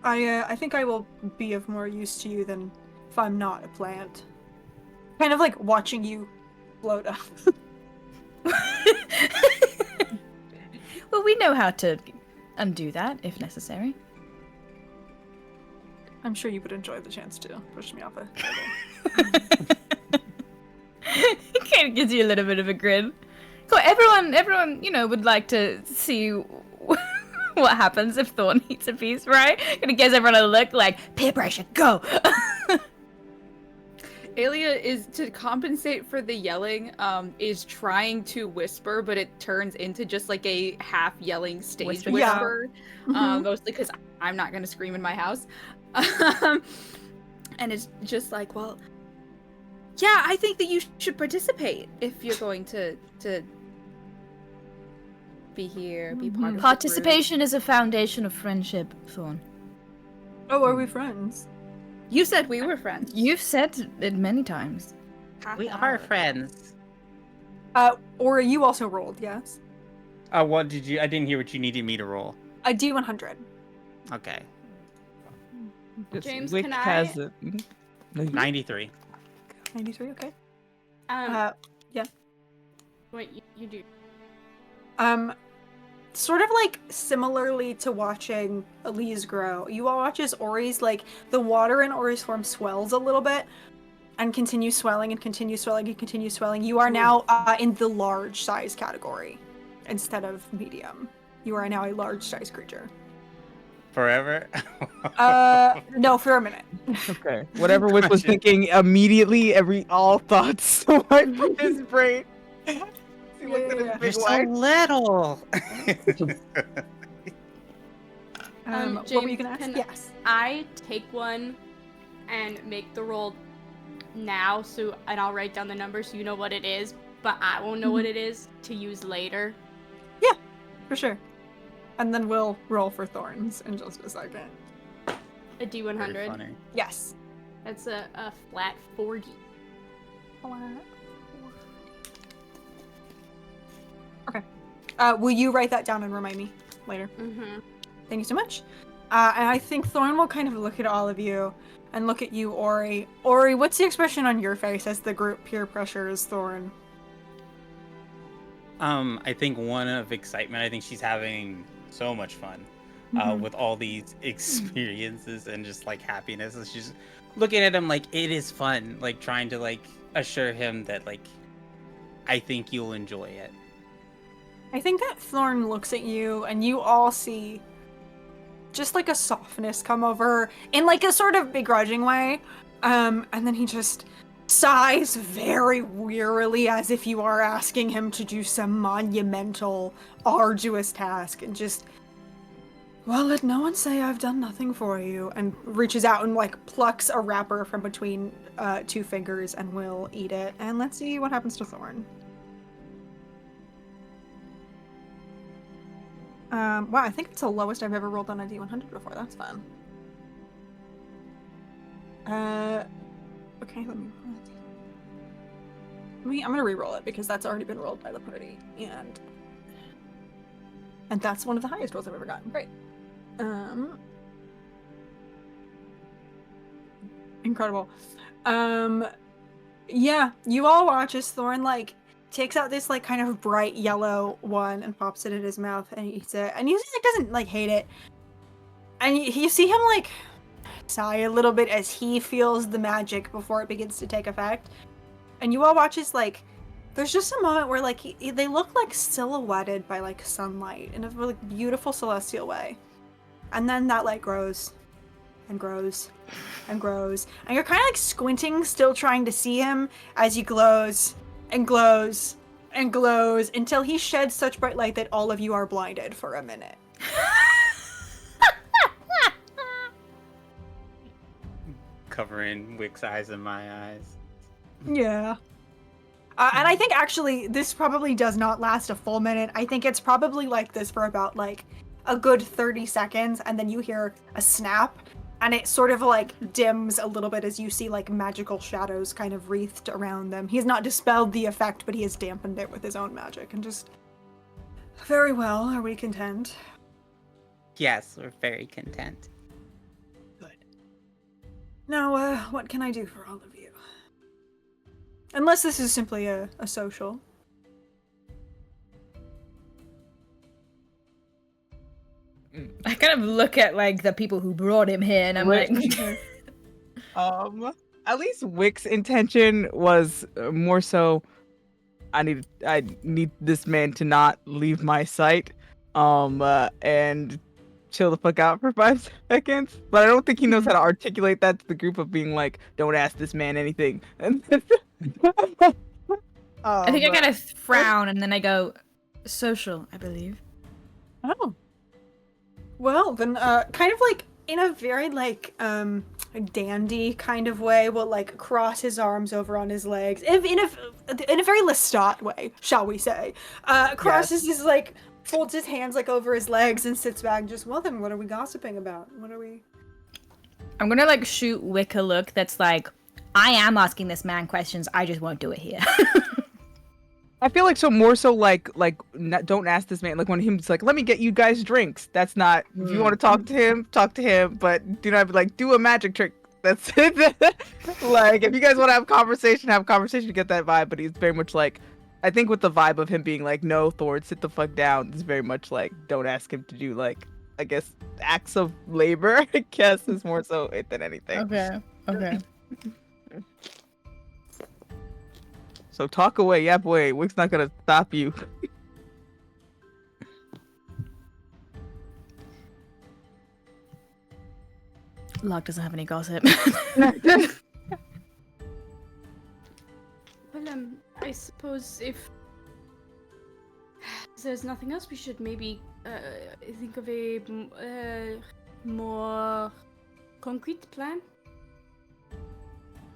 I think I will be of more use to you than if I'm not a plant. Kind of like watching you float up. Well, we know how to undo that, if necessary. I'm sure you would enjoy the chance to push me off a table. It kind of gives you a little bit of a grin. Cool. Everyone, would like to see what happens if Thorn eats a piece, right? Gonna gives everyone a look like, peer pressure, go! Alia is, to compensate for the yelling, is trying to whisper, but it turns into just like a half yelling stage Whisper. whisper. Mhm. Mostly because I'm not gonna scream in my house. And it's just like, well, yeah, I think that you should participate if you're going to be here, be part of the group. Participation is a foundation of friendship, Thorn. Oh, are we friends? You said we were friends. You've said it many times. We are friends. Or you also rolled, yes? What did you? I didn't hear what you needed me to roll. A D100. Okay, James, Wick can I- has it. 93. 93, okay. Yeah. Wait, you do. Sort of like similarly to watching Elise grow, you all watch as Ori's like the water in Ori's form swells a little bit and continues swelling and continues swelling and continues swelling. You are now in the large size category instead of medium. You are now a large size creature. Forever. No, for a minute. Okay. Whatever Wick was thinking immediately, all thoughts wiped from his brain. He looked at his Yeah. big You're so wife. little. What were you James, gonna ask? can Yes. I take one and make the roll now, and I'll write down the number so you know what it is, but I won't know what it is to use later. For sure. And then we'll roll for thorns in just a second. A Very D100. funny. Yes. That's a flat 40. Okay. Will you write that down and remind me later? Mm-hmm. Thank you so much. And I think Thorn will kind of look at all of you and look at you, Ori. Ori, what's the expression on your face as the group peer pressures Thorn? I think one of excitement. I think she's having so much fun with all these experiences and just like happiness. And she's looking at him like it is fun, like trying to like assure him that like I think you'll enjoy it. I think that Thorn looks at you and you all see just like a softness come over in like a sort of begrudging way. And then he just sighs very wearily as if you are asking him to do some monumental, arduous task and just Well, let no one say I've done nothing for you, and reaches out and like plucks a wrapper from between two fingers and will eat it. And let's see what happens to Thorn. Wow, I think it's the lowest I've ever rolled on a D100 before. That's fun. Okay, I'm gonna re-roll it because that's already been rolled by the party, and that's one of the highest rolls I've ever gotten. Great. Incredible. Yeah, you all watch as Thorn like takes out this like kind of bright yellow one and pops it in his mouth and eats it. And he like doesn't like hate it. And you see him like sigh a little bit as he feels the magic before it begins to take effect. And you all watch as like there's just a moment where like they look like silhouetted by like sunlight in a really beautiful celestial way. And then that light grows and grows and grows. And you're kind of like squinting, still trying to see him as he glows and glows and glows until he sheds such bright light that all of you are blinded for a minute. Covering Wick's eyes and my eyes. Yeah. And I think actually this probably does not last a full minute. I think it's probably like this for about like a good 30 seconds, and then you hear a snap, and it sort of like dims a little bit as you see like magical shadows kind of wreathed around them. He's not dispelled the effect, but he has dampened it with his own magic, and just... Very well, are we content? Yes, we're very content. Good. Now, what can I do for all of you? Unless this is simply a social. I kind of look at like the people who brought him here, and I'm like, at least Wick's intention was more so, I need this man to not leave my sight, and chill the fuck out for 5 seconds. But I don't think he knows how to articulate that to the group of being like, don't ask this man anything. I think I kind of frown, and then I go, social, I believe. Oh. Well, then, kind of like in a very like dandy kind of way, will like cross his arms over on his legs in a very Lestat way, shall we say? Crosses his like folds his hands like over his legs and sits back and just, well then, what are we gossiping about? What are we? I'm gonna like shoot Wick a look that's like, I am asking this man questions. I just won't do it here. I feel like more so like don't ask this man, like when he's like, let me get you guys drinks. That's not, if you want to talk to him, but do not like do a magic trick. That's it. Like if you guys want to have conversation, you get that vibe. But he's very much like, I think with the vibe of him being like, no, Thor, sit the fuck down. It's very much like, don't ask him to do like, I guess, acts of labor. I guess is more so it than anything. Okay. So talk away, yap away. Wick's not gonna stop you. Locke doesn't have any gossip. Well, I suppose if there's nothing else, we should maybe think of a more concrete plan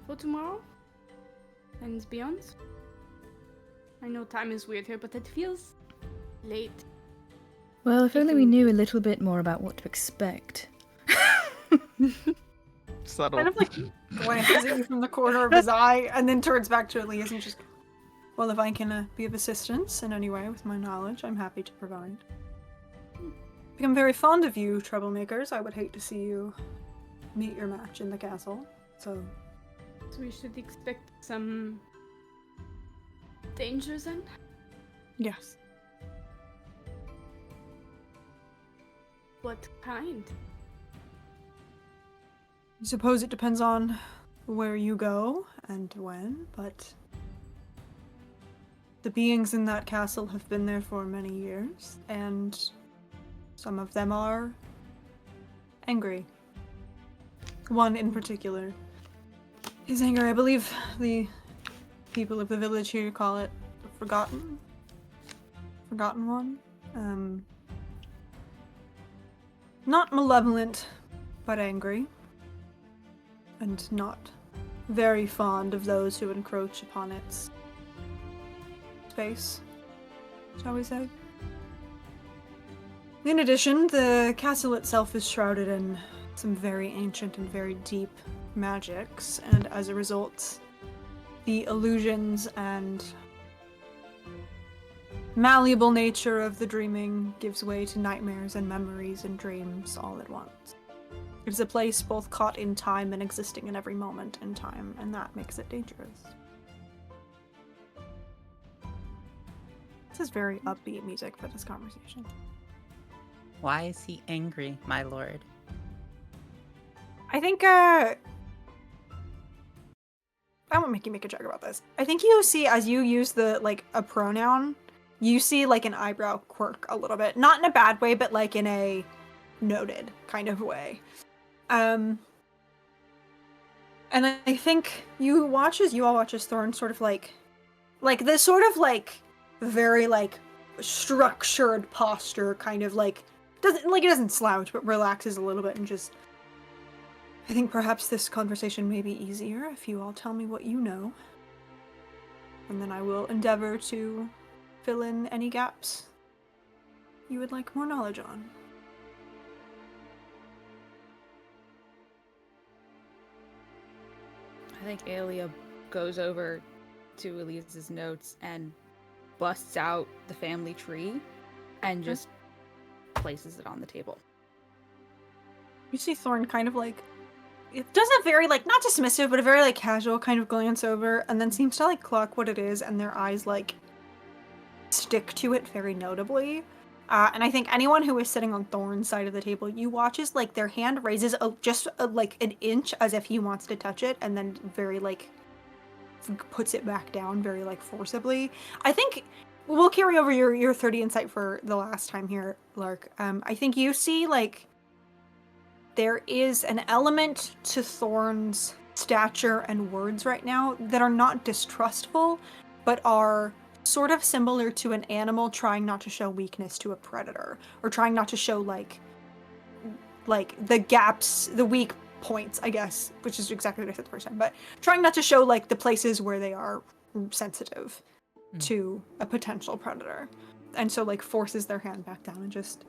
for tomorrow and beyond. I know time is weird here, but it feels late. Well, if only we knew a little bit more about what to expect. Subtle. Kind of like glances at you from the corner of his eye and then turns back to Elias and just, well, if I can be of assistance in any way with my knowledge, I'm happy to provide. I'm very fond of you, troublemakers. I would hate to see you meet your match in the castle, so we should expect some dangers then? yes. What kind? I suppose it depends on where you go and when, but the beings in that castle have been there for many years, and some of them are angry. One in particular is angry. I believe the people of the village here call it the Forgotten One. not malevolent, but angry. And not very fond of those who encroach upon its space, shall we say. In addition, the castle itself is shrouded in some very ancient and very deep magics, and as a result, the illusions and malleable nature of the dreaming gives way to nightmares and memories and dreams all at once. It is a place both caught in time and existing in every moment in time, and that makes it dangerous. This is very upbeat music for this conversation. Why is he angry, my lord? I think, I won't make you make a joke about this. I think you see, as you use the, like, a pronoun, you see, like, an eyebrow quirk a little bit. Not in a bad way, but, like, in a noted kind of way. And I think you all watch as Thorn sort of, like this sort of, like, very, like, structured posture, kind of, like, it doesn't slouch, but relaxes a little bit and just... I think perhaps this conversation may be easier if you all tell me what you know. And then I will endeavor to fill in any gaps you would like more knowledge on. I think Aelia goes over to Elise's notes and busts out the family tree and just places it on the table. You see Thorn kind of like... It does a very, like, not dismissive, but a very, like, casual kind of glance over, and then seems to, like, clock what it is, and their eyes, like, stick to it very notably. And I think anyone who is sitting on Thorn's side of the table, you watch as, like, their hand raises like, an inch as if he wants to touch it, and then very, like, puts it back down very, like, forcibly. I think we'll carry over your 30 insight for the last time here, Lark. I think you see, like, there is an element to Thorn's stature and words right now that are not distrustful, but are sort of similar to an animal trying not to show weakness to a predator, or trying not to show like the gaps, the weak points, I guess, which is exactly what I said the first time, but trying not to show like the places where they are sensitive to a potential predator. And so like forces their hand back down and just,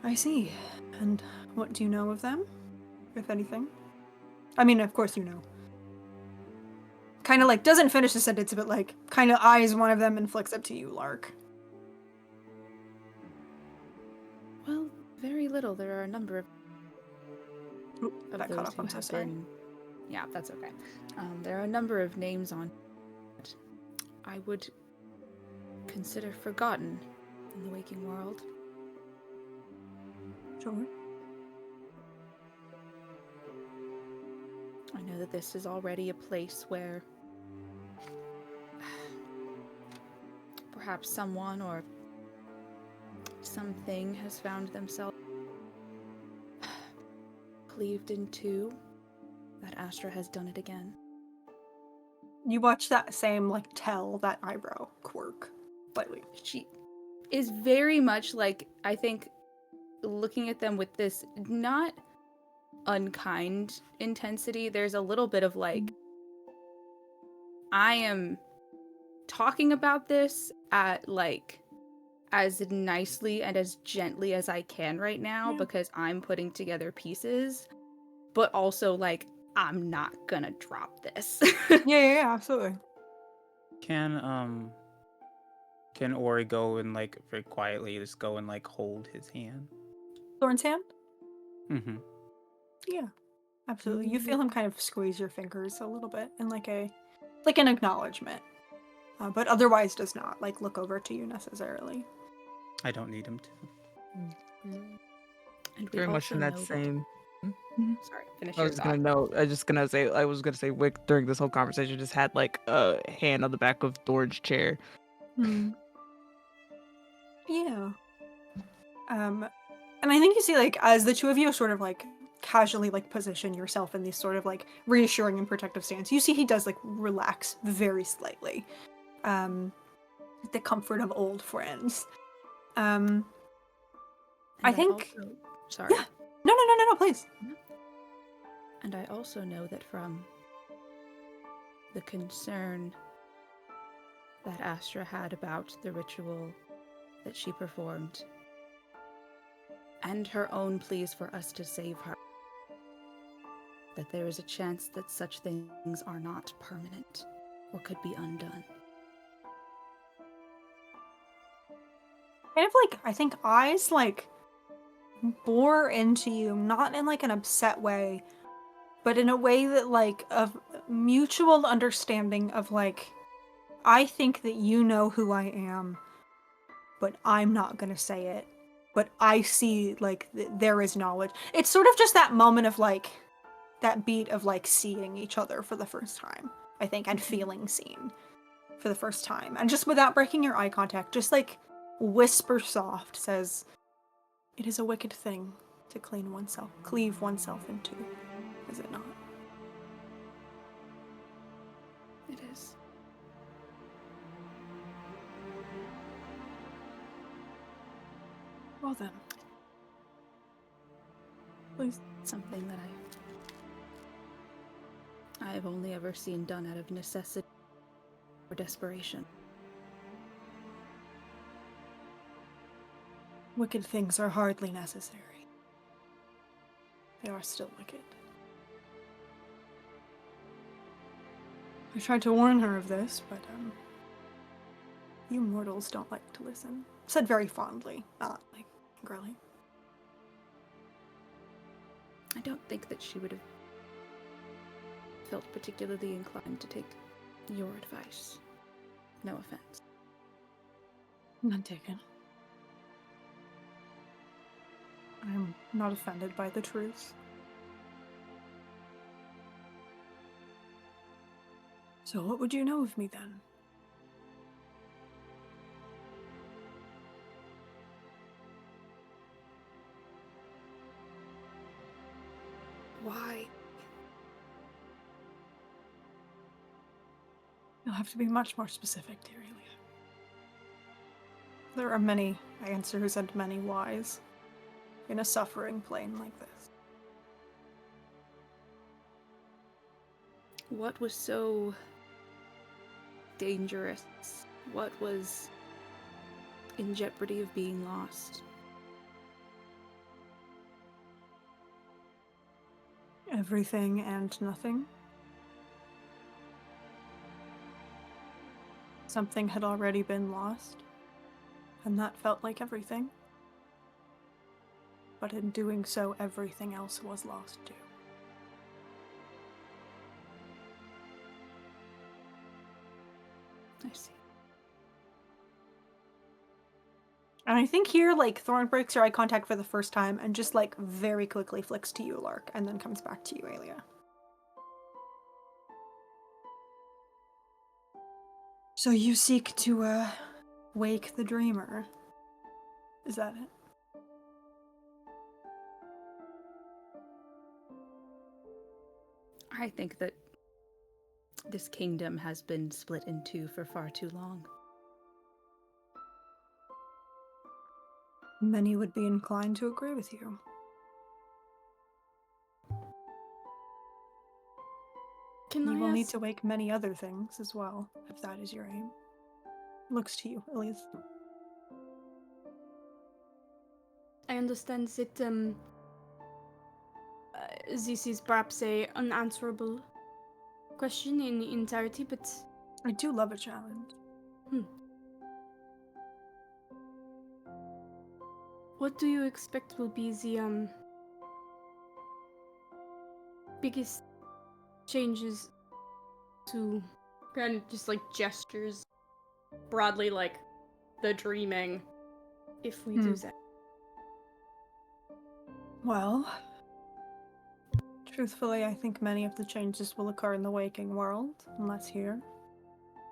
I see. And what do you know of them, if anything? I mean, of course you know. Kind of like, doesn't finish the sentence, but like, kind of eyes one of them and flicks up to you, Lark. Well, very little. There are a number of That cut off, I'm so sorry. Yeah, that's okay. There are a number of names on that I would consider forgotten in the waking world. Sure. I know that this is already a place where perhaps someone or something has found themselves cleaved in two. That Astra has done it again. You watch that same, like, that eyebrow quirk slightly. She is very much like, I think, looking at them with this not unkind intensity. There's a little bit of like, I am talking about this at like as nicely and as gently as I can right now because I'm putting together pieces, but also like I'm not gonna drop this. yeah, absolutely. Can Ori go and like very quietly just go and like hold his hand? Thorn's hand? Mm-hmm. Yeah, absolutely. You feel him kind of squeeze your fingers a little bit in like an acknowledgement, but otherwise does not like look over to you necessarily. I don't need him to. And we Very much also in that know same. Sorry, finish I your was thought. gonna say Wick during this whole conversation just had like a hand on the back of Thorn's chair. Yeah. And I think you see like as the two of you sort of like casually like position yourself in this sort of like reassuring and protective stance, you see he does like relax very slightly. The comfort of old friends. I think Sorry. Yeah. No, please. And I also know that from the concern that Astra had about the ritual that she performed, and her own pleas for us to save her, that there is a chance that such things are not permanent or could be undone. Kind of like, I think eyes like bore into you, not in like an upset way, but in a way that like of mutual understanding of like, I think that you know who I am, but I'm not gonna say it. But I see like there is knowledge. It's sort of just that moment of like, that beat of like seeing each other for the first time, I think, and feeling seen for the first time. And just without breaking your eye contact, just like whisper soft says, "It is a wicked thing to cleave oneself in two, is it not?" It is. Well then. Please. Something that I have only ever seen done out of necessity or desperation. Wicked things are hardly necessary. They are still wicked. I tried to warn her of this, but, you mortals don't like to listen. Said very fondly, not, like, angrily. I don't think that she would have felt particularly inclined to take your advice. No offense. None taken. I'm not offended by the truth. So what would you know of me then? Why? You'll have to be much more specific, dear Elia. There are many answers and many whys in a suffering plane like this. What was so dangerous? What was in jeopardy of being lost? Everything and nothing. Something had already been lost, and that felt like everything. But in doing so, everything else was lost too. I see. And I think here, like, Thorn breaks your eye contact for the first time and just, like, very quickly flicks to you, Lark, and then comes back to you, Alia. So you seek to, wake the dreamer. Is that it? I think that this kingdom has been split in two for far too long. Many would be inclined to agree with you. Can You I will need ask? to wake many other things as well, if that is your aim. Looks to you, Elias. I understand that this is perhaps a unanswerable question in entirety, but I do love a challenge. what do you expect will be the biggest changes to kind of just like gestures broadly, like the dreaming, if we do that? Well, truthfully, I think many of the changes will occur in the waking world, unless here.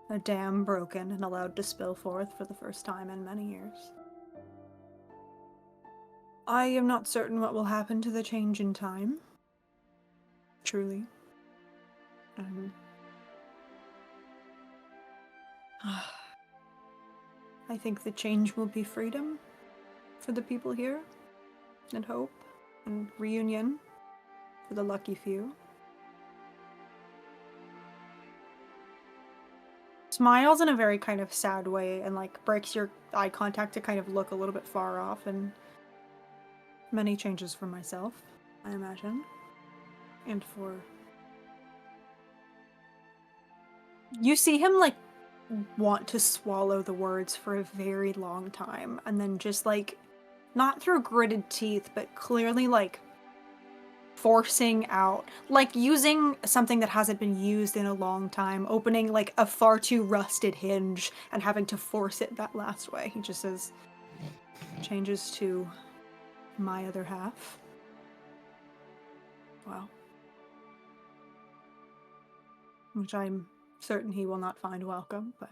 A dam broken and allowed to spill forth for the first time in many years. I am not certain what will happen to the change in time. Truly. I think the change will be freedom for the people here. and hope and reunion for the lucky few. Smiles in a very kind of sad way and like breaks your eye contact to kind of look a little bit far off, and many changes for myself, I imagine. And for... You see him like want to swallow the words for a very long time, and then just like, not through gritted teeth, but clearly like forcing out, like using something that hasn't been used in a long time, opening like a far too rusted hinge and having to force it that last way. He just says, changes to my other half. Wow. Which I'm certain he will not find welcome, but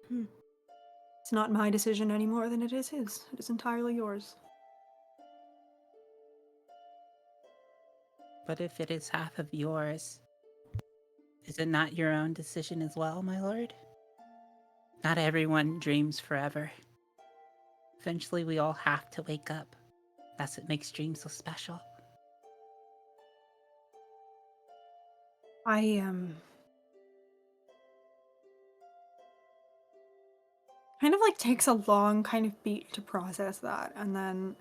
it's not my decision any more than it is his. It is entirely yours. But if it is half of yours, is it not your own decision as well, my lord? Not everyone dreams forever. Eventually we all have to wake up. That's what makes dreams so special. I kind of like takes a long kind of beat to process that, and then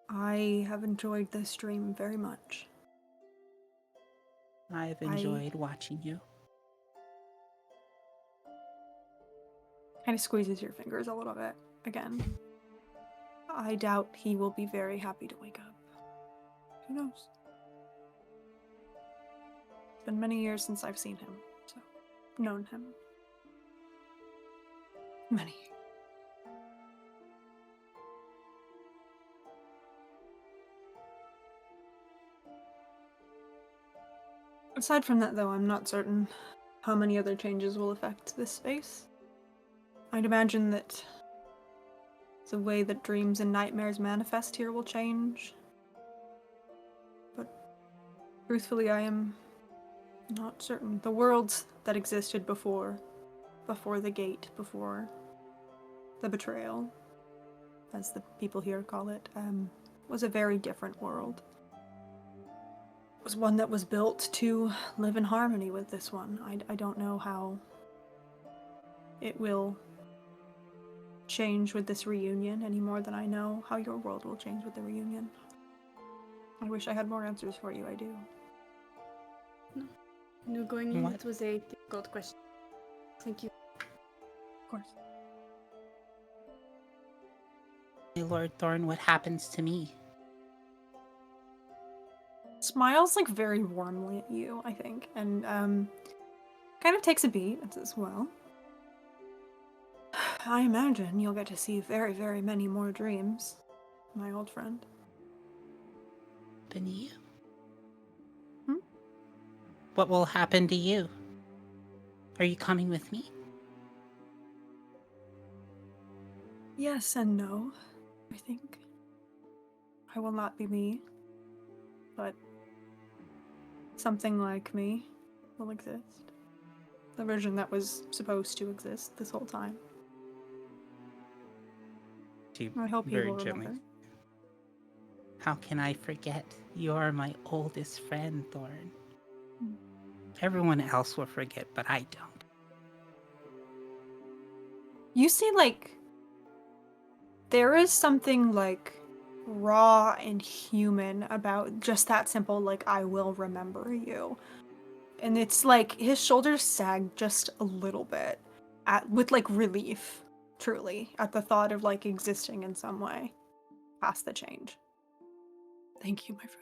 I have enjoyed this dream very much. I've enjoyed watching you. Kind of squeezes your fingers a little bit again. I doubt he will be very happy to wake up. Who knows? It's been many years since I've seen him, so known him. Many. Aside from that, though, I'm not certain how many other changes will affect this space. I'd imagine that the way that dreams and nightmares manifest here will change. But truthfully, I am not certain. The worlds that existed before the gate, before the betrayal, as the people here call it, was a very different world. It was one that was built to live in harmony with this one. I don't know how it will change with this reunion any more than I know how your world will change with the reunion. I wish I had more answers for you, I do. No, going in, What? it was a difficult question. Thank you. Of course. My Lord Thorn, what happens to me? Smiles like very warmly at you, I think, and kind of takes a beat and says, well, I imagine you'll get to see very, very many more dreams, my old friend. Happen to you? Hmm? What will happen to you? Are you coming with me? Yes and no, I think. I will not be me, but something like me will exist. The version that was supposed to exist this whole time. She I hope he very will gently. remember. How can I forget? You are my oldest friend, Thorn. Hmm. Everyone else will forget, but I don't. You see, like, there is something, like, raw and human about just that simple, like, I will remember you. And it's like, his shoulders sag just a little bit, with, like, relief, truly, at the thought of, like, existing in some way past the change. Thank you, my friend.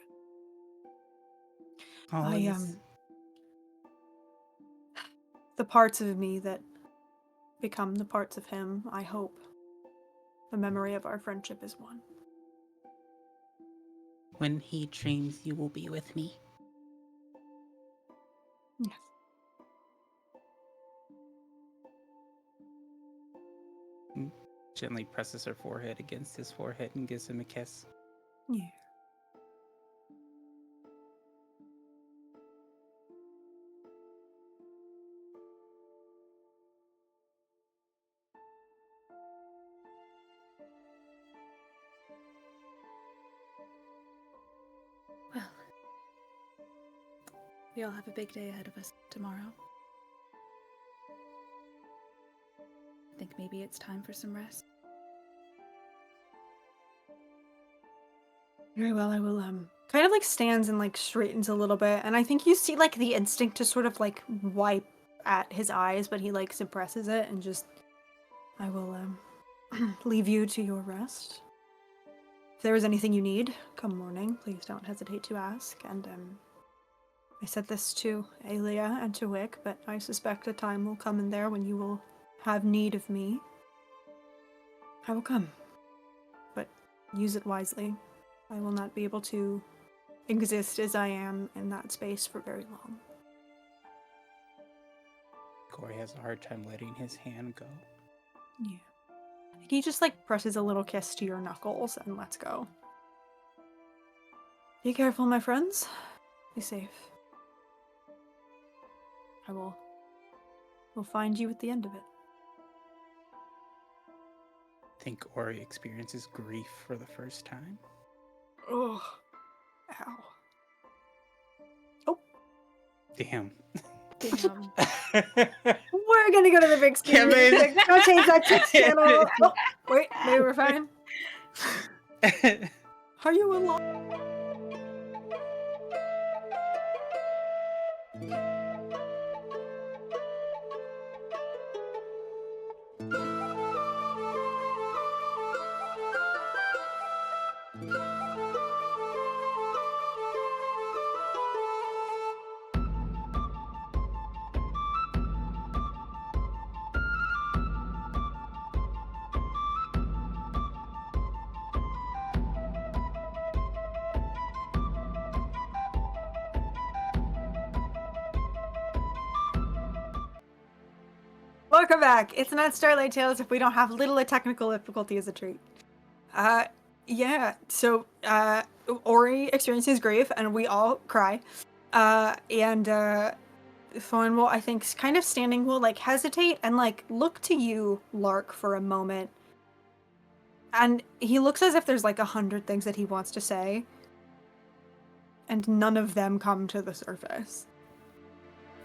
Always. The parts of me that become the parts of him, I hope the memory of our friendship is one. When he dreams, you will be with me. Yes. Gently presses her forehead against his forehead and gives him a kiss. Yeah. We all have a big day ahead of us tomorrow. I think maybe it's time for some rest. Very well, I will kind of like stands and like straightens a little bit, and I think you see like the instinct to sort of like wipe at his eyes, but he like suppresses it and just I will leave you to your rest. If there is anything you need come morning, please don't hesitate to ask. And I said this to Aelia and to Wick, but I suspect a time will come in there when you will have need of me. I will come, but use it wisely. I will not be able to exist as I am in that space for very long. Corey has a hard time letting his hand go. Yeah. He just like presses a little kiss to your knuckles and lets go. Be careful, my friends. Be safe. We'll find you at the end of it. I think Ori experiences grief for the first time. Oh. Ow. Oh. Damn. Damn. We're gonna go to the big screen. Kevin. Go change that Twix channel. Oh, wait, maybe we're fine. Are you alone? Welcome back. It's not Starlight Tales if we don't have little technical difficulty as a treat. Yeah, so, Ori experiences grief, and we all cry. Thorn will, I think, kind of standing, will, like, hesitate and, like, look to you, Lark, for a moment. And he looks as if there's, like, 100 things that he wants to say. And none of them come to the surface.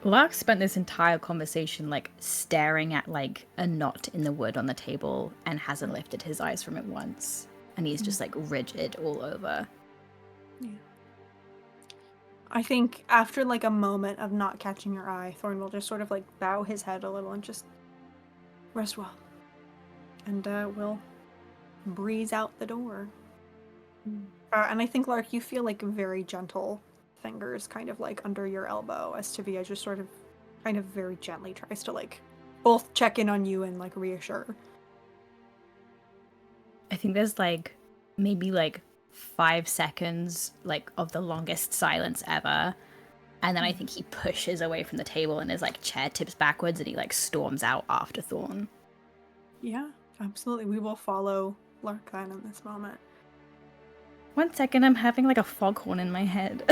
Lark spent this entire conversation like staring at like a knot in the wood on the table and hasn't lifted his eyes from it once. And he's just like rigid all over. Yeah. I think after like a moment of not catching your eye, Thorn will just sort of like bow his head a little and just rest well. And we'll breeze out the door. And I think, Lark, you feel like very gentle fingers kind of like under your elbow as Tavia just sort of kind of very gently tries to like both check in on you and like reassure. I think there's like maybe like 5 seconds like of the longest silence ever. And then I think he pushes away from the table and his like chair tips backwards and he like storms out after Thorn. Yeah, absolutely. We will follow Lark then in this moment. 1 second, I'm having like a foghorn in my head.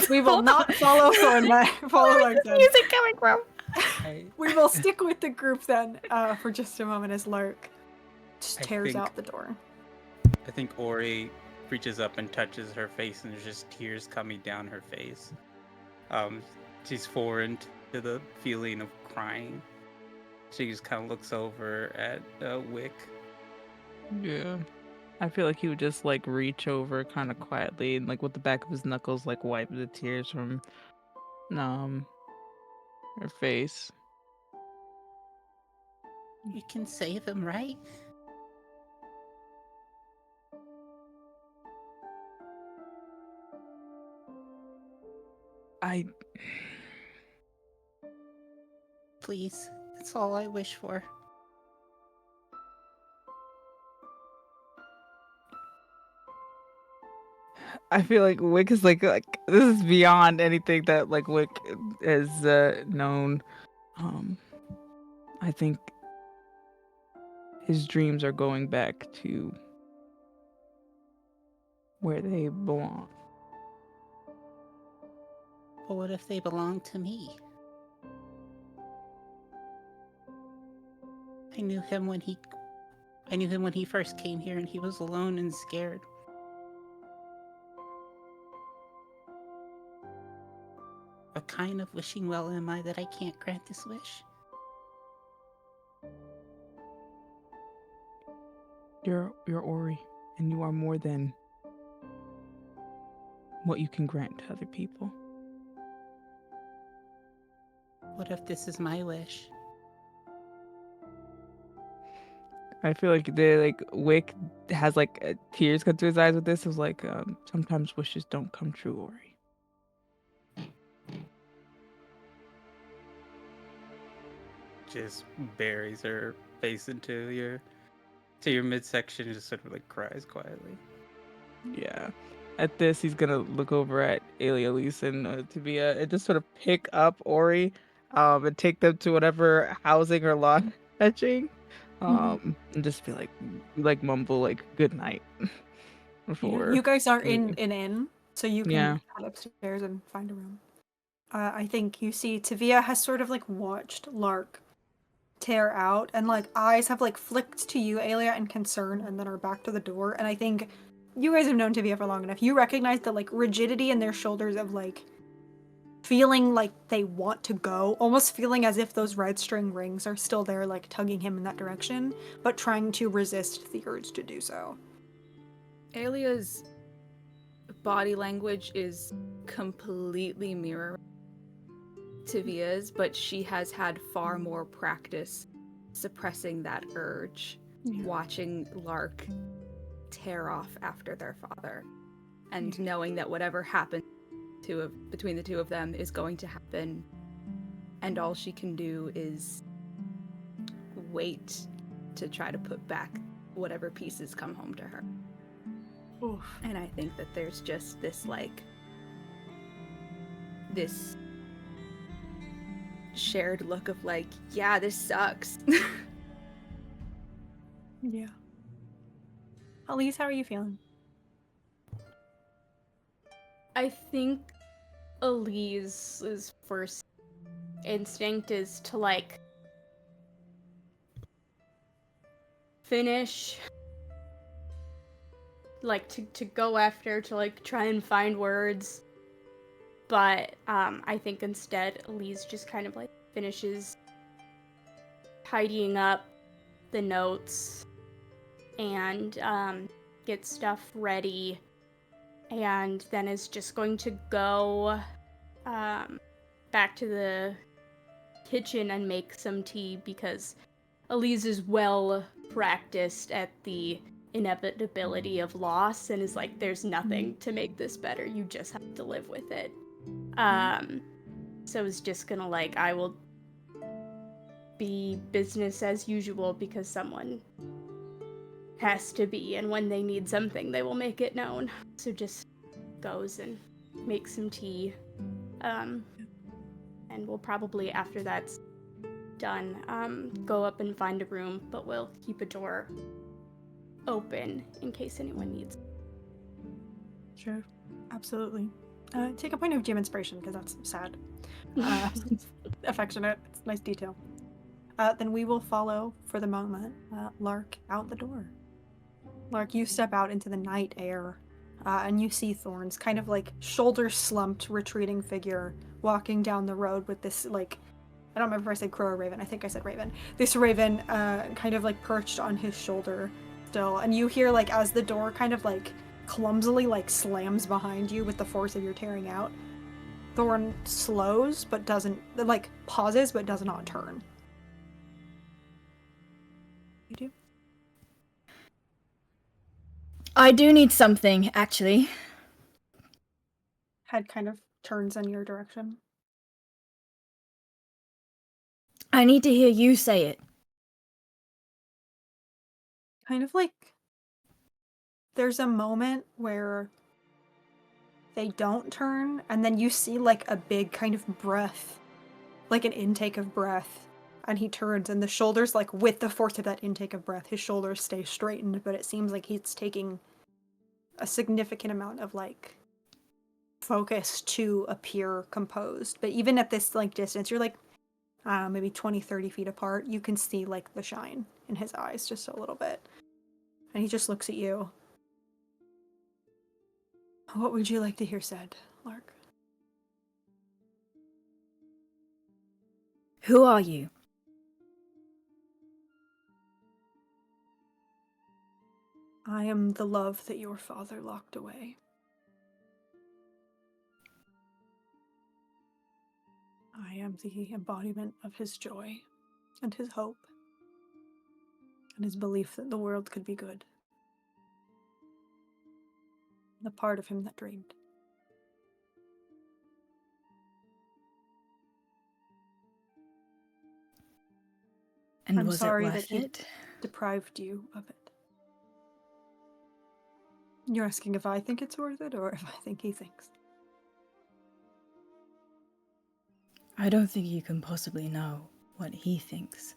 We will not follow Thorn. Follow Lark then. Where's the music coming from? We will stick with the group then for just a moment as Lark just tears out the door. I think Ori reaches up and touches her face, and there's just tears coming down her face. She's foreign to the feeling of crying. She just kind of looks over at Wick. Yeah. I feel like he would just like reach over kind of quietly and like with the back of his knuckles like wipe the tears from her face. We can save him, right? Please, that's all I wish for. I feel like Wick is like this is beyond anything that like Wick has known. I think his dreams are going back to where they belong. But what if they belong to me? I knew him when he first came here, and he was alone and scared. What kind of wishing well am I that I can't grant this wish? You're Ori, and you are more than what you can grant to other people. What if this is my wish? I feel like Wick has tears come to his eyes with this. It was like sometimes wishes don't come true, Ori. Just buries her face into your midsection and just sort of like cries quietly. Yeah. At this, he's gonna look over at Alielise and Tavia and just sort of pick up Ori, and take them to whatever housing or lodging, and just be like mumble like good night Yeah, before. you guys are leaving. in an inn, so you can Yeah. head upstairs and find a room. I think you see Tavia has sort of like watched Lark tear out, and like eyes have like flicked to you, Aelia, in concern, and then are back to the door. And I think you guys have known Tavia for long enough. You recognize the like rigidity in their shoulders of like feeling like they want to go, almost feeling as if those red string rings are still there, like tugging him in that direction, but trying to resist the urge to do so. Alia's body language is completely mirroring Tavia's, but she has had far more practice suppressing that urge, watching Lark tear off after their father, and knowing that whatever happens between the two of them is going to happen, and all she can do is wait to try to put back whatever pieces come home to her. Oof. And I think that there's just this this shared look of like, yeah, this sucks. Yeah. Elise, how are you feeling? I think Elise's first instinct is to like finish, like to go after, to like try and find words, but I think instead Elise just kind of like finishes tidying up the notes and gets stuff ready, and then is just going to go back to the kitchen and make some tea, because Elise is well practiced at the inevitability of loss and is like, there's nothing to make this better, you just have to live with it. So it's just gonna like, I will be business as usual because someone has to be, and when they need something they will make it known. So just goes and makes some tea, and we'll probably, after that's done, go up and find a room, but we'll keep a door open in case anyone needs. Sure. Absolutely. Take a point of gem inspiration, because that's sad. Affectionate. It's nice detail. Then we will follow, for the moment, Lark out the door. Lark, you step out into the night air, and you see Thorn's kind of like shoulders slumped, retreating figure walking down the road with this, like, I don't remember if I said crow or raven. I think I said raven. This raven kind of like perched on his shoulder still. And you hear, like, as the door kind of like clumsily like slams behind you with the force of your tearing out, Thorn slows but doesn't, like, pauses but does not turn. You do? I do need something, actually. Head kind of turns in your direction. I need to hear you say it. Kind of like there's a moment where they don't turn, and then you see like a big kind of breath, like an intake of breath, and he turns, and the shoulders, like with the force of that intake of breath, his shoulders stay straightened, but it seems like he's taking a significant amount of like focus to appear composed. But even at this like distance, you're like maybe 20-30 feet apart, you can see like the shine in his eyes just a little bit, and he just looks at you. What would you like to hear said, Lark? Who are you? I am the love that your father locked away. I am the embodiment of his joy and his hope and his belief that the world could be good. The part of him that dreamed. And I'm was sorry it worth that he it? deprived you of it. You're asking if I think it's worth it or if I think he thinks. I don't think you can possibly know what he thinks.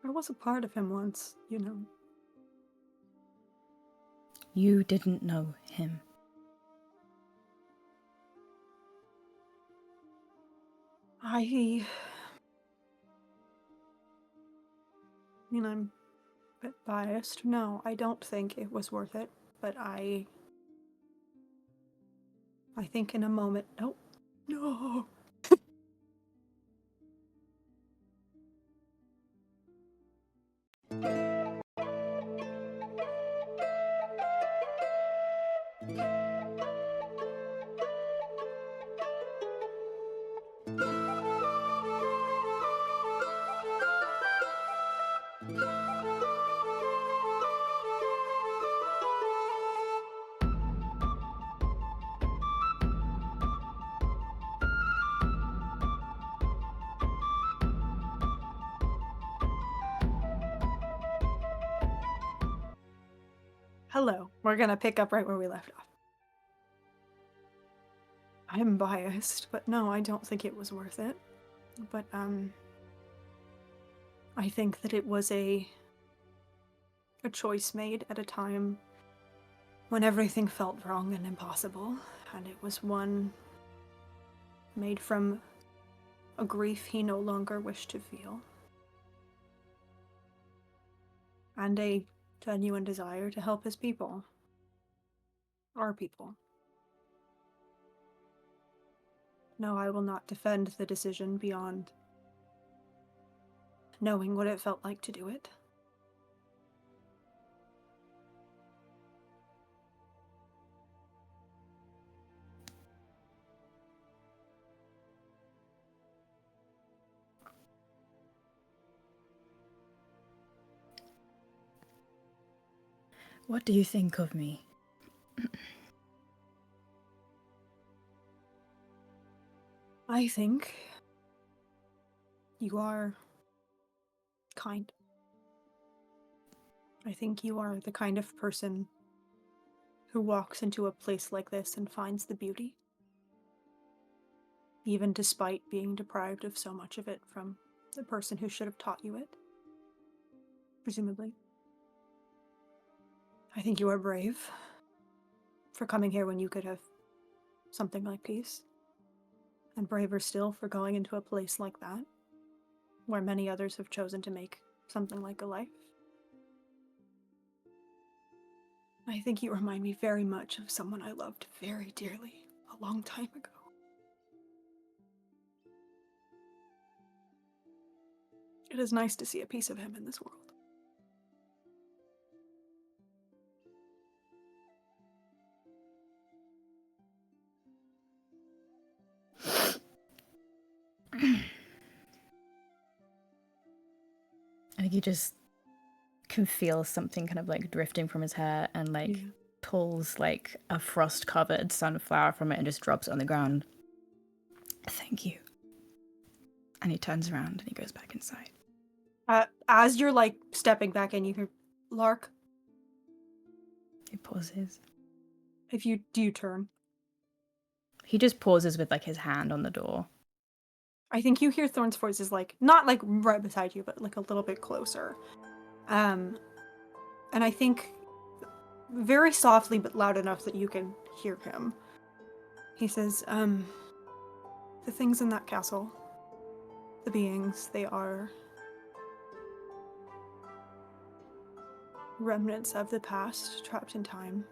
I was a part of him once, you know. You didn't know him. I mean, I'm a bit biased. No, I don't think it was worth it, but I think in a moment, nope. No. Hello. We're gonna pick up right where we left off. I'm biased, but no, I don't think it was worth it. But, I think that it was a choice made at a time when everything felt wrong and impossible, and it was one made from a grief he no longer wished to feel, and a genuine desire to help his people. Our people. No, I will not defend the decision beyond knowing what it felt like to do it. What do you think of me? I think you are kind. I think you are the kind of person who walks into a place like this and finds the beauty, even despite being deprived of so much of it from the person who should have taught you it, presumably. I think you are brave for coming here when you could have something like peace, and braver still for going into a place like that, where many others have chosen to make something like a life. I think you remind me very much of someone I loved very dearly a long time ago. It is nice to see a piece of him in this world. I think you just can feel something kind of like drifting from his hair and like pulls like a frost-covered sunflower from it and just drops it on the ground. Thank you. And he turns around and he goes back inside. As you're like stepping back in, you hear, Lark, He pauses. do you turn? He just pauses with like his hand on the door. I think you hear Thorn's voice is like, not like right beside you, but like a little bit closer. And I think very softly but loud enough that you can hear him. He says, the things in that castle, the beings, they are remnants of the past trapped in time.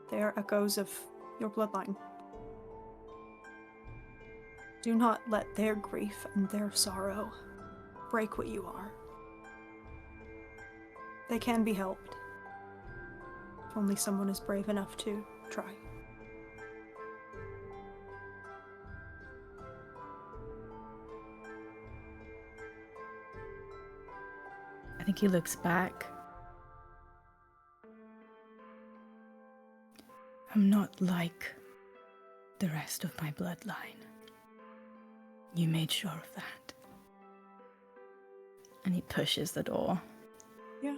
They are echoes of your bloodline. Do not let their grief and their sorrow break what you are. They can be helped. If only someone is brave enough to try. I think he looks back. I'm not like the rest of my bloodline. You made sure of that. And he pushes the door. Yeah.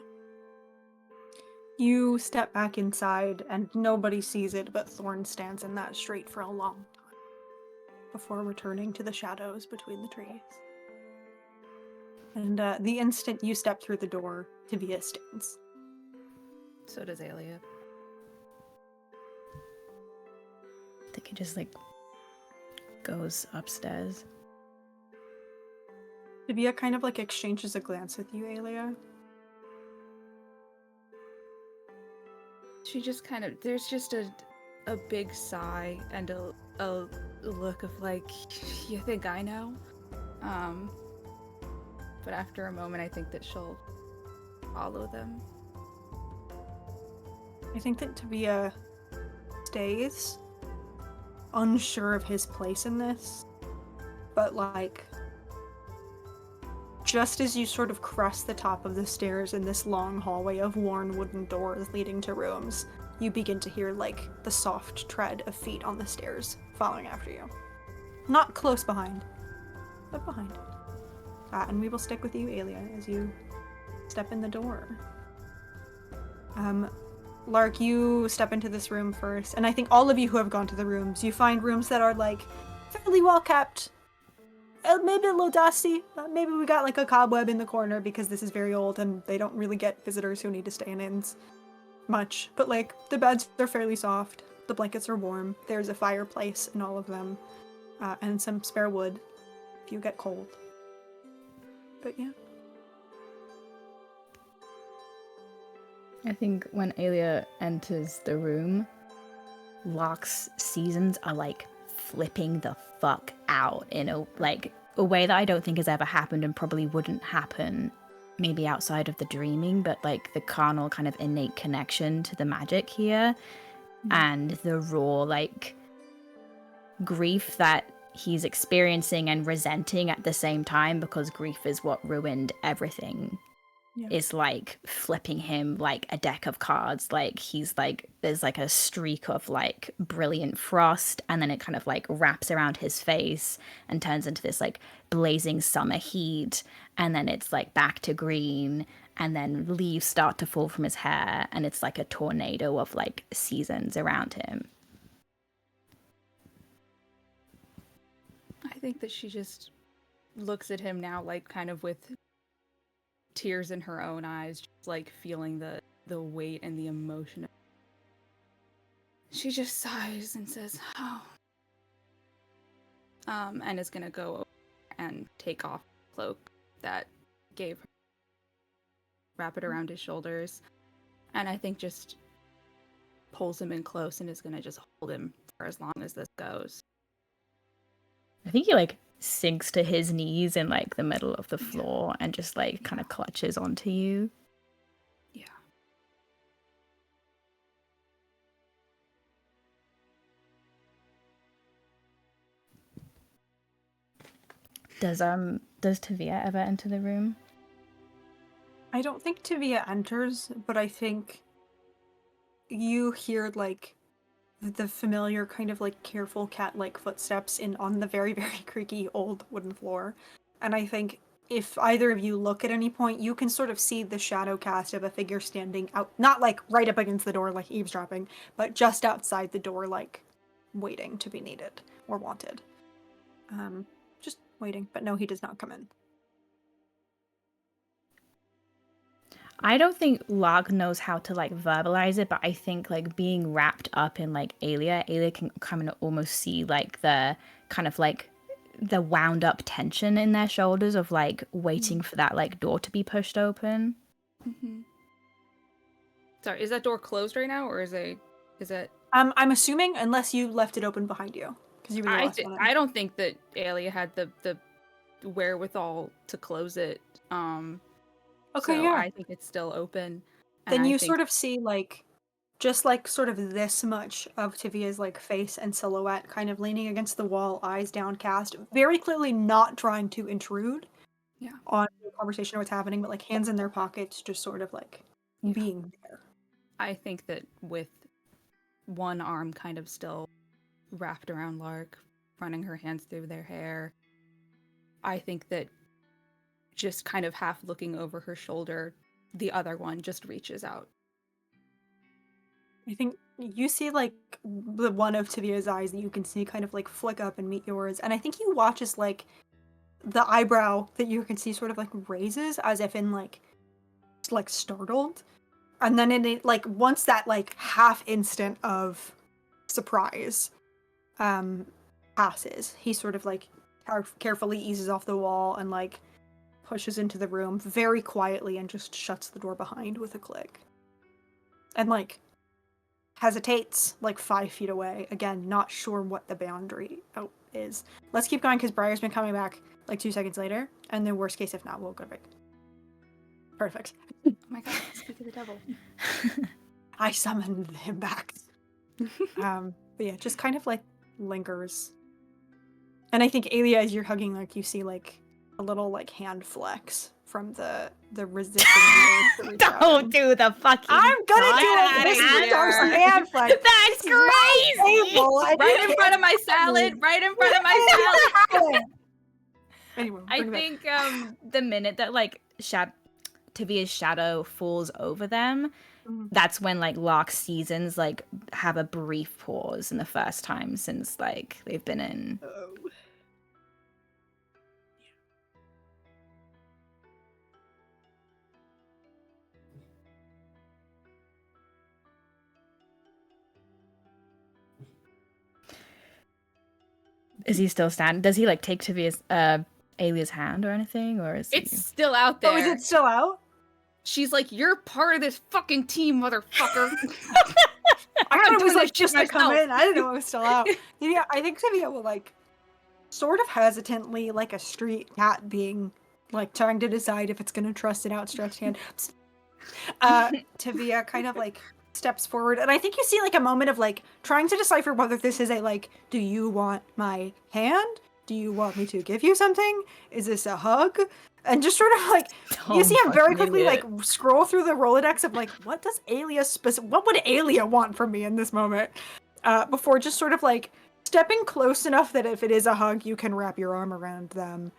You step back inside, and nobody sees it, but Thorn stands in that street for a long time before returning to the shadows between the trees. And the instant you step through the door, Tavia stands. So does Alia. I think he just goes upstairs. Tavia kind of exchanges a glance with you, Alia. She just there's just a big sigh and a look of you think I know? But after a moment, I think that she'll follow them. I think that Tavia stays, unsure of his place in this, but just as you sort of crest the top of the stairs in this long hallway of worn wooden doors leading to rooms, you begin to hear the soft tread of feet on the stairs following after you. Not close behind, but behind. And we will stick with you, Alia, as you step in the door. Lark, you step into this room first, and I think all of you who have gone to the rooms, you find rooms that are fairly well kept. Maybe a little dusty. Maybe we got a cobweb in the corner because this is very old and they don't really get visitors who need to stay in inns much. But the beds are fairly soft. The blankets are warm. There's a fireplace in all of them, and some spare wood if you get cold. But yeah. I think when Alia enters the room, Lark's seasons are flipping the fuck out in a way that I don't think has ever happened and probably wouldn't happen maybe outside of the dreaming, but the carnal kind of innate connection to the magic here and the raw grief that he's experiencing and resenting at the same time, because grief is what ruined everything. Yeah. Is flipping him a deck of cards. He's there's a streak of brilliant frost, and then it kind of wraps around his face and turns into this blazing summer heat, and then it's back to green, and then leaves start to fall from his hair, and it's a tornado of seasons around him. I think that she just looks at him now kind of with tears in her own eyes, just feeling the weight and the emotion. She just sighs and says, "Oh," and is gonna go over and take off the cloak that gave her, wrap it around his shoulders, and I think just pulls him in close and is gonna just hold him for as long as this goes. I think he sinks to his knees in the middle of the floor and just kind of clutches onto you. Yeah. Does Tavia ever enter the room? I don't think Tavia enters, but I think you hear the familiar kind of careful cat-like footsteps on the very, very creaky old wooden floor. And I think if either of you look at any point, you can sort of see the shadow cast of a figure standing out, not right up against the door eavesdropping, but just outside the door waiting to be needed or wanted. Just waiting, but no, he does not come in. I don't think Lark knows how to verbalize it, but I think being wrapped up in Alia can kind of almost see the kind of the wound up tension in their shoulders of waiting for that door to be pushed open. Mm-hmm. Sorry, is that door closed right now, or is it? I'm assuming, unless you left it open behind you, Because you were the last one in. I don't think that Aelia had the wherewithal to close it. Okay, so yeah. I think it's still open. Then and I you think, sort of see like just like sort of this much of Tivia's like face and silhouette kind of leaning against the wall, eyes downcast, very clearly not trying to intrude Yeah. on the conversation or what's happening, but like hands in their pockets, just sort of like being there. I think that with one arm kind of still wrapped around Lark, running her hands through their hair, I think that just kind of half looking over her shoulder, the other one just reaches out. I think you see like the one of Tivia's eyes that you can see kind of like flick up and meet yours, and I think you watch as like the eyebrow that you can see sort of like raises as if in like startled, and then in it like once that like half instant of surprise passes, he sort of like carefully eases off the wall and like pushes into the room very quietly and just shuts the door behind with a click, and like hesitates like 5 feet away, again not sure what the boundary is. Let's keep going because Briar's been coming back like 2 seconds later, and then worst case if not, we'll go to break. Perfect. Oh my god, speak of the devil. I summoned him back. But yeah, just kind of like lingers. And I think Aelia, as you're hugging, like you see like a little like hand flex from the resisting Don't do the fucking. I'm gonna do it. This is our hand flex. That's crazy. Right in front of my salad. Right in front of my salad. Anyway, I think the minute that like Tivia's shadow falls over them, that's when like Lark's seasons like have a brief pause, and the first time since like they've been in. Is he still standing? Does he like take Tivia's Alia's hand or anything, or is It's still out there. Oh, is it still out? She's like, you're part of this fucking team, motherfucker. I thought it was like shit just to come myself. in. I didn't know it was still out. Yeah, I think Tivia will like sort of hesitantly, like a street cat being like trying to decide if it's gonna trust an outstretched hand. Tivia kind of like steps forward, and I think you see like a moment of like trying to decipher whether this is a like, do you want my hand? Do you want me to give you something? Is this a hug? And just sort of like you see him very quickly like scroll through the Rolodex of like, what does Aelia what would Aelia want from me in this moment? Before just sort of like stepping close enough that if it is a hug, you can wrap your arm around them.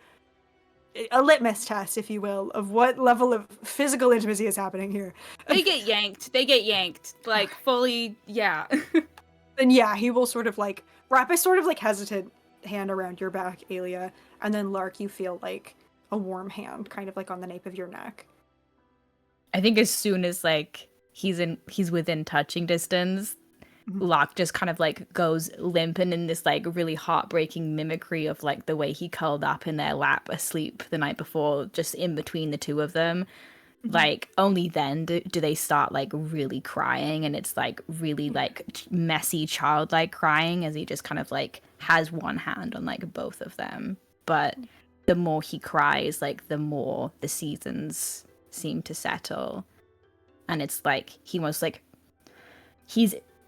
A litmus test, if you will, of what level of physical intimacy is happening here. They get yanked. Like, fully, yeah. Then yeah, he will sort of like wrap a sort of like hesitant hand around your back, Aelia, and then Lark, you feel like a warm hand kind of like on the nape of your neck. I think as soon as like he's within touching distance, Lark just kind of like goes limp, and in this like really heartbreaking mimicry of like the way he curled up in their lap asleep the night before, just in between the two of them. Like only then do they start like really crying, and it's like really like messy childlike crying as he just kind of like has one hand on like both of them. But the more he cries, like the more the seasons seem to settle, and it's like he's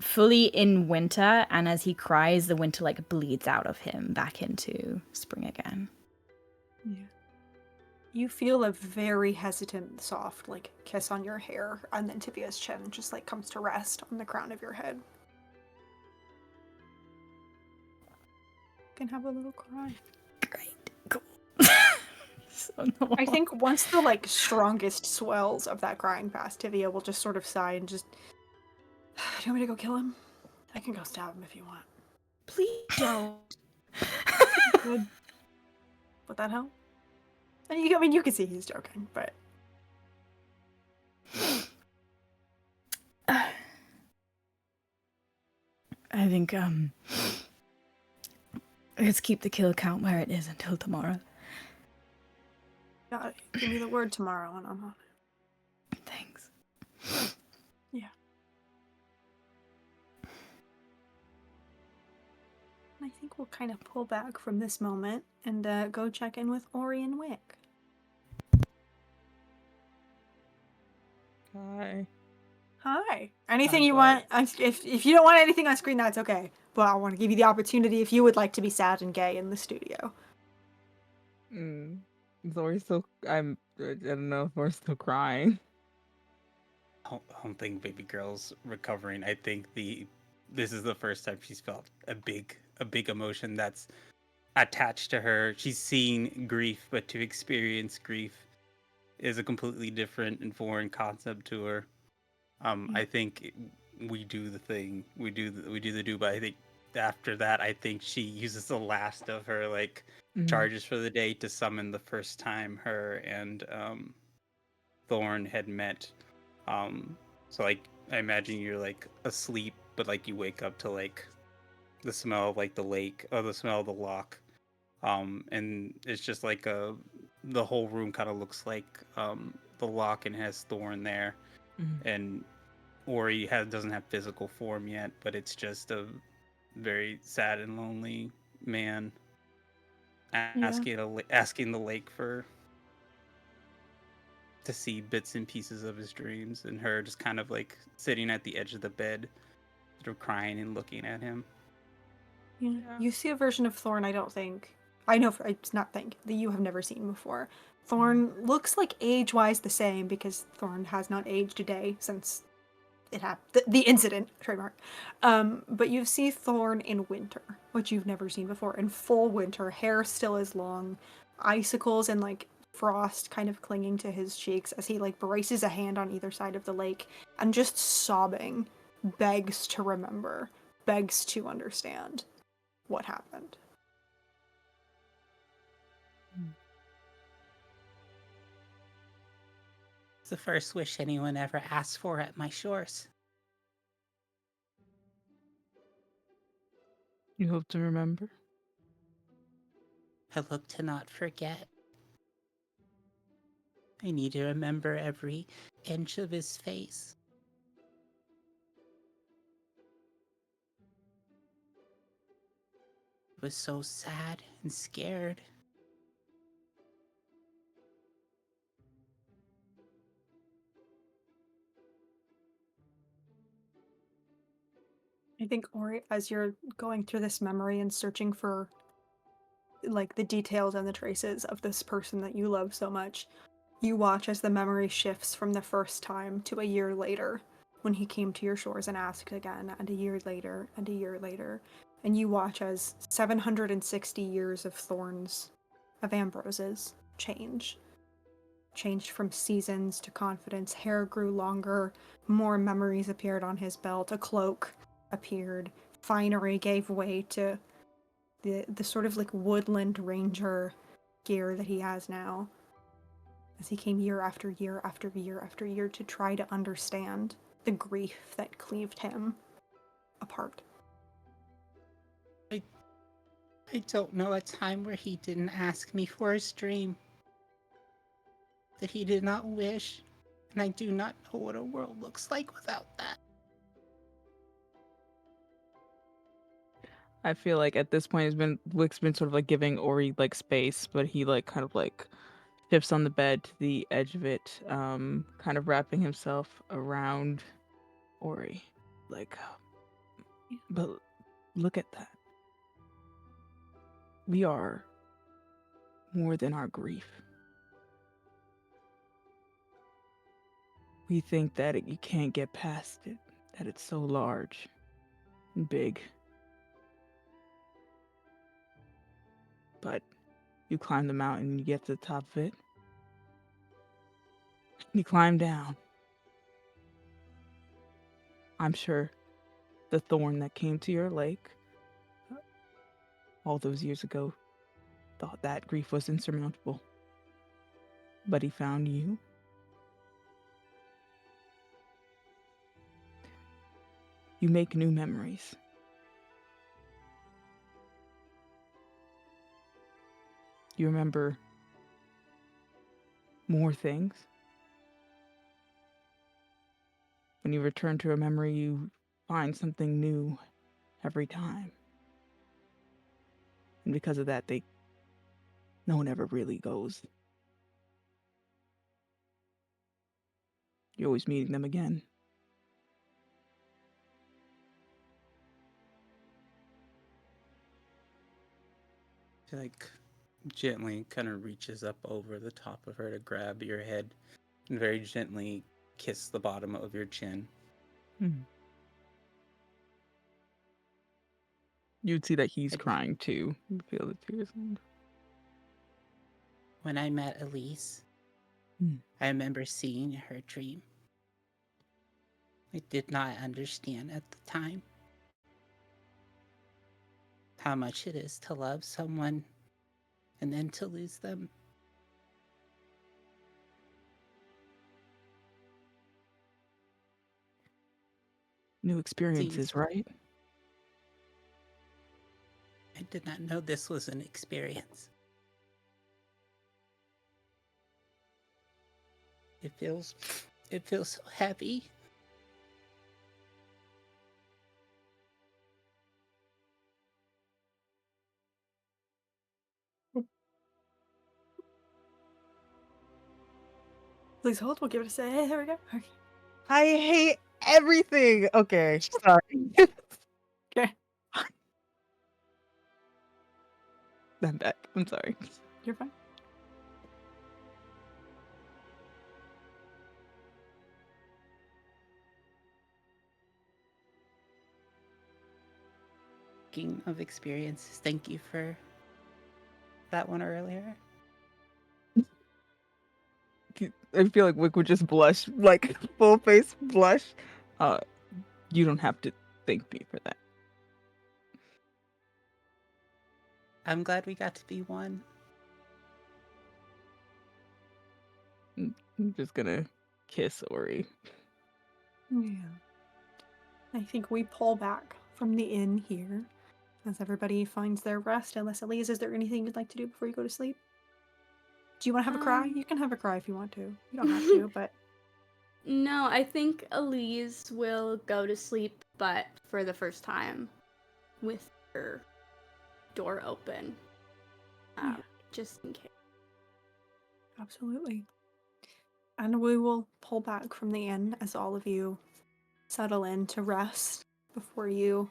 fully in winter, and as he cries, the winter like bleeds out of him back into spring again. Yeah. You feel a very hesitant, soft, like, kiss on your hair, and then Tivia's chin just, like, comes to rest on the crown of your head. You can have a little cry. Great. Cool. So I think once the, like, strongest swells of that crying pass, Tivia will just sort of sigh and just... Do you want me to go kill him? I can go stab him if you want. Please don't. Good. Would that help? I mean, you can see he's joking, but... I think, let's keep the kill count where it is until tomorrow. Got it. Give me the word tomorrow and I'm on it. Thanks. Yeah. I think we'll kind of pull back from this moment and go check in with Ori and Wick. Hi. Hi. Anything Hi, you want? If you don't want anything on screen, that's okay. But I want to give you the opportunity if you would like to be sad and gay in the studio. Zori's still. I don't know if we're still crying. I don't think baby girl's recovering. I think this is the first time she's felt a big emotion that's attached to her. She's seen grief, but to experience grief is a completely different and foreign concept to her. I think we do the thing, we do the do, but I think after that, I think she uses the last of her charges for the day to summon the first time her and Thorn had met. So I imagine you're asleep, but you wake up to the smell of the lake or the smell of the loch. And it's just the whole room kind of looks like the loch and has Thorn there. And Ori doesn't have physical form yet, but it's just a very sad and lonely man asking the lake to see bits and pieces of his dreams, and her just kind of sitting at the edge of the bed, sort of crying and looking at him. Yeah. You see a version of Thorn it's not think that you have never seen before. Thorn looks like age-wise the same because Thorn has not aged a day since it happened. The incident, trademark. But you see Thorn in winter, which you've never seen before. In full winter, hair still is long, icicles and frost kind of clinging to his cheeks as he braces a hand on either side of the lake and just sobbing, begs to remember, begs to understand what happened. It's the first wish anyone ever asked for at my shores. You hope to remember? I look to not forget. I need to remember every inch of his face. He was so sad and scared. I think, Ori, as you're going through this memory and searching for the details and the traces of this person that you love so much, you watch as the memory shifts from the first time to a year later when he came to your shores and asked again, and a year later, and a year later. And you watch as 760 years of Thorns, of Ambroses, changed from seasons to confidence. Hair grew longer, more memories appeared on his belt, a cloak appeared, finery gave way to the sort of woodland ranger gear that he has now, as he came year after year after year after year to try to understand the grief that cleaved him apart. I don't know a time where he didn't ask me for his dream. That he did not wish, and I do not know what a world looks like without that. I feel like at this point, Wick's been sort of giving Ori space, but he kind of shifts on the bed to the edge of it, kind of wrapping himself around Ori, but look at that. We are more than our grief. We think that you can't get past it, that it's so large and big. But you climb the mountain, you get to the top of it, you climb down. I'm sure the thorn that came to your lake all those years ago thought that grief was insurmountable. But he found you. You make new memories. You remember more things. When you return to a memory, you find something new every time. And because of that, no one ever really goes. You're always meeting them again. She like gently kind of reaches up over the top of her to grab your head and very gently kiss the bottom of your chin. You'd see that he's I did- crying too. You feel the tears. When I met Elise, Hmm. I remember seeing her dream. I did not understand at the time how much it is to love someone and then to lose them. New experiences, right? I did not know this was an experience. It feels so heavy. Please hold. We'll give it a say. Hey, there we go. Okay. I hate everything. Okay, sorry. Okay. I'm back. I'm sorry. You're fine. Speaking of experiences, thank you for that one earlier. I feel like Wick would just blush, like full face blush. You don't have to thank me for that. I'm glad we got to be one. I'm just gonna kiss Ori. Yeah. I think we pull back from the inn here as everybody finds their rest. Unless Elise, is there anything you'd like to do before you go to sleep? Do you want to have a cry? You can have a cry if you want to. You don't have to, but No, I think Elise will go to sleep, but for the first time with her door open. Yeah. Just in case. absolutely. And we will pull back from the inn as all of you settle in to rest before you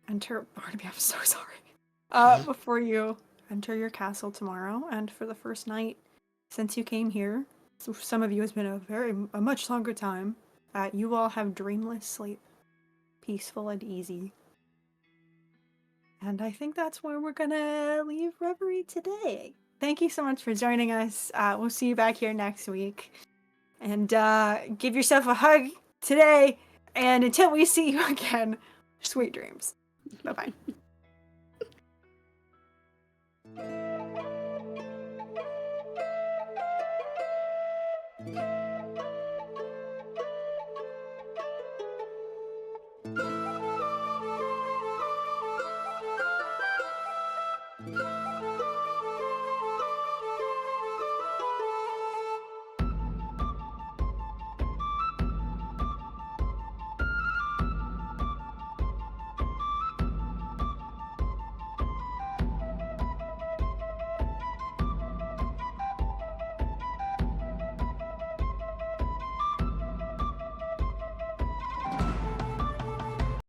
enter. Barnaby, I'm so sorry. Before you enter your castle tomorrow, and for the first night since you came here, so for some of you it's been a much longer time. You all have dreamless sleep, peaceful and easy. And I think that's where we're gonna leave Reverie today. Thank you so much for joining us. We'll see you back here next week. And give yourself a hug today. And until we see you again, sweet dreams. Bye-bye.